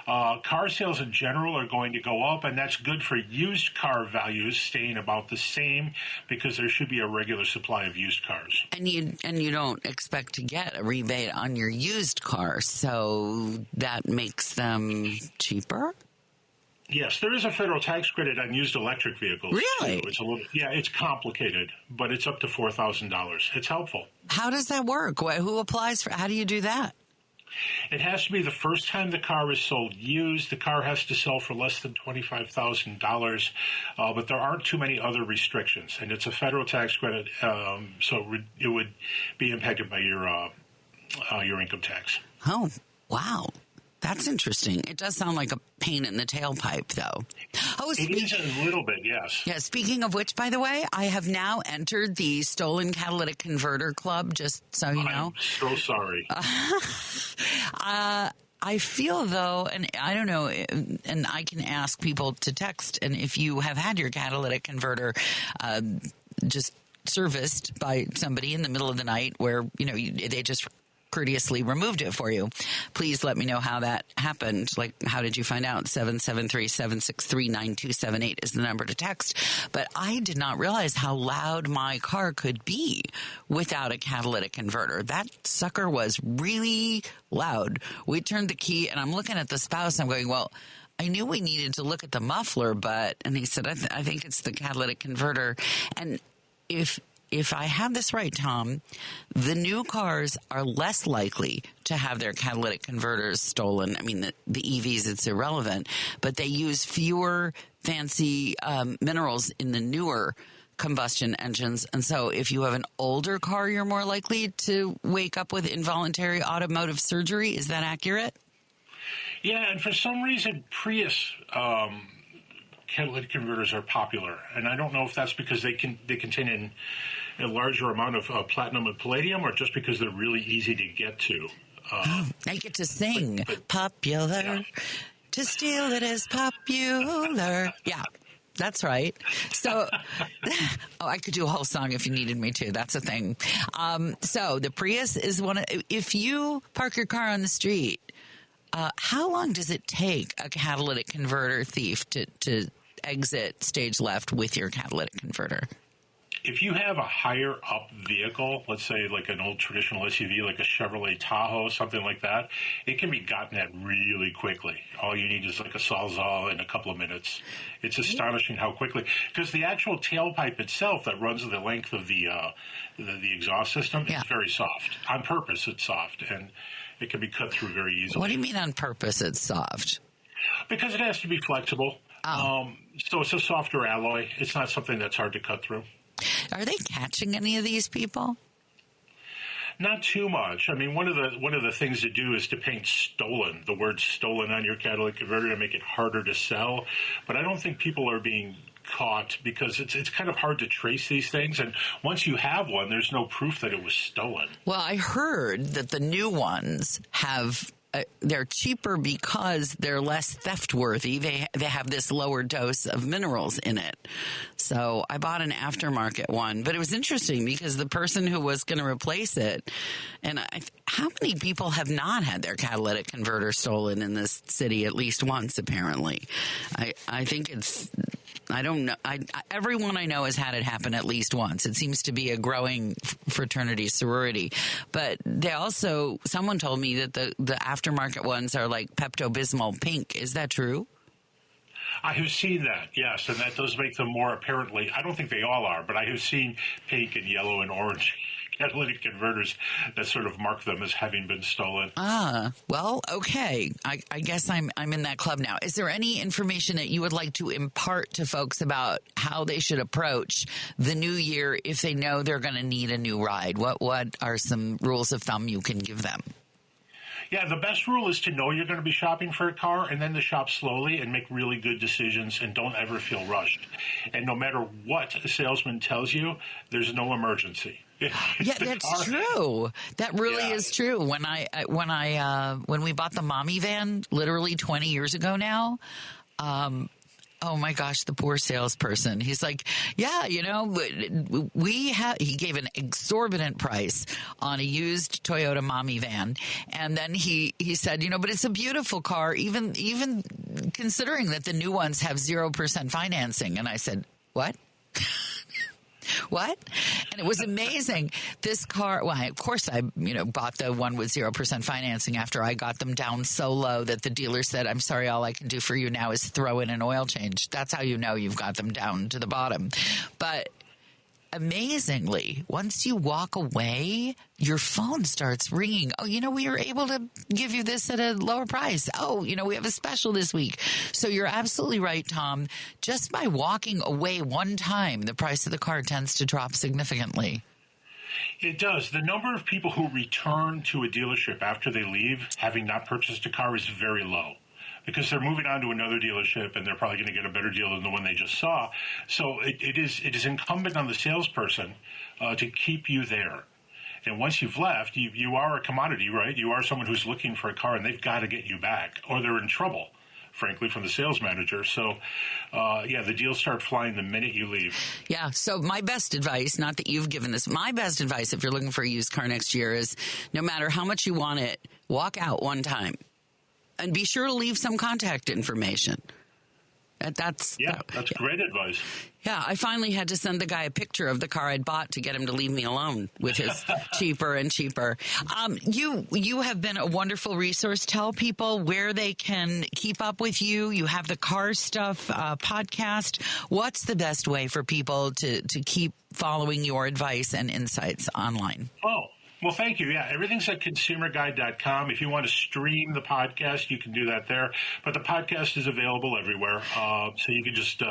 Car sales in general are going to go up, and that's good for used car values staying about the same because there should be a regular supply of used cars. And you don't expect to get a rebate on your used car, so that makes them cheaper? Yes, there is a federal tax credit on used electric vehicles. Really? Too. It's complicated, but it's up to $4,000. It's helpful. How does that work? Who applies for? How do you do that? It has to be the first time the car is sold used. The car has to sell for less than $25,000, but there aren't too many other restrictions, and it's a federal tax credit, so it would be impacted by your income tax. Oh, wow. That's interesting. It does sound like a pain in the tailpipe, though. Oh, it is a little bit, yes. Yeah, speaking of which, by the way, I have now entered the Stolen Catalytic Converter Club, just so you know. I'm so sorry. I feel, though, and I don't know, and I can ask people to text, and if you have had your catalytic converter just serviced by somebody in the middle of the night where, they just courteously removed it for you, please let me know how that happened. Like, how did you find out? 773-763-9278 is the number to text. But I did not realize how loud my car could be without a catalytic converter. That sucker was really loud. We turned the key, and I'm looking at the spouse, and I'm going, well, I knew we needed to look at the muffler, and he said, I think it's the catalytic converter. And if I have this right, Tom, the new cars are less likely to have their catalytic converters stolen. I mean, the EVs, it's irrelevant, but they use fewer fancy minerals in the newer combustion engines. And so if you have an older car, you're more likely to wake up with involuntary automotive surgery. Is that accurate? Yeah, and for some reason, Prius catalytic converters are popular, and I don't know if that's because they contain a larger amount of platinum and palladium, or just because they're really easy to get to. I get to sing popular. Yeah. To steal it is popular. Yeah. That's right. So, I could do a whole song if you needed me to. That's a thing. So the Prius is if you park your car on the street, how long does it take a catalytic converter thief to exit stage left with your catalytic converter? If you have a higher up vehicle, let's say like an old traditional SUV, like a Chevrolet Tahoe, something like that, it can be gotten at really quickly. All you need is like a Sawzall in a couple of minutes. It's astonishing how quickly, because the actual tailpipe itself that runs the length of the exhaust system is very soft. On purpose, it's soft, and it can be cut through very easily. What do you mean on purpose it's soft? Because it has to be flexible. So it's a softer alloy. It's not something that's hard to cut through. Are they catching any of these people? Not too much. I mean, one of the things to do is to paint stolen, the word stolen on your catalytic converter to make it harder to sell. But I don't think people are being caught because it's kind of hard to trace these things. And once you have one, there's no proof that it was stolen. Well, I heard that the new ones have... they're cheaper because they're less theft worthy. They have this lower dose of minerals in it. So I bought an aftermarket one, but it was interesting because the person who was going to replace it, and how many people have not had their catalytic converter stolen in this city at least once? Apparently, I think it's. I don't know. Everyone I know has had it happen at least once. It seems to be a growing fraternity, sorority. But they also, someone told me that the aftermarket ones are like Pepto-Bismol pink. Is that true? I have seen that, yes, and that does make them more apparently. I don't think they all are, but I have seen pink and yellow and orange catalytic converters that sort of mark them as having been stolen. Well, okay. I guess I'm in that club now. Is there any information that you would like to impart to folks about how they should approach the new year if they know they're going to need a new ride? What are some rules of thumb you can give them? Yeah, the best rule is to know you're going to be shopping for a car and then to shop slowly and make really good decisions and don't ever feel rushed. And no matter what a salesman tells you, there's no emergency. Yeah, that's true. That really is true. When we bought the mommy van, literally 20 years ago now, oh my gosh, the poor salesperson. He's like, yeah, he gave an exorbitant price on a used Toyota mommy van. And then he said, but it's a beautiful car, even considering that the new ones have 0% financing. And I said, what? What? And it was amazing. This car, well, of course I, bought the one with 0% financing after I got them down so low that the dealer said, I'm sorry, all I can do for you now is throw in an oil change. That's how you know you've got them down to the bottom. But amazingly, once you walk away, your phone starts ringing. Oh, we were able to give you this at a lower price. Oh, we have a special this week. So you're absolutely right, Tom. Just by walking away one time, the price of the car tends to drop significantly. It does. The number of people who return to a dealership after they leave, having not purchased a car, is very low. Because they're moving on to another dealership and they're probably going to get a better deal than the one they just saw. So it is incumbent on the salesperson to keep you there. And once you've left, you are a commodity, right? You are someone who's looking for a car and they've got to get you back or they're in trouble, frankly, from the sales manager. So, the deals start flying the minute you leave. Yeah. So my best advice, not that you've given this, my best advice if you're looking for a used car next year is no matter how much you want it, walk out one time. And be sure to leave some contact information. That's great advice. Yeah, I finally had to send the guy a picture of the car I'd bought to get him to leave me alone with his cheaper and cheaper. You have been a wonderful resource. Tell people where they can keep up with you. You have the Car Stuff podcast. What's the best way for people to keep following your advice and insights online? Oh. Well, thank you. Yeah, everything's at consumerguide.com. If you want to stream the podcast, you can do that there. But the podcast is available everywhere. So you can just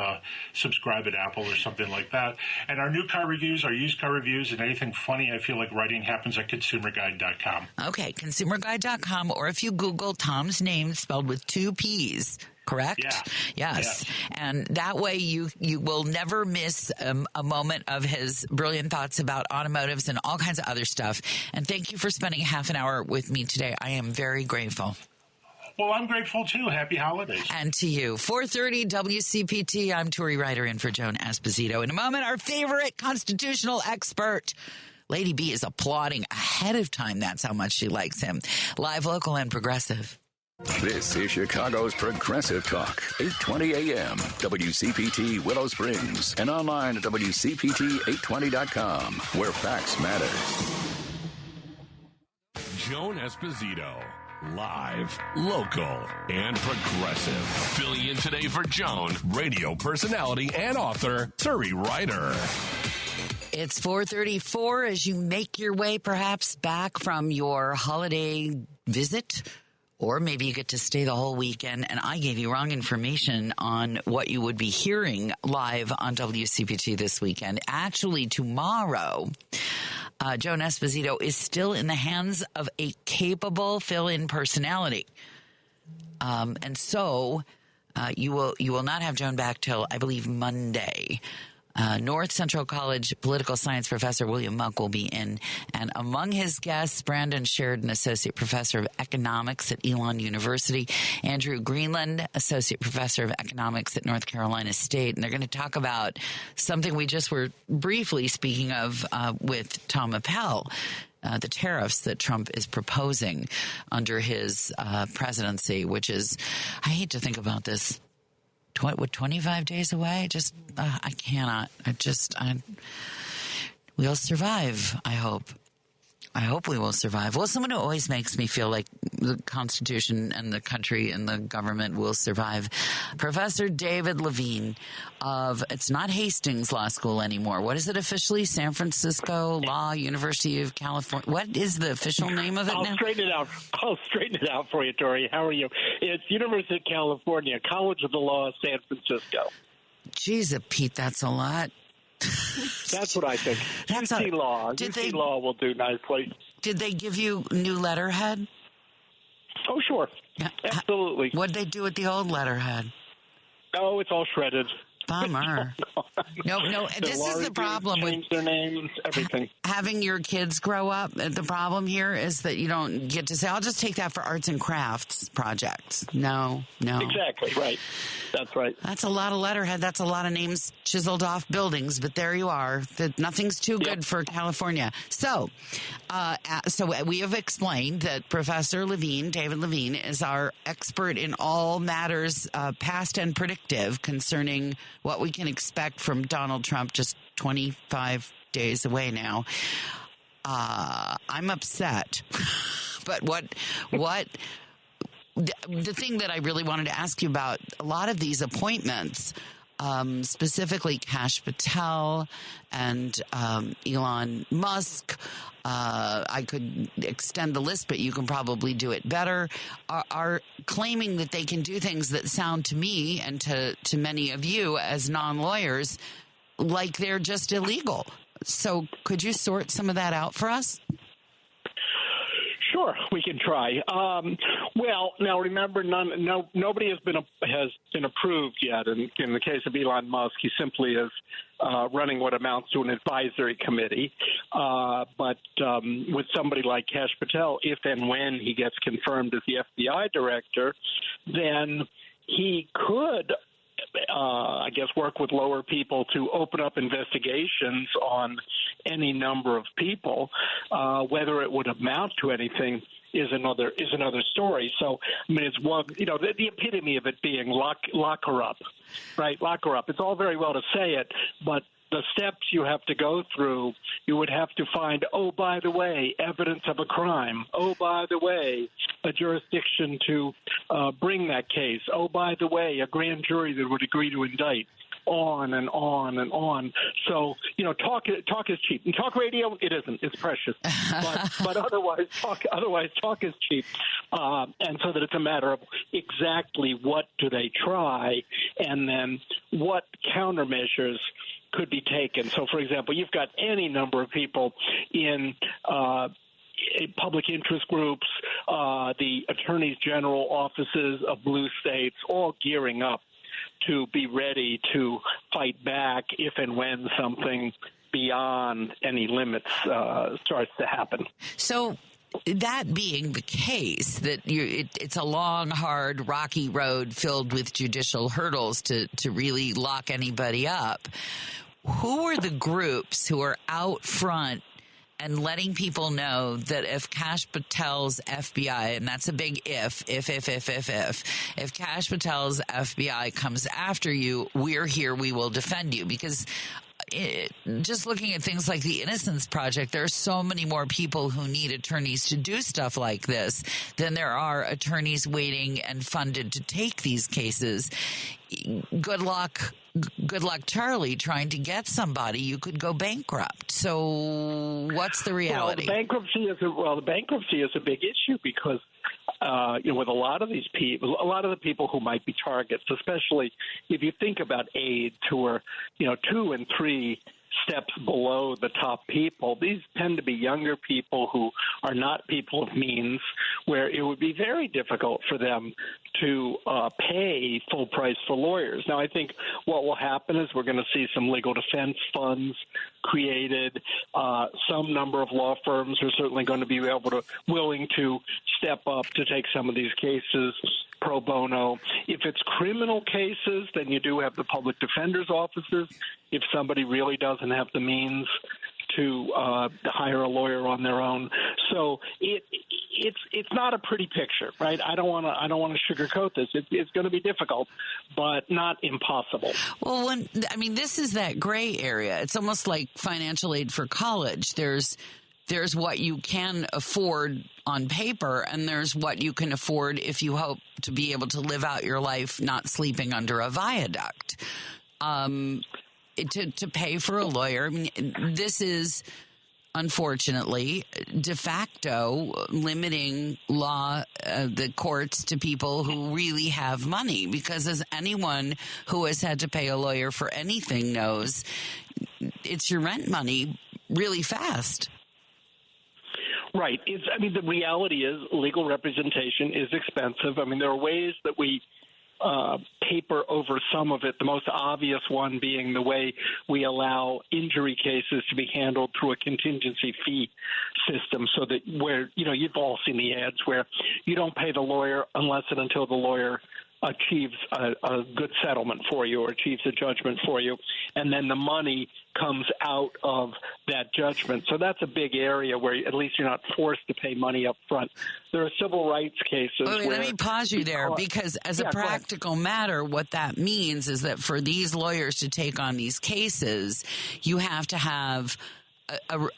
subscribe at Apple or something like that. And our new car reviews, our used car reviews, and anything funny I feel like writing happens at consumerguide.com. Okay, consumerguide.com. Or if you Google Tom's name spelled with 2 P's. Correct? Yeah. Yes. And that way you will never miss a moment of his brilliant thoughts about automotives and all kinds of other stuff. And thank you for spending half an hour with me today. I am very grateful. Well, I'm grateful too. Happy holidays. And to you. 4:30 WCPT. I'm Turi Ryder in for Joan Esposito. In a moment, our favorite constitutional expert. Lady B is applauding ahead of time. That's how much she likes him. Live, local, and progressive. This is Chicago's Progressive Talk, 820 AM, WCPT Willow Springs, and online at WCPT820.com, where facts matter. Joan Esposito, live, local, and progressive. Filling in today for Joan, radio personality and author Turi Ryder. It's 4:34 as you make your way perhaps back from your holiday visit. Or maybe you get to stay the whole weekend, and I gave you wrong information on what you would be hearing live on WCPT this weekend. Actually, tomorrow, Joan Esposito is still in the hands of a capable fill-in personality. And so you will not have Joan back till, I believe, Monday. North Central College political science professor William Monk will be in. And among his guests, Brandon Sheridan, associate professor of economics at Elon University, Andrew Greenland, associate professor of economics at North Carolina State. And they're going to talk about something we just were briefly speaking of with Tom Appel. The tariffs that Trump is proposing under his presidency, which is, I hate to think about this, 25 days away? I cannot. We'll survive, I hope. I hope we will survive. Well, someone who always makes me feel like the Constitution and the country and the government will survive. Professor David Levine of, it's not Hastings Law School anymore. What is it officially? San Francisco Law, University of California. What is the official name of it now? I'll straighten it out for you, Tori. How are you? It's University of California, College of the Law, San Francisco. Jeez, Pete, that's a lot. That's what I think. UC Law will do nicely. Did they give you new letterhead? Oh, sure. Absolutely. What'd they do with the old letterhead? Oh, it's all shredded. Bummer. No, this is the problem with their names, everything. Having your kids grow up. The problem here is that you don't get to say, I'll just take that for arts and crafts projects. No. Exactly, right. That's right. That's a lot of letterhead. That's a lot of names chiseled off buildings, but there you are. Nothing's too good for California. So we have explained that Professor Levine, David Levine, is our expert in all matters past and predictive concerning what we can expect from Donald Trump just 25 days away now. I'm upset. But the thing that I really wanted to ask you about, a lot of these appointments, specifically Kash Patel and Elon Musk, I could extend the list, but you can probably do it better, are claiming that they can do things that sound to me and to many of you as non-lawyers like they're just illegal. So could you sort some of that out for us? Sure, we can try. Well, now remember, nobody has been approved yet. In the case of Elon Musk, he simply is running what amounts to an advisory committee. But with somebody like Kash Patel, if and when he gets confirmed as the FBI director, then he could work with lower people to open up investigations on any number of people. Whether it would amount to anything is another story. So, I mean, it's one, the epitome of it being lock her up, right? Lock her up. It's all very well to say it, but the steps you have to go through, you would have to find, oh, by the way, evidence of a crime. Oh, by the way, a jurisdiction to bring that case. Oh, by the way, a grand jury that would agree to indict. On and on and on. So, talk is cheap. And talk radio, it isn't. It's precious. But otherwise, talk is cheap. And so that it's a matter of exactly what do they try and then what countermeasures could be taken. So, for example, you've got any number of people in public interest groups, the attorneys general offices of blue states, all gearing up to be ready to fight back if and when something beyond any limits starts to happen. So that being the case, that it's a long, hard, rocky road filled with judicial hurdles to really lock anybody up, who are the groups who are out front and letting people know that if Kash Patel's FBI, and that's a big if Kash Patel's FBI comes after you, we're here, we will defend you? Because just looking at things like the Innocence Project, there are so many more people who need attorneys to do stuff like this than there are attorneys waiting and funded to take these cases. Good luck, Charlie, trying to get somebody. You could go bankrupt. So what's the reality? Well, the bankruptcy is a big issue because with a lot of these people, a lot of the people who might be targets, especially if you think about aides who are, 2 and 3 steps below the top people, these tend to be younger people who are not people of means, where it would be very difficult for them to pay full price for lawyers. Now, I think what will happen is we're going to see some legal defense funds created. Some number of law firms are certainly going to be willing to step up to take some of these cases pro bono. If it's criminal cases, then you do have the public defender's offices. If somebody really doesn't have the means to hire a lawyer on their own, so it's not a pretty picture, right? I don't want to sugarcoat this. It's going to be difficult, but not impossible. Well, this is that gray area. It's almost like financial aid for college. There's what you can afford on paper, and there's what you can afford if you hope to be able to live out your life not sleeping under a viaduct. To pay for a lawyer, I mean, this is unfortunately de facto limiting the courts to people who really have money, because as anyone who has had to pay a lawyer for anything knows, it's your rent money really fast. Right. The reality is legal representation is expensive. There are ways that we paper over some of it, the most obvious one being the way we allow injury cases to be handled through a contingency fee system, so that where, you've all seen the ads where you don't pay the lawyer unless and until the lawyer achieves a good settlement for you or achieves a judgment for you, and then the money comes out of that judgment. So that's a big area where at least you're not forced to pay money up front. There are civil rights cases. Let me pause you there, because as a practical matter, what that means is that for these lawyers to take on these cases, you have to have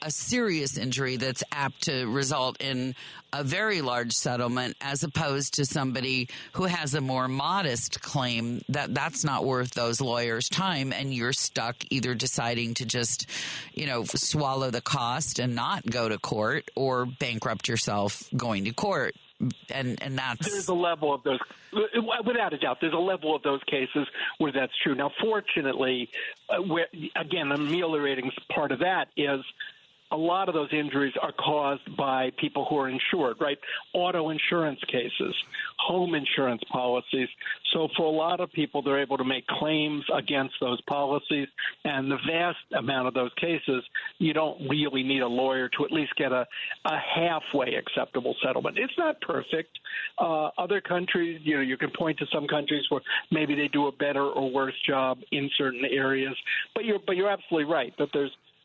a serious injury that's apt to result in a very large settlement, as opposed to somebody who has a more modest claim that's not worth those lawyers' time, and you're stuck either deciding to just, swallow the cost and not go to court, or bankrupt yourself going to court. And that's... There's a level of those, without a doubt, there's a level of those cases where that's true. Now, fortunately, again, the ameliorating part of that is a lot of those injuries are caused by people who are insured, right? Auto insurance cases, home insurance policies. So for a lot of people, they're able to make claims against those policies. And the vast amount of those cases, you don't really need a lawyer to at least get a halfway acceptable settlement. It's not perfect. Other countries, you can point to some countries where maybe they do a better or worse job in certain areas. But you're absolutely right that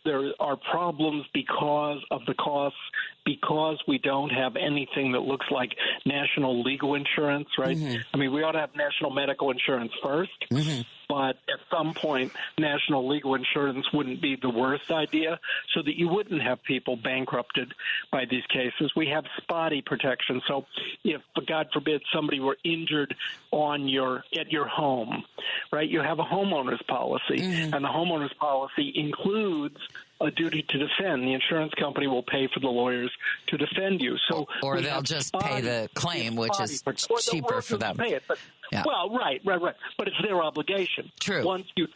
there are problems because of the costs, because we don't have anything that looks like national legal insurance, right? Mm-hmm. We ought to have national medical insurance first, but at some point, national legal insurance wouldn't be the worst idea, so that you wouldn't have people bankrupted by these cases. We have spotty protection. So if, God forbid, somebody were injured at your home, right, you have a homeowner's policy, and the homeowner's policy includes a duty to defend. The insurance company will pay for the lawyers to defend you. So, or they'll just pay the claim, which is cheaper for them. Pay it, but, yeah. Well, right. But it's their obligation. True. Once you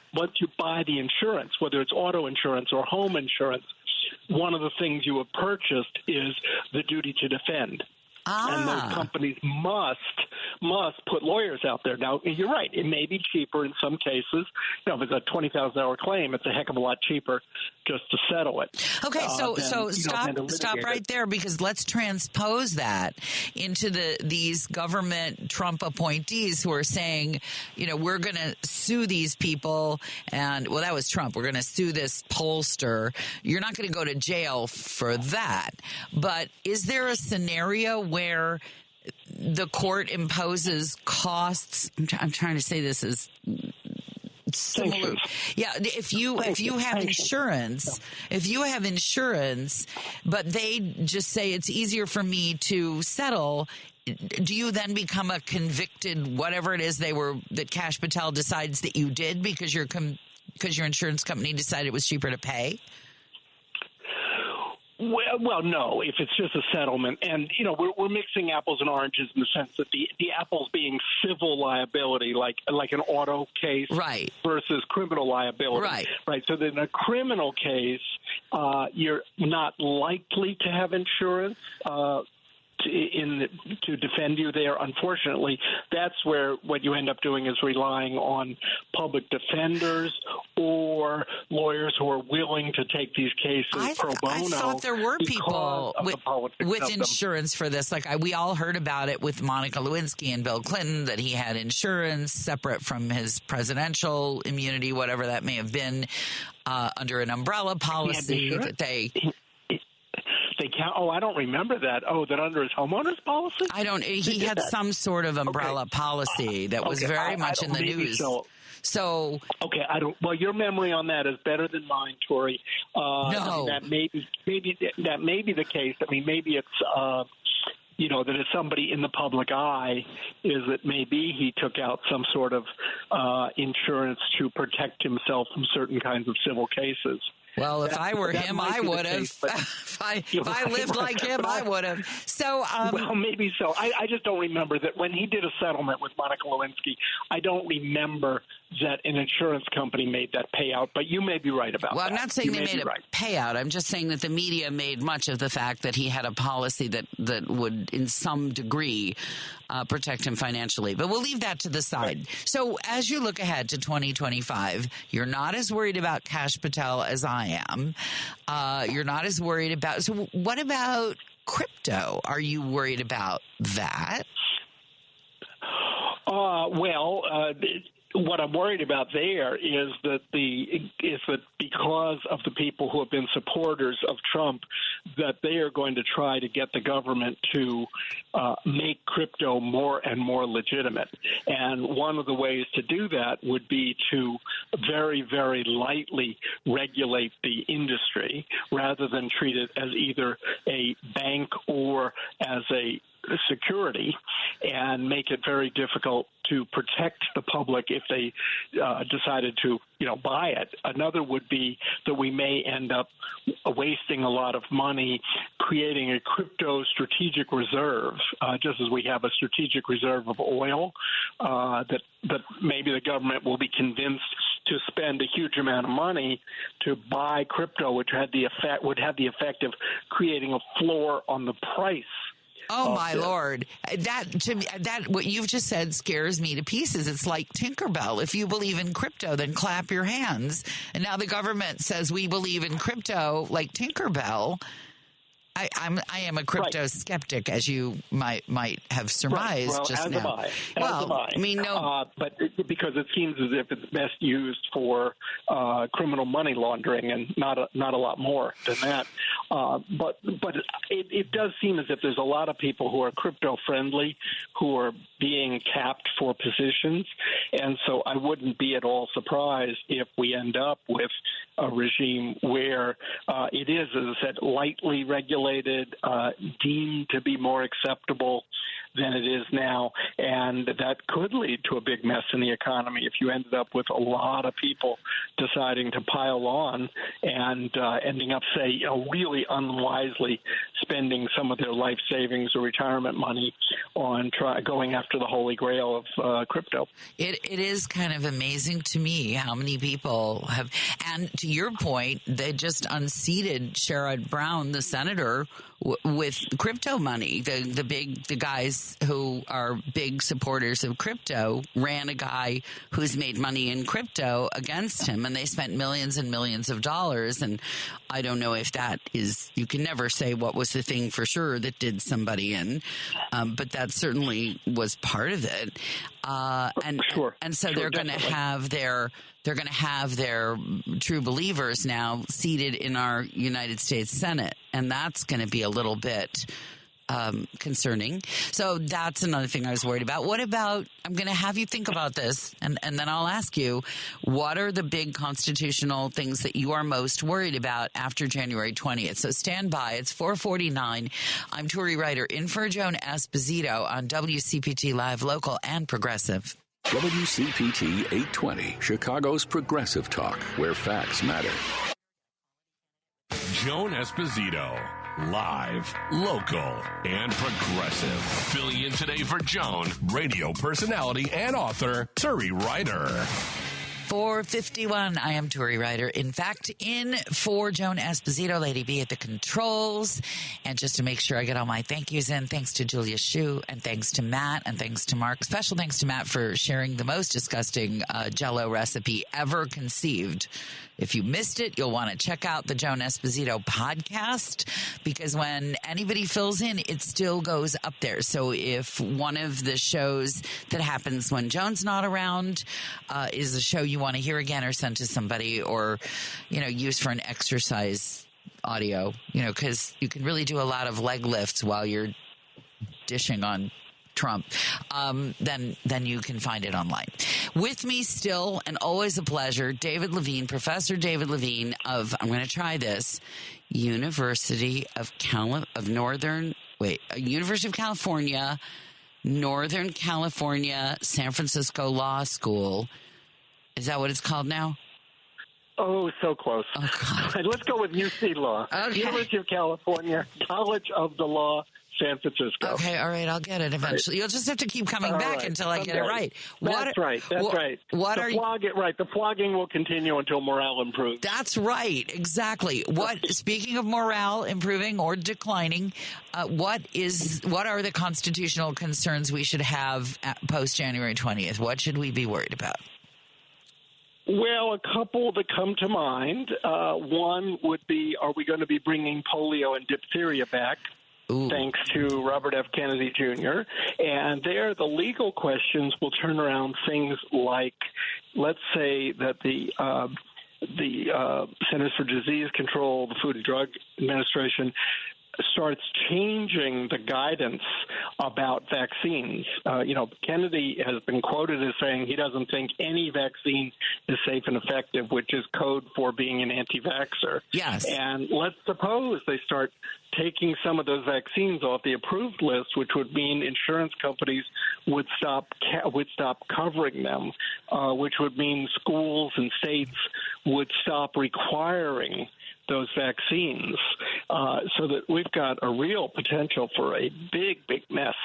buy the insurance, whether it's auto insurance or home insurance, one of the things you have purchased is the duty to defend. And those companies must put lawyers out there. Now, you're right. It may be cheaper in some cases. If it's a $20,000 claim, it's a heck of a lot cheaper just to settle it. Okay, so stop right there, because let's transpose that into these government Trump appointees who are saying, we're going to sue these people, and that was Trump. We're going to sue this pollster. You're not going to go to jail for that. But is there a scenario where the court imposes costs? I'm trying to say this is similar. Yeah, if you have insurance, but they just say it's easier for me to settle, do you then become a convicted whatever it is that Kash Patel decides that you did because your insurance company decided it was cheaper to pay? Well, no, if it's just a settlement. And, we're mixing apples and oranges in the sense that the apples being civil liability, like an auto case, right, versus criminal liability. Right. So in a criminal case, you're not likely to have insurance to defend you there. Unfortunately, that's where what you end up doing is relying on public defenders or lawyers who are willing to take these cases pro bono. I thought there were people with insurance for this. We all heard about it with Monica Lewinsky and Bill Clinton, that he had insurance separate from his presidential immunity, whatever that may have been, under an umbrella policy that they count. Oh, I don't remember that. Oh, that under his homeowner's policy? He had some sort of umbrella policy that was very much in the news. So okay, I don't. Well, your memory on that is better than mine, Turi. No, that may be the case. Maybe it's that it's somebody in the public eye, is that maybe he took out some sort of insurance to protect himself from certain kinds of civil cases. Well, if I were him, I would have. If I lived like him, I would have. So, well, maybe so. I just don't remember that when he did a settlement with Monica Lewinsky. I don't remember that an insurance company made that payout. But you may be right about that. Well, I'm not saying they made a payout. I'm just saying that the media made much of the fact that he had a policy that would, in some degree, protect him financially. But we'll leave that to the side. Right. So, as you look ahead to 2025, you're not as worried about Kash Patel as I am. You're not as worried about. So, what about crypto? Are you worried about that? What I'm worried about there is that because of the people who have been supporters of Trump, that they are going to try to get the government to make crypto more and more legitimate. And one of the ways to do that would be to very, very lightly regulate the industry rather than treat it as either a bank or as a security, and make it very difficult to protect the public if they decided to, buy it. Another would be that we may end up wasting a lot of money creating a crypto strategic reserve, just as we have a strategic reserve of oil, that maybe the government will be convinced to spend a huge amount of money to buy crypto, which would have the effect of creating a floor on the price. Oh, my Lord. That what you've just said scares me to pieces. It's like Tinkerbell. If you believe in crypto, then clap your hands. And now the government says we believe in crypto like Tinkerbell. I am a crypto skeptic, as you might have surmised well, just as now. Am I. I mean, no, but because it seems as if it's best used for criminal money laundering, and not a lot more than that. But it does seem as if there's a lot of people who are crypto friendly who are being capped for positions, and so I wouldn't be at all surprised if we end up with a regime where it is, as I said, lightly regulated, deemed to be more acceptable than it is now, and that could lead to a big mess in the economy if you ended up with a lot of people deciding to pile on and ending up, say, really unwisely spending some of their life savings or retirement money on going after the holy grail of crypto. It is kind of amazing to me how many people have, and to your point, they just unseated Sherrod Brown, the senator, with crypto money. The guys who are big supporters of crypto ran a guy who's made money in crypto against him, and they spent millions and millions of dollars. And I don't know if that is, you can never say what was the thing for sure that did somebody in, but that certainly was part of it. And so they're going to have their true believers now seated in our United States Senate, and that's going to be a little bit concerning. So that's another thing I was worried about. What about, I'm going to have you think about this, and then I'll ask you, what are the big constitutional things that you are most worried about after January 20th? So stand by. It's 4:49. I'm Turi Ryder, in for Joan Esposito on WCPT Live, Local, and Progressive. WCPT 820, Chicago's Progressive Talk, where facts matter. Joan Esposito, live, local, and progressive. Filling in today for Joan, radio personality and author Turi Ryder. 4:51. I am Turi Ryder. In fact, in for Joan Esposito, Lady B at the controls. And just to make sure I get all my thank yous in, thanks to Julia Shu, and thanks to Matt, and thanks to Mark. Special thanks to Matt for sharing the most disgusting Jell-O recipe ever conceived. If you missed it, you'll want to check out the Joan Esposito podcast, because when anybody fills in, it still goes up there. So if one of the shows that happens when Joan's not around is a show you want to hear again or send to somebody, or, use for an exercise audio, because you can really do a lot of leg lifts while you're dishing on Trump, then you can find it online. With me still, and always a pleasure, David Levine, Professor David Levine of, I'm going to try this, University of California, Northern California, San Francisco Law School. Is that what it's called now? Oh, so close. Oh, God. Let's go with UC Law. Okay. University of California, College of the Law, San Francisco. Okay, all right, I'll get it eventually. You'll just have to keep coming back until I get it right. That's right. The flogging will continue until morale improves. That's right, exactly. Speaking of morale improving or declining, what are the constitutional concerns we should have post January 20th? What should we be worried about? Well, a couple that come to mind. One would be, are we going to be bringing polio and diphtheria back? Ooh. Thanks to Robert F. Kennedy Jr. And there, the legal questions will turn around things like, let's say that the Centers for Disease Control, the Food and Drug Administration, starts changing the guidance about vaccines. Kennedy has been quoted as saying he doesn't think any vaccine is safe and effective, which is code for being an anti-vaxxer. Yes. And let's suppose they start taking some of those vaccines off the approved list, which would mean insurance companies would stop covering them, which would mean schools and states would stop requiring those vaccines, so that we've got a real potential for a big mess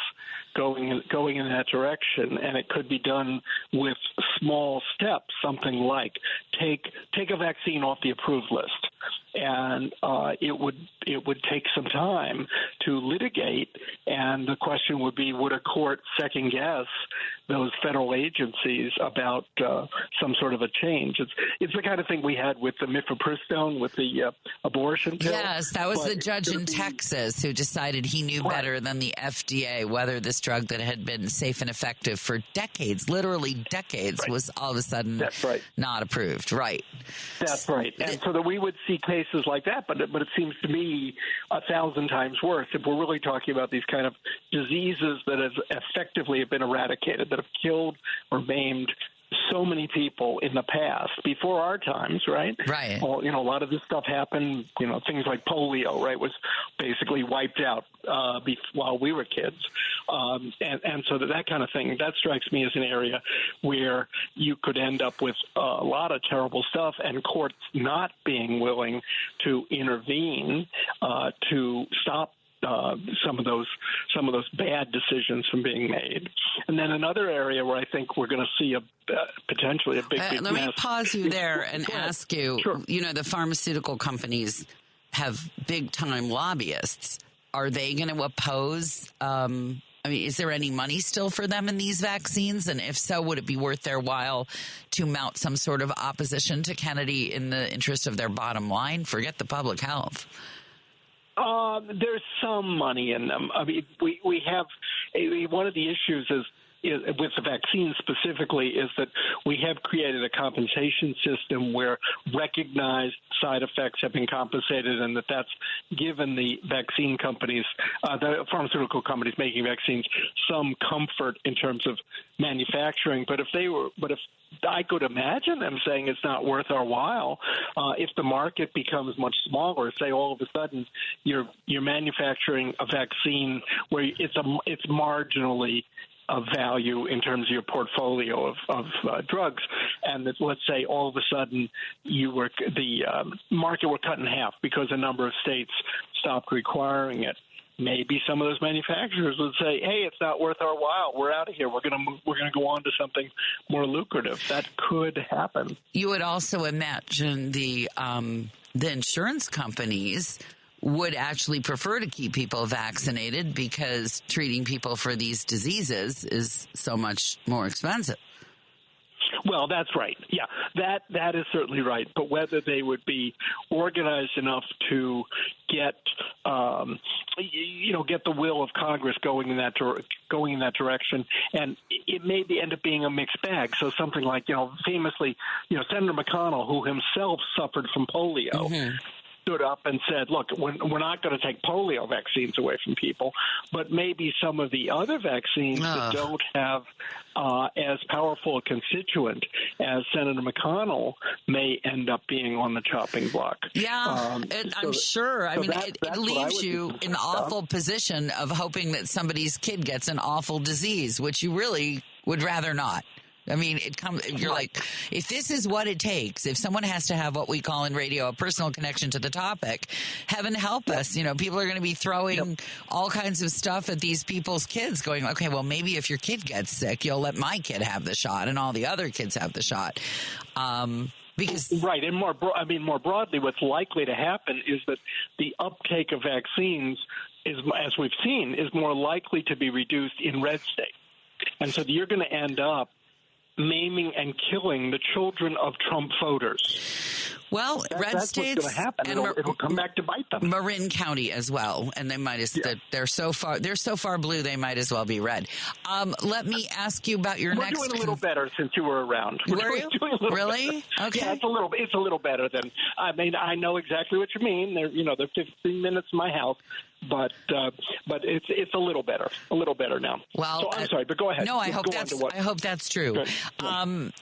going in that direction, and it could be done with small steps, something like take a vaccine off the approved list, and it would take some time to litigate, and the question would be, would a court second guess those federal agencies about some sort of a change? It's the kind of thing we had with the mifepristone, with the abortion pill. Yes, that was the judge in Texas who decided he knew better than the FDA whether this drug that had been safe and effective for decades, literally decades, was all of a sudden not approved. Right. That's right. And so that we would see cases like that, but it seems to me 1,000 times worse if we're really talking about these kind of diseases that have effectively been eradicated, that have killed or maimed so many people in the past, before our times, right? Right. Well, a lot of this stuff happened, things like polio, right, was basically wiped out while we were kids. And so that kind of thing, that strikes me as an area where you could end up with a lot of terrible stuff and courts not being willing to intervene to stop some of those bad decisions from being made. And then another area where I think we're going to see potentially a big let mess. me pause you there and ask you, Sure. The pharmaceutical companies have big time lobbyists. Are they going to oppose? Is there any money still for them in these vaccines? And if so, would it be worth their while to mount some sort of opposition to Kennedy in the interest of their bottom line? Forget the public health. There's some money in them. We have one of the issues is with the vaccine specifically is that we have created a compensation system where recognized side effects have been compensated, and that's given the vaccine companies, the pharmaceutical companies making vaccines, some comfort in terms of manufacturing. But if I could imagine them saying it's not worth our while, if the market becomes much smaller, say all of a sudden you're manufacturing a vaccine where it's marginally of value in terms of your portfolio of drugs, and that, let's say all of a sudden the market were cut in half because a number of states stopped requiring it. Maybe some of those manufacturers would say, "Hey, it's not worth our while. We're out of here. We're going to go on to something more lucrative." That could happen. You would also imagine the insurance companies would actually prefer to keep people vaccinated because treating people for these diseases is so much more expensive. Well, that's right. Yeah, that is certainly right. But whether they would be organized enough to get the will of Congress going in that direction, and it may end up being a mixed bag. So something like famously, Senator McConnell, who himself suffered from polio. Mm-hmm. Stood up and said, look, we're not going to take polio vaccines away from people, but maybe some of the other vaccines that don't have as powerful a constituent as Senator McConnell may end up being on the chopping block. Yeah, I'm sure. It leaves you in the awful position of hoping that somebody's kid gets an awful disease, which you really would rather not. I mean, you're like, if this is what it takes, if someone has to have what we call in radio a personal connection to the topic, heaven help us. People are going to be throwing all kinds of stuff at these people's kids going, okay, well, maybe if your kid gets sick, you'll let my kid have the shot and all the other kids have the shot. Right, and more broadly, what's likely to happen is that the uptake of vaccines is, as we've seen, is more likely to be reduced in red states, and so you're going to end up maiming and killing the children of Trump voters. Well, red states, what's going to happen. It'll come back to bite them. Marin County as well, and they might they're so far blue they might as well be red. Let me ask you about your next. We're doing a little better since you were around. Were you really? Better. Okay, yeah, it's a little better than. I mean, I know exactly what you mean. They're 15 minutes from my house. But it's a little better now. Well, so I'm sorry, but go ahead. No, I hope that's true.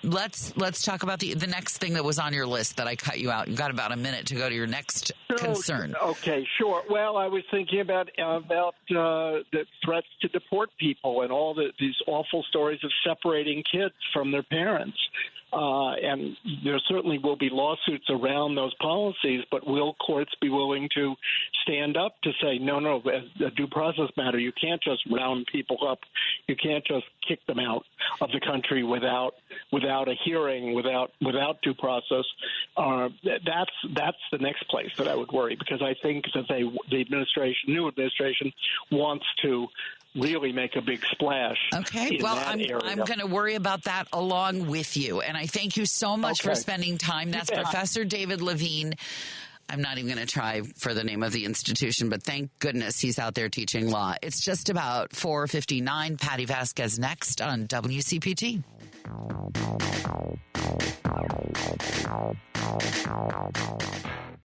Let's talk about the next thing that was on your list that I cut you out. You've got about a minute to go to your next concern. Okay, sure. Well, I was thinking about the threats to deport people and all these awful stories of separating kids from their parents. And there certainly will be lawsuits around those policies, but will courts be willing to stand up to say, no, as a due process matter, you can't just round people up. You can't just kick them out of the country without a hearing, without due process. That's the next place that I would worry, because I think that the new administration wants to really make a big splash. Okay, well, I'm going to worry about that along with you. And I thank you so much for spending time. That's Professor David Levine. I'm not even going to try for the name of the institution, but thank goodness he's out there teaching law. It's just about 4:59. Patty Vasquez next on WCPT.